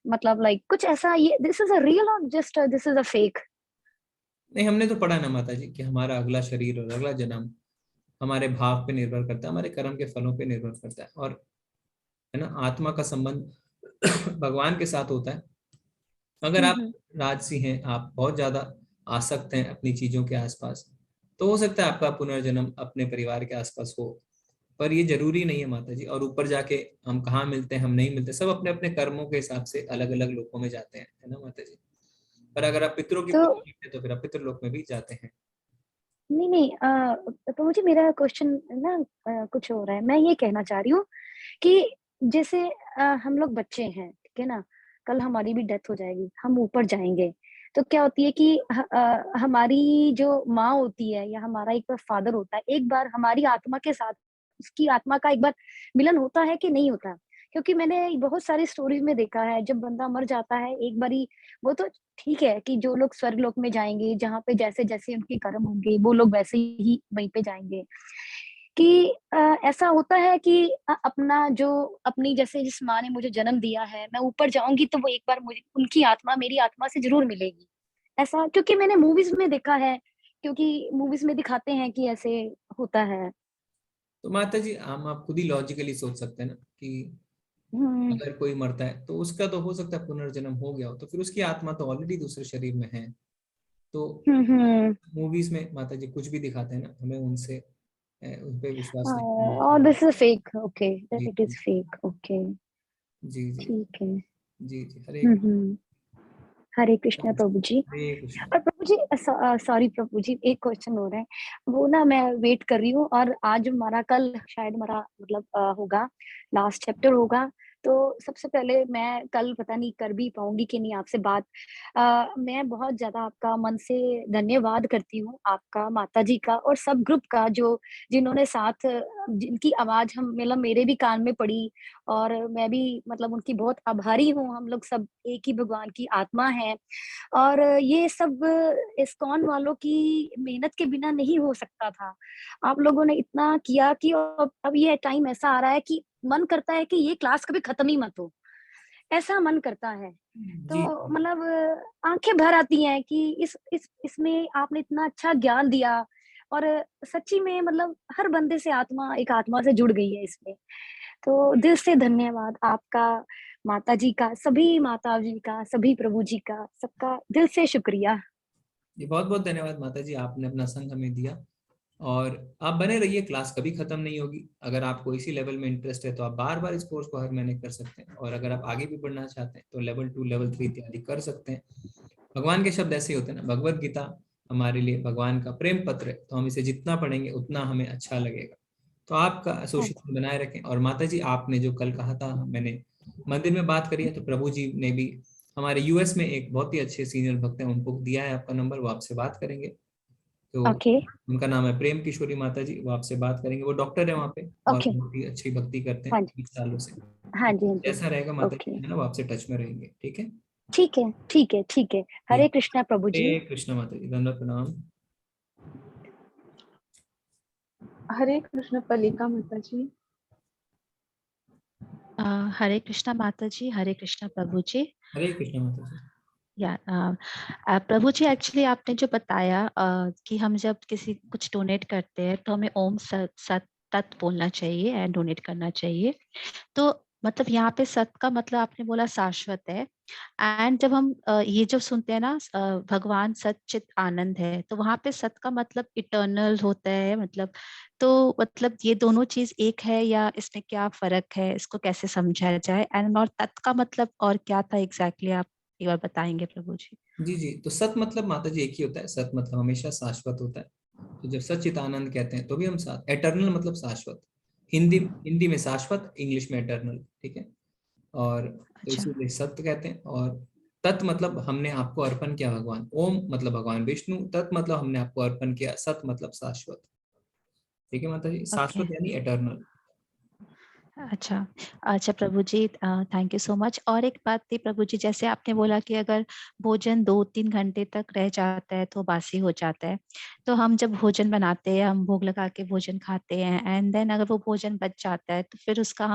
मतलब लाइक कुछ ऐसा, ये दिस इज अ रियल और just this is a fake? नहीं, हमने तो पढ़ा ना माता जी कि हमारा अगला शरीर और अगला जन्म हमारे भाव पे निर्भर करता है, हमारे कर्म के फलों पे निर्भर करता है। और है ना, आत्मा का संबंध भगवान के साथ होता है। अगर आप राजसी हैं, आप बहुत ज्यादा आसक्त हैं अपनी चीजों के आसपास, तो हो सकता है आपका पुनर्जन्म अपने परिवार के आसपास हो, पर ये जरूरी नहीं है माता जी। और ऊपर जाके हम कहाँ मिलते हैं, हम नहीं मिलते, सब अपने अपने कर्मों के हिसाब से अलग अलग लोकों में जाते हैं, है ना माता जी। पर अगर आप पितरों की तो पुण्य करते हैं, तो फिर आप पितृलोक में भी जाते हैं। नहीं नहीं, तो मुझे मेरा क्वेश्चन ना कुछ हो रहा है। मैं ये कहना चाह रही हूँ कि जैसे हम लोग बच्चे हैं, ठीक है ना, कल हमारी भी डेथ हो जाएगी, हम ऊपर जाएंगे, तो क्या होती है कि हमारी जो माँ होती है या हमारा एक बार फादर होता है, एक बार हमारी आत्मा के साथ उसकी आत्मा का एक बार मिलन होता है कि नहीं होता? क्योंकि मैंने बहुत सारी स्टोरीज में देखा है, जब बंदा मर जाता है एक बारी, वो तो ठीक है कि जो लोग स्वर्ग लोक में जाएंगे, जहाँ पे जैसे जैसे उनके कर्म होंगे, वो लोग वैसे ही वहीं पे जाएंगे। कि ऐसा होता है कि अपना जो अपनी जैसे जिस माँ ने मुझे जन्म दिया है, मैं ऊपर जाऊंगी तो वो एक बार मुझे उनकी आत्मा मेरी आत्मा से जरूर मिलेगी। ऐसा क्योंकि मैंने मूवीज में देखा है, क्योंकि मूवीज में दिखाते हैं कि ऐसे होता है। तो माता जी हम आप खुद ही लॉजिकली सोच सकते हैं ना कि हम्म अगर कोई मरता है तो उसका तो हो सकता है पुनर्जन्म हो गया हो, तो फिर उसकी आत्मा तो ऑलरेडी दूसरे शरीर में है। तो हम्म। मूवीज में माता जी कुछ भी दिखाते हैं ना, हमें उनसे उन पे विश्वास नहीं करना और चाहिए। This is fake, okay, that जी इट इज फेक, ओके, जी जी ठीक है। जी जी हरे हरे कृष्णा प्रभु जी। हरे कृष्ण। और प्रभु जी, सॉरी प्रभु जी, एक क्वेश्चन हो रहा है, वो ना मैं वेट कर रही हूँ, और आज हमारा, कल शायद हमारा मतलब होगा, लास्ट चैप्टर होगा, तो सबसे पहले मैं कल पता नहीं कर भी पाऊंगी कि नहीं आपसे बात। मैं बहुत ज्यादा आपका मन से धन्यवाद करती हूँ, आपका, माता जी का, और सब ग्रुप का, जो जिन्होंने साथ, जिनकी आवाज हम मतलब मेरे भी कान में पड़ी, और मैं भी मतलब उनकी बहुत आभारी हूँ। हम लोग सब एक ही भगवान की आत्मा है, और ये सब इस्कॉन वालों की मेहनत के बिना नहीं हो सकता था। आप लोगों ने इतना किया कि अब ये टाइम ऐसा आ रहा है कि मन करता है कि ये क्लास कभी खत्म ही मत हो, ऐसा मन करता है। तो जी मतलब आंखें भर आती हैं कि इसमें आपने इतना अच्छा ज्ञान दिया, और सच्ची में मतलब हर बंदे से आत्मा, एक आत्मा से जुड़ गई है इसमें। तो दिल से धन्यवाद आपका, माता जी का, सभी माता जी का, सभी प्रभु जी का, सबका दिल से शुक्रिया। जी बहुत बहुत धन्यवाद माता जी, आपने अपना संग हमें दिया, और आप बने रहिए, क्लास कभी खत्म नहीं होगी। अगर आपको इसी लेवल में इंटरेस्ट है तो आप बार बार इस कोर्स को हर महीने कर सकते हैं, और अगर आप आगे भी बढ़ना चाहते हैं तो लेवल 2 लेवल 3 इत्यादि कर सकते हैं। भगवान के शब्द ऐसे ही होते हैं ना, भगवत गीता हमारे लिए भगवान का प्रेम पत्र है, तो हम इसे जितना पढ़ेंगे उतना हमें अच्छा लगेगा। तो आपका एसोसिएशन बनाए रखें। और माता जी, आपने जो कल कहा था, मैंने मंदिर में बात करी है, तो प्रभु जी ने भी हमारे यूएस में एक बहुत ही अच्छे सीनियर भक्त हैं, उनको दिया है आपका नंबर, वो आपसे बात करेंगे। तो ओके, उनका नाम है प्रेम किशोरी माता जी, वो आपसे बात करेंगे। वो डॉक्टर है वहाँ पे, और ओके, बहुत ही अच्छी भक्ति करते हाँ हैं जी, 20 सालों से। हाँ जी, हाँ जी, जैसा रहेगा माता जी ओके, है ना, वो आपसे टच में रहेंगे। ठीक है ठीक है, ठीक है, ठीक है। जी। हरे कृष्णा प्रभु जी। हरे कृष्ण माता जी, धन्यवाद, प्रणाम। हरे कृष्ण पलिका माता जी। हरे कृष्णा माता जी, हरे कृष्णा प्रभु जी। हरे कृष्ण माता जी। या प्रभु जी, एक्चुअली आपने जो बताया कि हम जब किसी कुछ डोनेट करते हैं तो हमें ओम सत तत् बोलना चाहिए एंड डोनेट करना चाहिए। तो मतलब यहाँ पे सत का मतलब आपने बोला शाश्वत है, एंड जब हम ये जब सुनते हैं ना भगवान सच्चित आनंद है, तो वहां पे सत का मतलब इटर्नल होता है, मतलब तो मतलब ये दोनों चीज एक है या इसमें क्या फर्क है, इसको कैसे समझाया जाए, एंड और तत् का मतलब और क्या था एग्जैक्टली, आप एक बार बताएंगे प्रभु जी। जी जी, तो सत मतलब माता जी एक ही होता है, सत मतलब हमेशा शाश्वत होता है। तो जब सच्चित आनंद कहते हैं तो भी हम साथ, एटर्नल मतलब शाश्वत, हिंदी में शाश्वत, इंग्लिश में एटर्नल। ठीक है, और तो अच्छा, इसीलिए सत्य कहते हैं। और तत् मतलब हमने आपको अर्पण किया भगवान, ओम मतलब भगवान विष्णु, तत् मतलब हमने आपको अर्पण किया, सत मतलब शाश्वत। ठीक है माता जी, ओके, शाश्वत यानी एटर्नल। अच्छा, अच्छा प्रभु जी, थैंक यू सो मच। और एक बात थी प्रभु जी, जैसे आपने बोला कि अगर भोजन 2-3 घंटे तक रह जाता है तो बासी हो जाता है, तो हम जब भोजन बनाते हैं, हम भोग लगा के भोजन खाते हैं, एंड देन अगर वो भोजन बच जाता है तो फिर उसका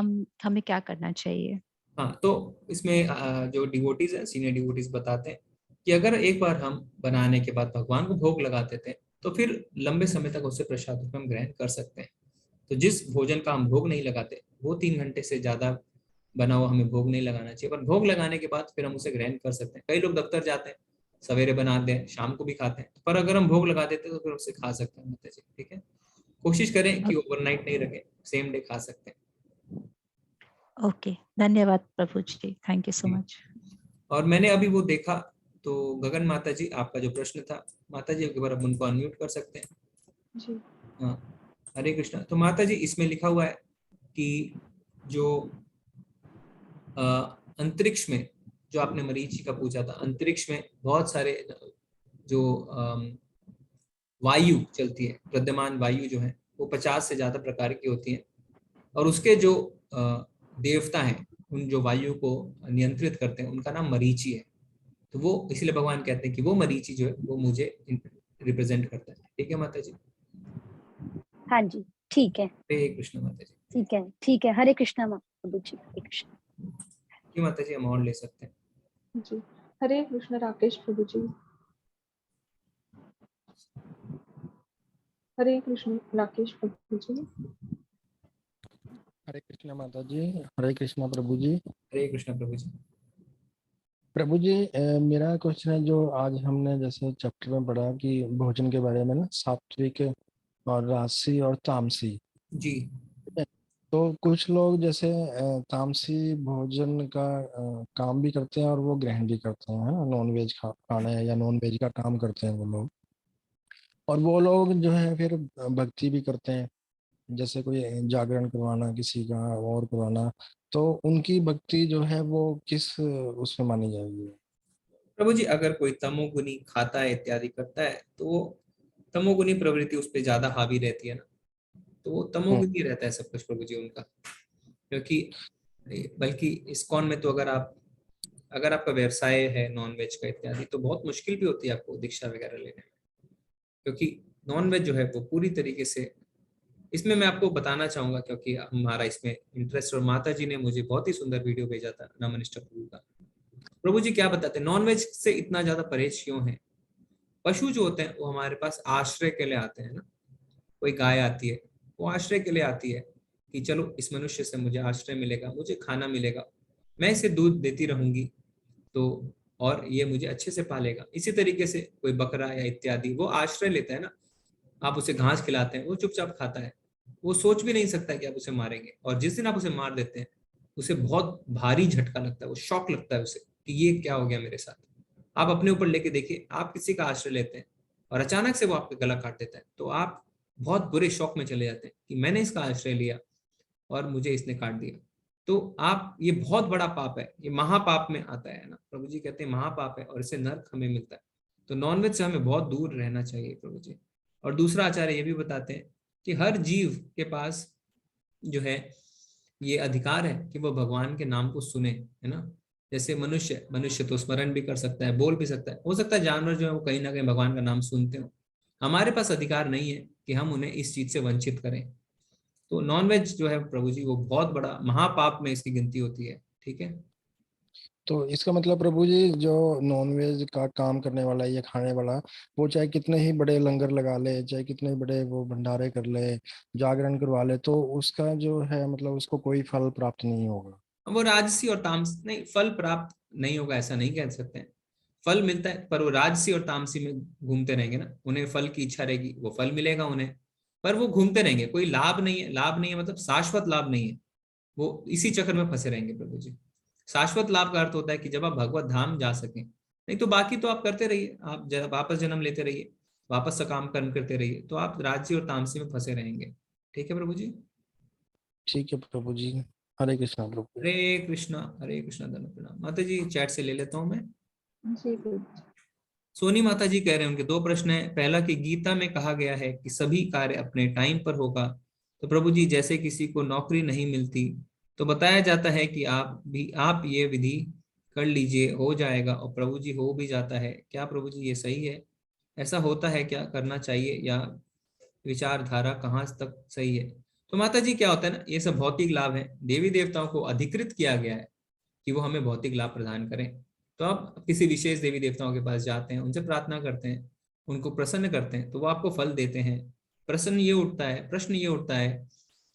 हमें क्या करना चाहिए? हाँ, तो इसमें जो डिवोटीज है, सीनियर डिवोटीज बताते हैं कि अगर एक बार हम बनाने के बाद भगवान को भोग लगा देते हैं, तो फिर लंबे समय तक उसे प्रसाद रूप में हम ग्रहण कर सकते हैं। तो जिस भोजन का हम भोग नहीं लगाते, वो 3 घंटे से ज्यादा बना हुआ हमें भोग नहीं लगाना चाहिए, पर भोग लगाने के बाद फिर हम उसे ग्रहण कर सकते हैं। कई लोग दफ्तर जाते हैं, सवेरे बनाते हैं, शाम को भी खाते हैं, पर अगर हम भोग लगा देते हैं तो फिर उसे खा सकते हैं माता जी। ठीक है, कोशिश करें कि ओवरनाइट नहीं रखें, सेम डे खा सकते हैं। ओके, धन्यवाद प्रभु जी, थैंक यू सो जी। मच। और मैंने अभी वो देखा, तो गगन माता जी, आपका जो प्रश्न था माता जी, एक बार आप उनको अनम्यूट कर सकते हैं। जी। हाँ, हरे कृष्णा। तो माता जी, इसमें लिखा हुआ है कि जो अंतरिक्ष में, जो आपने मरीचि का पूछा था, अंतरिक्ष में बहुत सारे जो वायु चलती है, प्रद्यमान वायु जो है वो 50 से ज्यादा प्रकार की होती है, और उसके जो देवता हैं, उन जो वायु को नियंत्रित करते हैं, उनका नाम मरीचि है। तो वो इसलिए भगवान कहते हैं कि वो मरीचि जो है वो मुझे रिप्रेजेंट करता है। ठीक है माता जी। हाँ जी, ठीक है, हरे कृष्ण माता जी। ठीक है, ठीक है। हरे कृष्णा प्रभु जी, हरे कृष्णा। कि माता जी हम और ले सकते हैं। जी। हरे कृष्ण राकेश प्रभु जी। हरे कृष्ण राकेश प्रभु जी। हरे कृष्णा माता जी, हरे कृष्णा प्रभु जी। हरे कृष्णा प्रभु जी। प्रभु जी, मेरा क्वेश्चन है, जो आज हमने जैसे चैप्टर में पढ़ा कि भोजन के बारे में ना, सात्विक और राजसी और तामसी। जी। तो कुछ लोग जैसे तामसी भोजन का काम भी करते हैं और वो ग्रहण भी करते हैं, नॉन वेज खाना या नॉन वेज का काम करते हैं वो लोग, और वो लोग जो है फिर भक्ति भी करते हैं, जैसे कोई जागरण करवाना किसी का और करवाना, तो उनकी भक्ति जो है वो किस उसमें मानी जाएगी? प्रभु जी, अगर कोई तमोगुनी खाता है इत्यादि करता है तो वो तमोगुनी प्रवृत्ति उस पर ज्यादा हावी रहती है ना, तो वो तमोगुनी रहता है सब कुछ प्रभु जी उनका। क्योंकि बल्कि इस्कॉन में तो अगर आपका व्यवसाय है नॉन वेज का इत्यादि, तो बहुत मुश्किल भी होती है आपको दीक्षा वगैरह लेने में, क्योंकि नॉन वेज जो है वो पूरी तरीके से, इसमें मैं आपको बताना चाहूंगा क्योंकि हमारा इसमें इंटरेस्ट, और माता जी ने मुझे बहुत ही सुंदर वीडियो भेजा था नमनिष्ठ प्रभु का। प्रभु जी क्या बताते हैं, नॉन वेज से इतना ज्यादा परहेज क्यों है? पशु जो होते हैं वो हमारे पास आश्रय के लिए आते हैं ना, कोई गाय आती है वो आश्रय के लिए आती है कि चलो इस मनुष्य से मुझे आश्रय मिलेगा, मुझे खाना मिलेगा, मैं इसे दूध देती रहूंगी तो, और ये मुझे अच्छे से पालेगा। इसी तरीके से कोई बकरा या इत्यादि वो आश्रय लेता है ना, आप उसे घास खिलाते हैं वो चुपचाप खाता है, वो सोच भी नहीं सकता कि आप उसे मारेंगे, और जिस दिन आप उसे मार देते हैं उसे बहुत भारी झटका लगता है, वो शॉक लगता है उसे कि ये क्या हो गया मेरे साथ। आप अपने ऊपर लेके देखिए, आप किसी का आश्रय लेते हैं और अचानक से वो आपका गला काट देता है, तो आप बहुत बुरे शौक में चले जाते हैं कि मैंने इसका आश्रय लिया और मुझे इसने काट दिया। तो आप, ये बहुत बड़ा पाप है, ये महापाप में आता है ना, प्रभु जी कहते हैं महापाप है और इससे नरक हमें मिलता है। तो नॉनवेज से हमें बहुत दूर रहना चाहिए प्रभु जी। और दूसरा आचार्य ये भी बताते हैं कि हर जीव के पास जो है ये अधिकार है कि वो भगवान के नाम को सुने, है ना। जैसे मनुष्य तो स्मरण भी कर सकता है, बोल भी सकता है, हो सकता है जानवर जो है वो कहीं ना कहीं भगवान का नाम सुनते हो, हमारे पास अधिकार नहीं है कि हम उन्हें इस चीज से वंचित करें। तो नॉनवेज जो है प्रभु जी वो बहुत बड़ा महापाप में इसकी गिनती होती है, ठीक है। तो इसका मतलब प्रभु जी जो नॉनवेज का काम करने वाला है या खाने वाला, वो चाहे कितने ही बड़े लंगर लगा ले, चाहे कितने बड़े वो भंडारे कर ले, जागरण करवा ले, तो उसका जो है मतलब उसको कोई फल प्राप्त नहीं होगा। वो राजसी और तामसी नहीं, फल प्राप्त नहीं होगा ऐसा नहीं कह सकते हैं, फल मिलता है, पर वो राजसी और तामसी में घूमते रहेंगे ना, उन्हें फल की इच्छा रहेगी, वो फल मिलेगा उन्हें, पर वो घूमते रहेंगे, कोई लाभ नहीं है। लाभ नहीं है मतलब शाश्वत लाभ नहीं है, वो इसी चक्कर में फंसे रहेंगे प्रभु जी। शाश्वत लाभ का अर्थ होता है कि जब आप भगवत धाम जा सकें, नहीं तो बाकी तो आप करते रहिए, आप वापस जन्म लेते रहिए, वापस से काम कर्म करते रहिए, तो आप राजसी और तामसी में फंसे रहेंगे। ठीक है प्रभु जी। ठीक है प्रभु जी, हरे कृष्णा प्रभु। हरे कृष्णा धन प्रणाम। माता जी चैट से ले लेता हूँ मैं। जी प्रभु। सोनी माता जी कह रहे हैं उनके दो प्रश्न है। पहला कि गीता में कहा गया है कि सभी कार्य अपने टाइम पर होगा, तो प्रभु जी जैसे किसी को नौकरी नहीं मिलती तो बताया जाता है कि आप ये विधि कर लीजिए हो जाएगा, और प्रभु जी हो भी जाता है। क्या प्रभु जी ये सही है? ऐसा होता है क्या? करना चाहिए या विचारधारा कहाँ तक सही है? तो माता जी क्या होता है ना, ये सब भौतिक लाभ है, देवी देवताओं को अधिकृत किया गया है कि वो हमें भौतिक लाभ प्रदान करें। तो आप किसी विशेष देवी देवताओं के पास जाते हैं, उनसे प्रार्थना करते हैं, उनको प्रसन्न करते हैं, तो वो आपको फल देते हैं। प्रश्न ये उठता है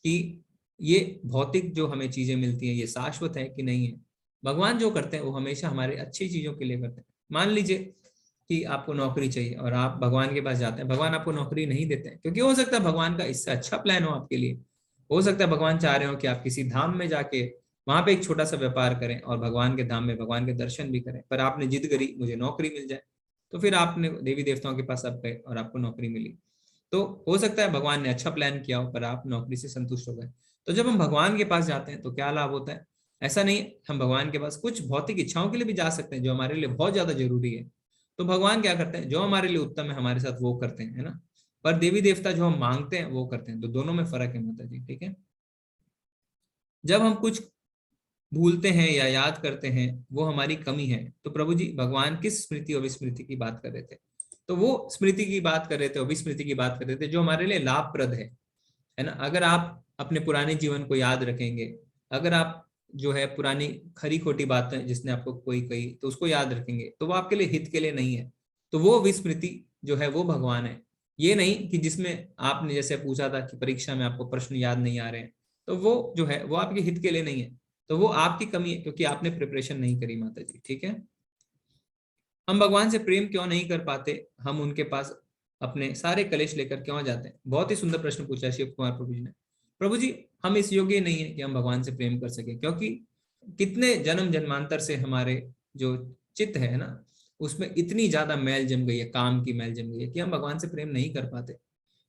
कि ये भौतिक जो हमें चीजें मिलती हैं ये शाश्वत है कि नहीं है? भगवान जो करते हैं वो हमेशा हमारे अच्छी चीजों के लिए करते हैं। मान लीजिए कि आपको नौकरी चाहिए और आप भगवान के पास जाते हैं, भगवान आपको नौकरी नहीं देते हैं, क्योंकि हो सकता है भगवान का इससे अच्छा प्लान हो आपके लिए। हो सकता है भगवान चाह रहे हो कि आप किसी धाम में जाके वहां पे एक छोटा सा व्यापार करें और भगवान के धाम में भगवान के दर्शन भी करें, पर आपने जिद करी मुझे नौकरी मिल जाए, तो फिर आपने देवी देवताओं के पास आप गए और आपको नौकरी मिली। तो हो सकता है भगवान ने अच्छा प्लान किया हो पर आप नौकरी से संतुष्ट हो गए। तो जब हम भगवान के पास जाते हैं तो क्या लाभ होता है? ऐसा नहीं, हम भगवान के पास कुछ भौतिक इच्छाओं के लिए भी जा सकते हैं जो हमारे लिए बहुत ज्यादा जरूरी है। तो भगवान क्या करते हैं, जो हमारे लिए उत्तम है हमारे साथ वो करते हैं, है ना। पर देवी देवता जो हम मांगते हैं वो करते हैं, तो दोनों में फर्क है माता जी, ठीक है। जब हम कुछ भूलते हैं या याद करते हैं वो हमारी कमी है। तो प्रभु जी भगवान किस स्मृति और विस्मृति की बात कर रहे थे? तो वो स्मृति की बात कर रहे थे और विस्मृति की बात कर रहे थे जो हमारे लिए लाभप्रद है ना। अगर आप अपने पुराने जीवन को याद रखेंगे, अगर आप जो है पुरानी खरी खोटी बातें जिसने आपको कोई कही तो उसको याद रखेंगे, तो वो आपके लिए हित के लिए नहीं है। तो वो विस्मृति जो है वो भगवान है। ये नहीं कि जिसमें आपने जैसे पूछा था कि परीक्षा में आपको प्रश्न याद नहीं आ रहे हैं, तो वो जो है वो आपके हित के लिए नहीं है, तो वो आपकी कमी है क्योंकि आपने प्रिपरेशन नहीं करी माता जी, ठीक है। हम भगवान से प्रेम क्यों नहीं कर पाते? हम उनके पास अपने सारे कलेश लेकर क्यों जाते हैं? बहुत ही सुंदर प्रश्न पूछा शिव कुमार प्रभु जी ने। प्रभु जी, हम इस योग्य नहीं है कि हम भगवान से प्रेम कर सके, क्योंकि कितने जन्म जन्मांतर से हमारे जो चित्त है ना, उसमें इतनी ज्यादा मैल जम गई है, काम की मैल जम गई है कि हम भगवान से प्रेम नहीं कर पाते।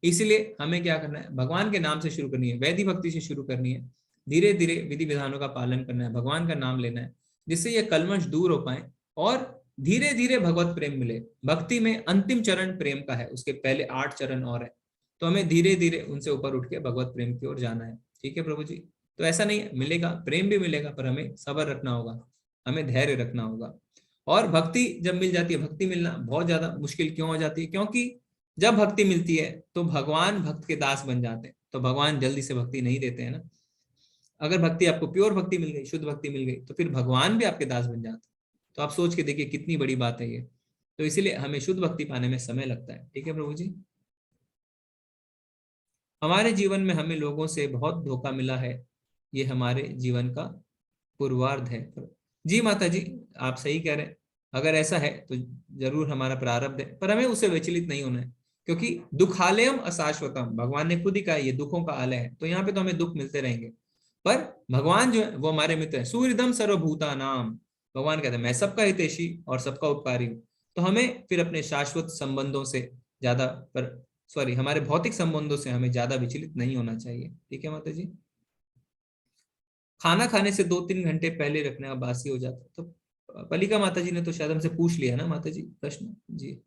इसलिए हमें क्या करना है? भगवान के नाम से शुरू करनी है, वैदिक भक्ति से शुरू करनी है, धीरे धीरे विधि विधानों का पालन करना है, भगवान का नाम लेना है, जिससे ये कलमश दूर हो पाए और धीरे धीरे भगवत प्रेम मिले। भक्ति में अंतिम चरण प्रेम का है, उसके पहले 8 चरण और है, तो हमें धीरे धीरे उनसे ऊपर उठ के भगवत प्रेम की ओर जाना है। ठीक है प्रभु जी? तो ऐसा नहीं है, मिलेगा प्रेम भी मिलेगा, पर हमें सब्र रखना होगा, हमें धैर्य रखना होगा। और भक्ति जब मिल जाती है, भक्ति मिलना बहुत ज्यादा मुश्किल क्यों हो जाती है? क्योंकि जब भक्ति मिलती है तो भगवान भक्त के दास बन जाते हैं, तो भगवान जल्दी से भक्ति नहीं देते हैं ना। अगर भक्ति आपको प्योर भक्ति मिल गई, शुद्ध भक्ति मिल गई, तो फिर भगवान भी आपके दास बन जाते हैं। तो आप सोच के देखिए कितनी बड़ी बात है ये। तो इसीलिए हमें शुद्ध भक्ति पाने में समय लगता है। ठीक है प्रभु जी? हमारे जीवन में हमें लोगों से बहुत धोखा मिला है, ये हमारे जीवन का पूर्वार्ध है। जी माता जी, आप सही कह रहे हैं। अगर ऐसा है तो जरूर हमारा प्रारब्ध है, पर हमें उससे विचलित नहीं होना है, क्योंकि दुखालयम अशाश्वतम, भगवान ने खुद ही कहा ये दुखों का आलय है। तो यहाँ पे तो हमें दुख मिलते रहेंगे, पर भगवान जो है वो हमारे मित्र है। सूर्यदम सर्वभूता नाम, भगवान कहते हैं मैं सबका हितैषी और सबका उपकारी हूँ। तो हमें फिर अपने शाश्वत संबंधों से ज्यादा, पर सॉरी, हमारे भौतिक संबंधों से हमें ज्यादा विचलित नहीं होना चाहिए। ठीक है माता जी? खाना खाने से 2-3 घंटे पहले रखने का बासी हो जाता है। तो पलिका माता जी ने तो शायद हमसे पूछ लिया ना माता जी प्रश्न। जी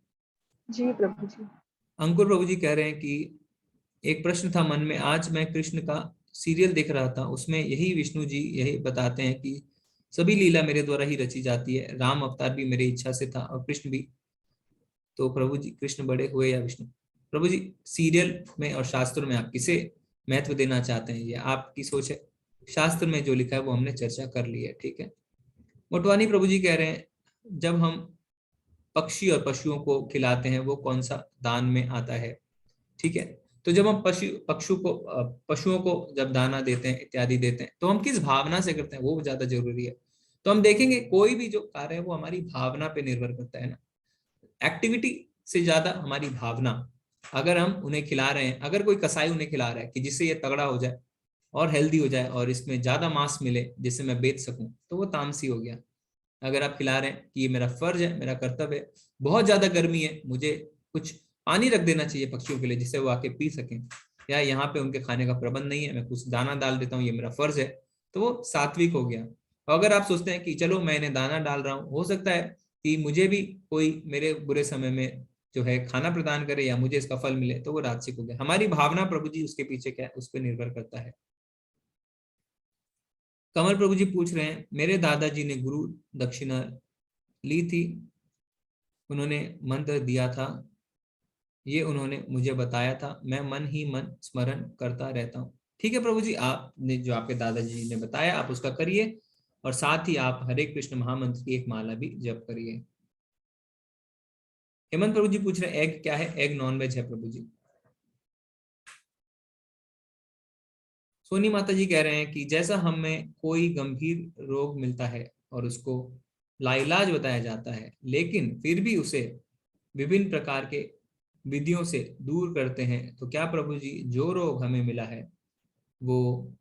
जी प्रभु जी। अंकुर प्रभु जी कह रहे हैं कि एक प्रश्न था मन में, आज मैं कृष्ण का सीरियल देख रहा था, उसमें यही विष्णु जी यही बताते हैं कि सभी लीला मेरे द्वारा ही रची जाती है, राम अवतार भी मेरी इच्छा से था और कृष्ण भी। तो प्रभु जी, कृष्ण बड़े हुए या विष्णु? प्रभु जी, सीरियल में और शास्त्र में आप किसे महत्व देना चाहते हैं, ये आपकी सोच है। शास्त्र में जो लिखा है वो हमने चर्चा कर ली है। ठीक है। मोटवानी प्रभु जी कह रहे हैं, जब हम पक्षी और पशुओं को खिलाते हैं वो कौन सा दान में आता है? ठीक है, तो जब हम पशुओं को जब दाना देते हैं, इत्यादि देते हैं, तो हम किस भावना से करते हैं वो ज्यादा जरूरी है। तो हम देखेंगे कोई भी जो कार्य है वो हमारी भावना पे निर्भर करता है ना, एक्टिविटी से ज्यादा हमारी भावना। अगर हम उन्हें खिला रहे हैं, अगर कोई कसाई उन्हें खिला रहा है कि जिससे ये तगड़ा हो जाए और हेल्दी हो जाए और इसमें ज्यादा मांस मिले जिससे मैं बेच सकूं, तो वो तामसी हो गया। अगर आप खिला रहे हैं कि ये मेरा फर्ज है, मेरा कर्तव्य है, बहुत ज्यादा गर्मी है, मुझे कुछ पानी रख देना चाहिए पक्षियों के लिए जिससे वो आके पी सकें, या यहाँ पे उनके खाने का प्रबंध नहीं है, मैं कुछ दाना डाल देता हूँ, ये मेरा फर्ज है, तो वो सात्विक हो गया। और अगर आप सोचते हैं कि चलो मैं इन्हें दाना डाल रहा हूँ, हो सकता है कि मुझे भी कोई मेरे बुरे समय में जो है खाना प्रदान करे या मुझे इसका फल मिले, तो वो राजसिक हो गया। हमारी भावना प्रभु जी उसके पीछे क्या है, उस पर निर्भर करता है। कमल प्रभु जी पूछ रहे हैं, मेरे दादाजी ने गुरु दक्षिणा ली थी, उन्होंने मंत्र दिया था, ये उन्होंने मुझे बताया था, मैं मन ही मन स्मरण करता रहता हूँ। ठीक है प्रभु जी, आपने जो आपके दादाजी ने बताया आप उसका करिए, और साथ ही आप हरे कृष्ण महामंत्र की एक माला भी जप करिए। हेमंत प्रभु जी पूछ रहे हैं, एग क्या है? एग नॉनवेज है प्रभु जी। सोनी माता जी कह रहे हैं कि जैसा हमें कोई गंभीर रोग मिलता है और उसको लाइलाज बताया जाता है, लेकिन फिर भी उसे विभिन्न प्रकार के विधियों से दूर करते हैं, तो क्या प्रभु जी जो रोग हमें मिला है वो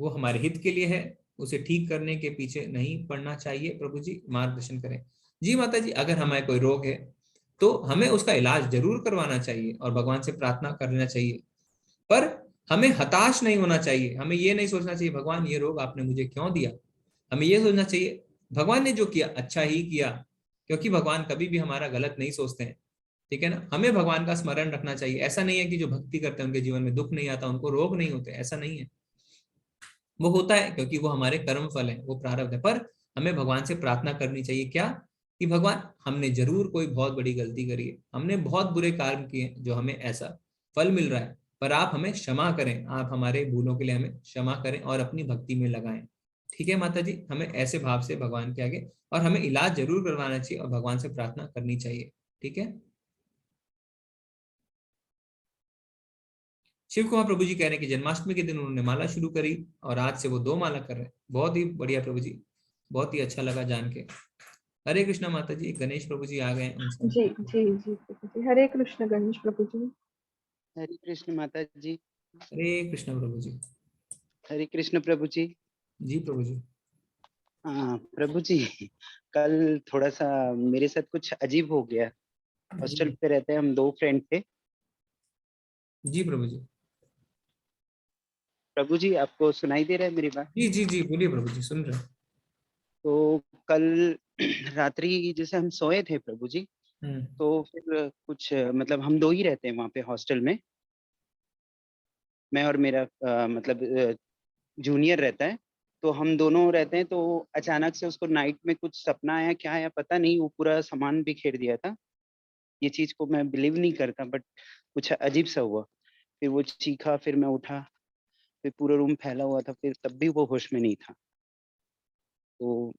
हमारे हित के लिए है, उसे ठीक करने के पीछे नहीं पड़ना चाहिए? प्रभु जी मार्गदर्शन करें। जी माता जी, अगर हमें कोई रोग है तो हमें उसका इलाज जरूर करवाना चाहिए और भगवान से प्रार्थना करना चाहिए, पर हमें हताश नहीं होना चाहिए। हमें ये नहीं सोचना चाहिए भगवान ये रोग आपने मुझे क्यों दिया। हमें ये सोचना चाहिए भगवान ने जो किया अच्छा ही किया, क्योंकि भगवान कभी भी हमारा गलत नहीं सोचते हैं। ठीक है ना, हमें भगवान का स्मरण रखना चाहिए। ऐसा नहीं है कि जो भक्ति करते हैं उनके जीवन में दुख नहीं आता, उनको रोग नहीं होते, ऐसा नहीं है। वो होता है क्योंकि वो हमारे कर्म फल है, वो प्रारब्ध है। पर हमें भगवान से प्रार्थना करनी चाहिए क्या, कि भगवान हमने जरूर कोई बहुत बड़ी गलती करी है, हमने बहुत बुरे कर्म किए जो हमें ऐसा फल मिल रहा है, पर आप हमें क्षमा करें, आप हमारे भूलों के लिए हमें क्षमा करें और अपनी भक्ति में लगाएं। ठीक है माता जी, हमें ऐसे भाव से भगवान के आगे, और हमें इलाज जरूर करवाना चाहिए और भगवान से प्रार्थना करनी चाहिए। ठीक है। शिव कुमार प्रभु जी कह रहे हैं कि जन्माष्टमी के दिन उन्होंने माला शुरू करी और आज से वो 2 माला कर रहे हैं। बहुत ही बढ़िया प्रभु जी, बहुत ही अच्छा लगा जान के। हरे कृष्णा माता जी, गणेश प्रभु जी आ गए हैं, उनसे जी जी जी प्रभु जी, हरे कृष्ण गणेश प्रभु जी। हरे कृष्ण माता जी। हरे कृष्ण प्रभु जी। हरे कृष्ण प्रभु जी। जी प्रभु जी। हाँ प्रभु जी, कल थोड़ा सा मेरे साथ कुछ अजीब हो गया। हॉस्टल पे रहते हैं हम, 2 फ्रेंड थे। जी प्रभु जी। प्रभु जी आपको सुनाई दे रहा है मेरी बात? जी जी जी, बोलिए प्रभु जी, सुन रहे हैं। तो कल रात्रि जैसे हम सोए थे प्रभु जी, तो फिर कुछ मतलब हम 2 ही रहते हैं वहाँ पे हॉस्टल में। मैं और मेरा मतलब जूनियर रहता है, तो हम दोनों रहते हैं। तो अचानक से उसको नाइट में कुछ सपना आया, क्या आया पता नहीं, वो पूरा सामान बिखेर दिया था। ये चीज़ को मैं बिलीव नहीं करता, बट कुछ अजीब सा हुआ। फिर वो चीखा, फिर मैं उठा, फिर पूरा रूम फैला हुआ था, फिर तब भी वो होश में नहीं था। तो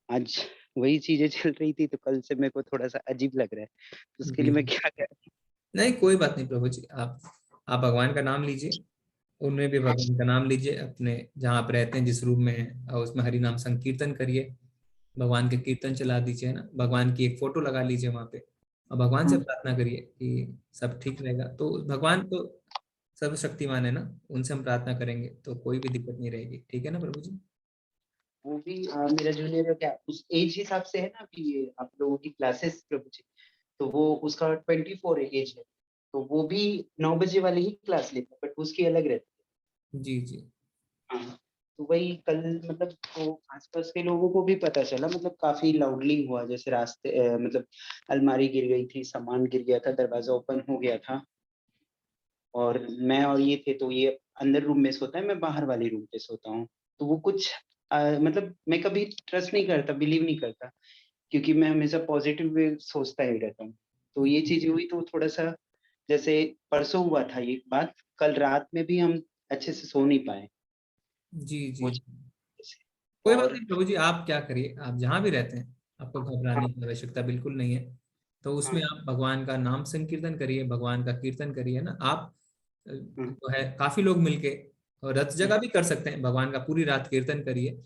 आज वही चीज़ें चल रही थी, तो कल से मेरे को थोड़ा-सा अजीब लग रहा है। तो उसके लिए मैं क्या करूँ? नहीं कोई बात नहीं प्रभु जी, आप भगवान का नाम लीजिए, उनमें भी भगवान का नाम लीजिए, अपने जहाँ आप रहते हैं जिस रूम में है और उसमें हरि नाम संकीर्तन करिए, भगवान के कीर्तन चला दीजिए ना, भगवान की एक फोटो लगा लीजिए वहाँ पे और भगवान से प्रार्थना करिए कि सब ठीक रहेगा। तो भगवान तो सर्वशक्तिमान है ना, उनसे हम प्रार्थना करेंगे तो कोई भी दिक्कत नहीं रहेगी। ठीक है ना प्रभु जी? वो भी मेरा जूनियर है, क्या उस एज हिसाब से है ना कि ये आप लोगों की क्लासेस प्रभु जी, तो वो उसका 24 एज है, तो वो भी 9 बजे वाली ही क्लास लेता है, बट उसकी अलग रहती जी जी। है। हाँ, तो वही कल मतलब तो आसपास के लोगों को भी पता चला, मतलब काफी लाउडली हुआ, जैसे रास्ते मतलब अलमारी गिर गई थी, सामान गिर गया था, दरवाजा ओपन हो गया था। और मैं और ये थे, तो ये अंदर रूम में सोता है, मैं बाहर वाले रूम पे सोता हूँ। तो वो कुछ मतलब मैं कभी ट्रस्ट नहीं करता, बिलीव नहीं करता, क्योंकि मैं हमेशा पॉजिटिव वे सोचता ही रहता हूँ। तो ये चीज़ हुई, तो थोड़ा-सा जैसे परसों हुआ था ये बात, कल रात में भी हम अच्छे से सो नहीं पाए। जी जी। वो कोई बात और नहीं प्रभु जी, आप क्या करिए, आप जहाँ भी रहते हैं आपको घबराने की आवश्यकता बिल्कुल नहीं है। तो उसमें आप भगवान का नाम संकीर्तन करिए, भगवान का कीर्तन करिए ना। आप जो है काफी लोग मिलके और रथ जगह भी कर सकते हैं, भगवान का पूरी रात कीर्तन करिए,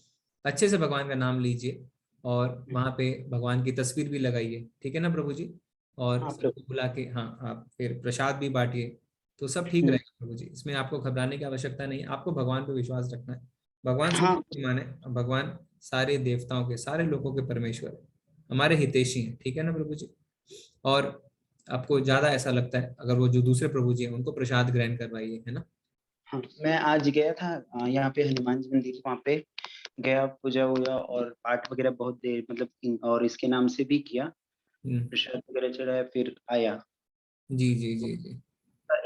अच्छे से भगवान का नाम लीजिए और वहां पे भगवान की तस्वीर भी लगाइए। ठीक है ना प्रभु जी? और सबको बुला के, हाँ, आप फिर प्रसाद भी बांटिए, तो सब ठीक रहेगा प्रभु जी। इसमें आपको घबराने की आवश्यकता नहीं है, आपको भगवान पे विश्वास रखना है। भगवान सर्वशक्तिमान है, भगवान सारे देवताओं के, सारे लोगों के परमेश्वर है, हमारे हितैषी हैं। ठीक है ना प्रभु जी? और आपको ज्यादा ऐसा लगता है, अगर वो जो दूसरे प्रभु जी हैं उनको प्रसाद ग्रहण करवाइए, है ना? हाँ, मैं आज गया था यहाँ पे हनुमान जी मंदिर, वहाँ पे गया, पूजा हुआ और पाठ वगैरह बहुत देर मतलब और इसके नाम से भी किया, प्रसाद वगैरह चढ़ाया, फिर आया। जी जी जी जी।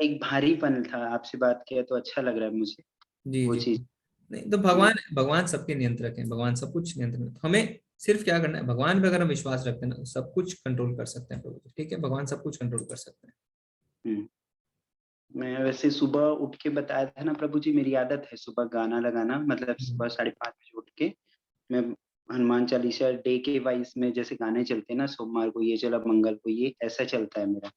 एक भारीपन था, आपसे बात किया तो अच्छा लग रहा है मुझे जी वो जी। चीज। नहीं तो भगवान सबके नियंत्रक हैं, भगवान सब कुछ नियंत्रण, हमें सिर्फ क्या करना है, भगवान पे अगर हम विश्वास रखते हैं ना, सब कुछ कंट्रोल कर सकते हैं प्रभु जी। ठीक है, भगवान सब कुछ कंट्रोल कर सकते हैं। मैं वैसे सुबह उठ के बताया था ना प्रभु जी, मेरी आदत है सुबह गाना लगाना, मतलब सुबह 5:30 बजे उठ के मैं हनुमान चालीसा डे के वाइज में जैसे गाने चलते हैं ना, सोमवार को ये चला, मंगल को ये, ऐसा चलता है मेरा।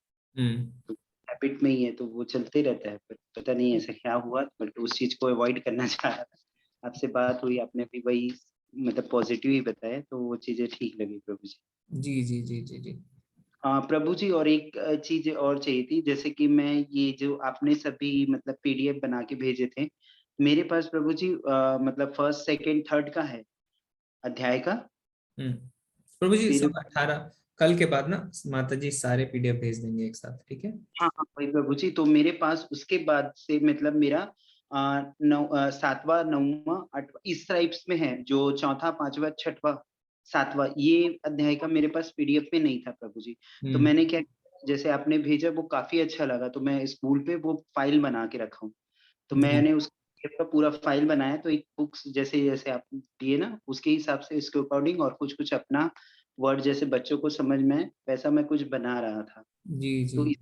तो हैबिट में ही है, तो वो चलते रहता है, पर पता नहीं ऐसा क्या हुआ, बट उस चीज को अवॉइड करना चाह रहा था। आपसे बात हुई, आपने भी वही मतलब पॉजिटिव ही बताया, तो वो चीजें ठीक लगी प्रभु जी। जी जी जी जी जी। हाँ प्रभु जी, और एक चीज और चाहिए थी, जैसे कि मैं ये जो आपने सभी मतलब पीडीएफ बना के भेजे थे, मेरे पास प्रभु जी मतलब फर्स्ट सेकंड थर्ड का है अध्याय का। प्रभु जी सब 18 कल के बाद ना माता जी सारे पीडीएफ भेज देंगे एक साथ। ठीक है? हाँ हाँ वही प्रभु जी, तो मेरे पास उसके बाद से मतलब मेरा 7वां 9वां 8वां इस टाइप्स में है, जो चौथा 5वां 6वां 7वां ये अध्याय का मेरे पास पीडीएफ में नहीं था प्रभु जी। तो मैंने क्या, जैसे आपने भेजा वो काफी अच्छा लगा, तो मैं स्कूल पे वो फाइल बना के रखा हूँ। तो मैंने उस का पूरा फाइल बनाया, तो एक बुक्स जैसे जैसे आप दिए ना उसके हिसाब से इसके अकॉर्डिंग, और कुछ कुछ अपना वर्ड जैसे बच्चों को समझ में वैसा मैं कुछ बना रहा था। जी तो जी।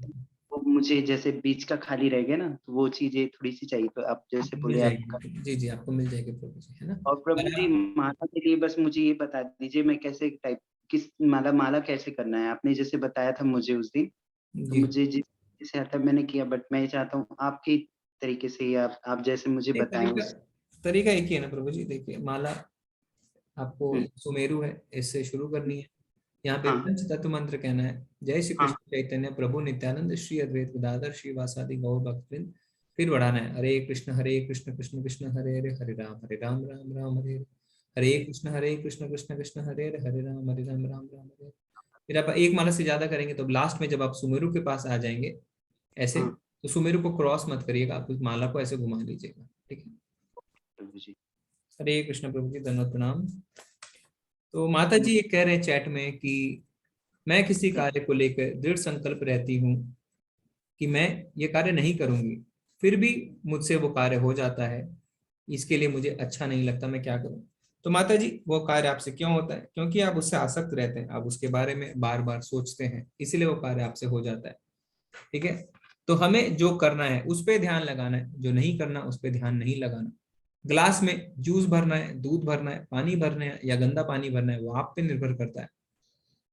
वो मुझे जैसे बीच का खाली रह गया ना, तो वो चीजें थोड़ी सी चाहिए, तो आप जैसे मिल बोले जाएगी। आपका। जी जी, आपको मिल जाएगी प्रभु जी, है ना? और प्रभु जी माला के लिए बस मुझे ये बता दीजिए, मैं कैसे टाइप किस माला माला कैसे करना है, आपने जैसे बताया था मुझे उस दिन, तो मुझे जैसे आता मैंने किया, बट मैं चाहता हूँ आपके तरीके से, आप जैसे मुझे बताएं उस। तरीका एक ही है ना प्रभु जी। देखिए, माला आपको सुमेरु है, इससे शुरू करनी है, यहाँ पे पंच तत्व मंत्र कहना है, जय श्री कृष्ण चैतन्य प्रभु नित्यानंद श्री अद्वैत गदाधर श्रीवासादि गौर भक्तवृंद। फिर बढ़ाना है, हरे कृष्ण कृष्ण कृष्ण हरे हरे, हरे राम राम राम हरे हरे, हरे कृष्ण कृष्ण कृष्ण हरे हरे, हरे राम राम राम हरे। फिर आप एक माला से ज्यादा करेंगे तो लास्ट में जब आप सुमेरु के पास आ जाएंगे ऐसे, तो सुमेरु को क्रॉस मत करिएगा, आप उस माला को ऐसे घुमा लीजिएगा, ठीक है। हरे कृष्ण प्रभु जी, धन्यवाद प्रणाम। तो माता जी ये कह रहे हैं चैट में कि मैं किसी कार्य को लेकर दृढ़ संकल्प रहती हूँ कि मैं ये कार्य नहीं करूंगी, फिर भी मुझसे वो कार्य हो जाता है, इसके लिए मुझे अच्छा नहीं लगता, मैं क्या करूं। तो माता जी वो कार्य आपसे क्यों होता है? क्योंकि आप उससे आसक्त रहते हैं, आप उसके बारे में बार बार सोचते हैं, इसीलिए वो कार्य आपसे हो जाता है, ठीक है। तो हमें जो करना है उस पर ध्यान लगाना है, जो नहीं करना उस पर ध्यान नहीं लगाना। ग्लास में जूस भरना है, दूध भरना है, पानी भरना है या गंदा पानी भरना है, वो आप पे निर्भर करता है।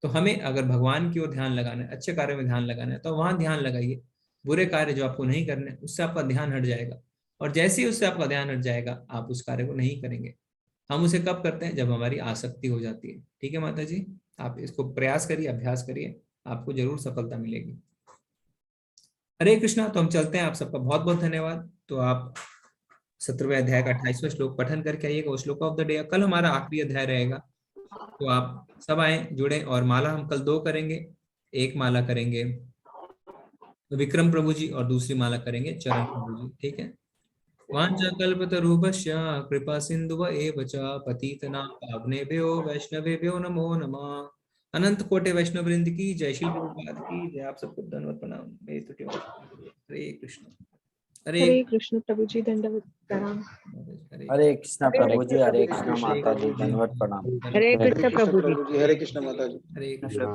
तो हमें अगर भगवान की ओर ध्यान लगाना है, अच्छे कार्य में ध्यान लगाना है, तो वहां ध्यान लगाइए। बुरे कार्य जो आपको नहीं करने, उससे आपका ध्यान हट जाएगा, और जैसे ही उससे आपका ध्यान हट जाएगा आप उस कार्य को नहीं करेंगे। हम उसे कब करते हैं? जब हमारी आसक्ति हो जाती है, ठीक है माता जी। आप इसको प्रयास करिए, अभ्यास करिए, आपको जरूर सफलता मिलेगी। हरे कृष्णा। तो हम चलते हैं, आप सबका बहुत बहुत धन्यवाद। तो आप 17वें अध्याय का 28वां श्लोक पठन करके आइएगा, वो श्लोक ऑफ द डे। कल हमारा आखिरी अध्याय रहेगा, तो आप सब आए जुड़े। और माला हम कल 2 करेंगे, एक माला करेंगे विक्रम प्रभु जी और दूसरी माला करेंगे चरण प्रभु जी, ठीक है। वाञ्छाकल्पतरुभ्यश्च कृपा सिन्धुव एव च पतितनां पावनेभ्यो वैष्णवेभ्यो नमो नमः। अनंत कोटि वैष्णव वृंद की जय, श्री प्रभुपाद की जय। आप सबको धन्यवाद प्रणाम। हरे कृष्ण। हरे कृष्ण प्रभु जी, दंडवत प्रणाम। हरे कृष्ण प्रभु जी, हरे कृष्ण माता जी, दंडवत प्रणाम। हरे कृष्ण प्रभु जी, हरे कृष्ण माता जी, हरे कृष्ण।